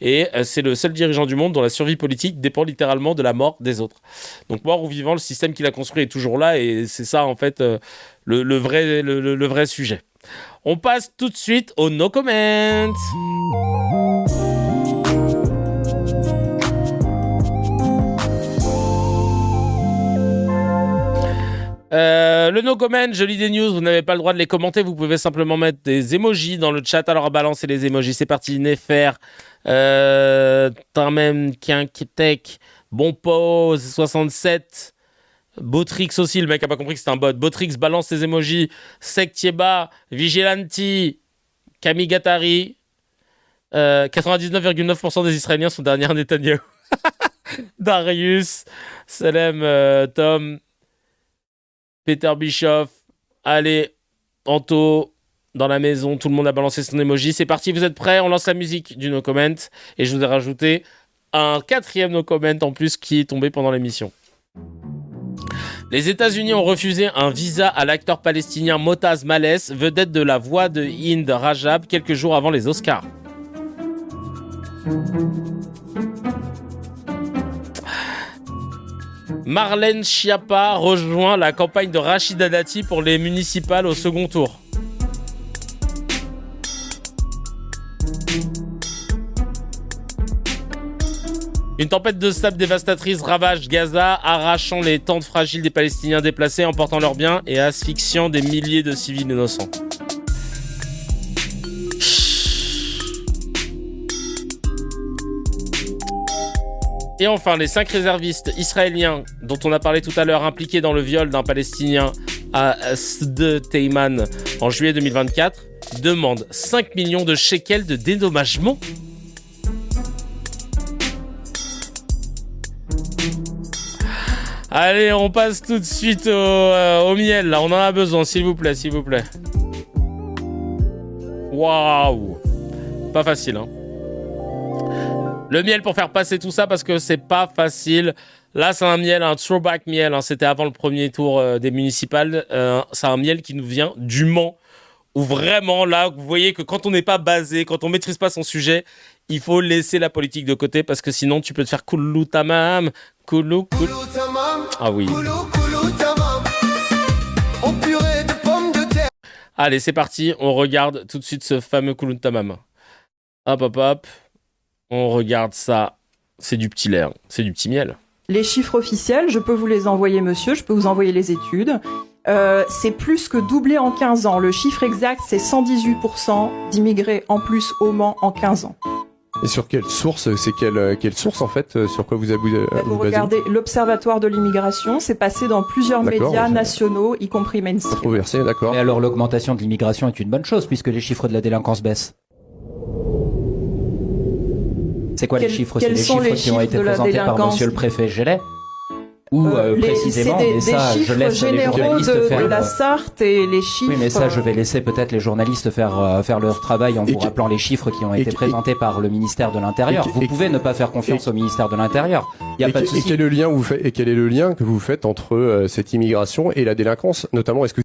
Speaker 1: Et c'est le seul dirigeant du monde dont la survie politique dépend littéralement de la mort des autres. Donc mort ou vivant, le système qu'il a construit est toujours là et c'est ça en fait le vrai sujet. On passe tout de suite au no comment. Le no comment, je lis des news, vous n'avez pas le droit de les commenter, vous pouvez simplement mettre des emojis dans le chat. Alors balancez les emojis, c'est parti. Nefer, Tamem, Kienkitek, Bon Pause, 67, Botrix aussi, le mec a pas compris que c'était un bot. Botrix balance ses emojis. Sektieba, Vigilanti, Kamigatari. 99,9% des Israéliens sont derrière Netanyahou. Darius, Salem, Tom, Peter Bischoff. Allez, Anto, dans la maison, tout le monde a balancé son emoji. C'est parti, vous êtes prêts? On lance la musique du no comment. Et je vous ai rajouté un 4e no comment en plus qui est tombé pendant l'émission. Les États-Unis ont refusé un visa à l'acteur palestinien Motaz Malès, vedette de La Voix de Hind Rajab, quelques jours avant les Oscars. Marlène Schiappa rejoint la campagne de Rachida Dati pour les municipales au second tour. Une tempête de sable dévastatrice ravage Gaza, arrachant les tentes fragiles des Palestiniens déplacés, emportant leurs biens et asphyxiant des milliers de civils innocents. Et enfin, les 5 réservistes israéliens dont on a parlé tout à l'heure, impliqués dans le viol d'un Palestinien à Sde Teiman en juillet 2024, demandent 5 millions de shekels de dédommagement. Allez, on passe tout de suite au miel, là. On en a besoin, s'il vous plaît, s'il vous plaît. Waouh! Pas facile, hein. Le miel pour faire passer tout ça, parce que c'est pas facile. Là, c'est un miel, un throwback miel. Hein. C'était avant le premier tour des municipales. C'est un miel qui nous vient du Mans. Où vraiment, là, vous voyez que quand on n'est pas basé, quand on maîtrise pas son sujet, il faut laisser la politique de côté, parce que sinon, tu peux te faire koulou tamam. Koulou. Ah oui. Allez, c'est parti. On regarde tout de suite ce fameux koulou tamam. Hop. On regarde ça. C'est du petit lait. Hein. C'est du petit miel.
Speaker 6: Les chiffres officiels, je peux vous les envoyer, monsieur. Je peux vous envoyer les études. C'est plus que doublé en 15 ans. Le chiffre exact, c'est 118% d'immigrés en plus au Mans en 15 ans.
Speaker 12: Et sur quelle source? C'est quelle source, en fait? Sur quoi vous
Speaker 6: vous regardez l'Observatoire de l'immigration. C'est passé dans plusieurs médias nationaux, y compris mainstream.
Speaker 12: Controversé, d'accord.
Speaker 13: Et alors, l'augmentation de l'immigration est une bonne chose, puisque les chiffres de la délinquance baissent. C'est quoi les chiffres? C'est les chiffres qui ont été présentés par monsieur le préfet Gélet? Ou précisément,
Speaker 6: mais ça, je laisse les journalistes faire... de la Sarthe et les chiffres...
Speaker 13: Oui, mais ça, je vais laisser peut-être les journalistes faire leur travail en vous rappelant les chiffres qui ont été présentés par le ministère de l'Intérieur. Vous pouvez ne pas faire confiance au ministère de l'Intérieur. Il y a pas de souci.
Speaker 12: Et quel est le lien que vous faites entre cette immigration et la délinquance, notamment? Est-ce que...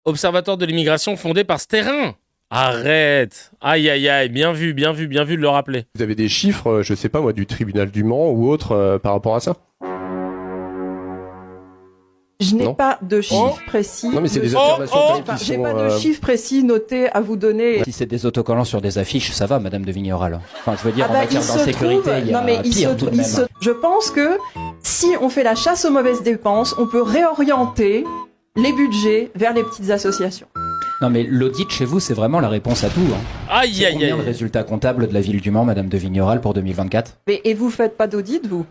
Speaker 1: Observatoire de l'immigration fondé par Sterrin. Arrête! Aïe, bien vu de le rappeler.
Speaker 12: Vous avez des chiffres, je sais pas moi, du tribunal du Mans ou autre par rapport à ça?
Speaker 6: Je n'ai pas de chiffres précis.
Speaker 12: Non, mais c'est des affirmations qui
Speaker 6: J'ai pas de chiffres précis notés à vous donner.
Speaker 13: Si c'est des autocollants sur des affiches, ça va, Madame de Vigneral. Enfin, je veux dire, en matière d'insécurité, il y a pire tout de même.
Speaker 6: Je pense que si on fait la chasse aux mauvaises dépenses, on peut réorienter les budgets vers les petites associations.
Speaker 13: Non, mais l'audit chez vous, c'est vraiment la réponse à tout. Hein.
Speaker 1: Aïe.
Speaker 13: Combien de résultats comptables de la ville du Mans, Madame de Vigneral, pour 2024?
Speaker 6: Et vous faites pas d'audit, vous?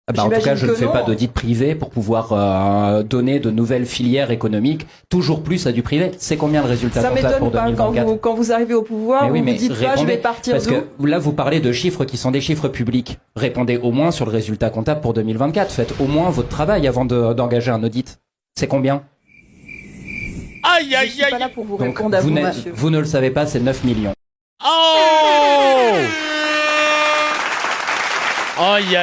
Speaker 13: En tout cas, je ne fais pas d'audit privé pour pouvoir donner de nouvelles filières économiques toujours plus à du privé. C'est combien le résultat comptable pour 2024?
Speaker 6: Quand vous arrivez au pouvoir, vous dites pas, je vais partir d'où?
Speaker 13: Parce que là, vous parlez de chiffres qui sont des chiffres publics. Répondez au moins sur le résultat comptable pour 2024. Faites au moins votre travail avant d'engager un audit. C'est combien?
Speaker 1: Aïe.
Speaker 6: Je suis pas là pour vous répondre à vous, monsieur.
Speaker 13: Vous ne le savez pas, c'est 9 millions.
Speaker 1: Oh! Aïe.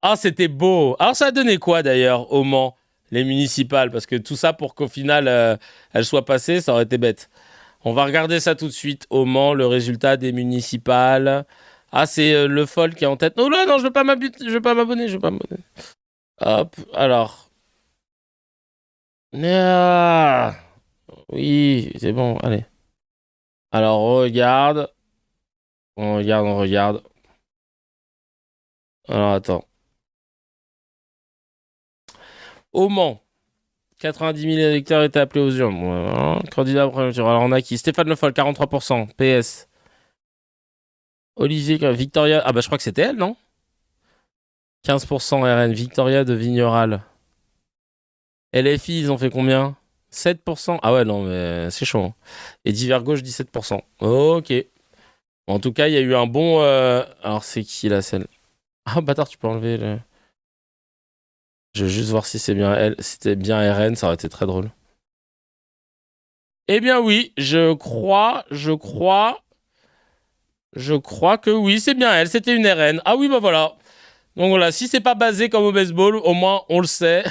Speaker 1: Ah, c'était beau. Alors, ça a donné quoi, d'ailleurs, au Mans, les municipales? Parce que tout ça, pour qu'au final, elles soient passées, ça aurait été bête. On va regarder ça tout de suite. Au Mans, le résultat des municipales. Ah, c'est Le Foll qui est en tête. Oh là, non, je veux pas m'abonner. Hop, alors... Ah, oui, c'est bon, allez. Alors, on regarde. Alors, attends. Au Mans, 90 000 électeurs étaient appelés aux urnes. Candidat prématuré. Alors, on a qui? Stéphane Le Foll, 43%. PS. Olivier, Victoria. Ah, bah, je crois que c'était elle, non? 15% RN. Victoria de Vigneral. LFI, ils ont fait combien? 7%. Ah ouais, non, mais c'est chaud. Hein. Et Divers Gauche, 17%. Ok. En tout cas, il y a eu un bon... Alors, c'est qui, la celle? Ah, bâtard, tu peux enlever le... Je vais juste voir si c'est bien elle. Si c'était bien RN, ça aurait été très drôle. Eh bien oui, je crois que oui, c'est bien elle. C'était une RN. Ah oui, bah voilà. Donc voilà, si c'est pas basé comme au baseball, au moins on le sait.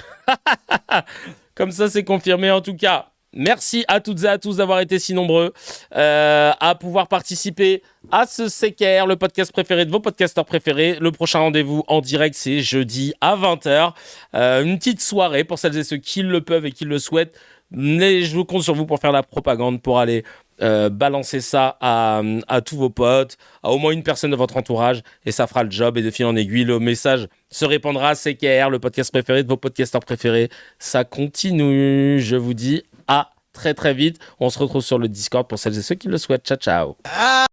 Speaker 1: Comme ça, c'est confirmé. En tout cas, merci à toutes et à tous d'avoir été si nombreux à pouvoir participer à ce CKR, le podcast préféré de vos podcasteurs préférés. Le prochain rendez-vous en direct, c'est jeudi à 20h. Une petite soirée pour celles et ceux qui le peuvent et qui le souhaitent. Mais je vous compte sur vous pour faire la propagande, pour aller balancer ça à tous vos potes, à au moins une personne de votre entourage, et ça fera le job. Et de fil en aiguille, le message se répandra. CKR, le podcast préféré de vos podcasteurs préférés. Ça continue. Je vous dis à très très vite. On se retrouve sur le Discord pour celles et ceux qui le souhaitent. Ciao, ciao.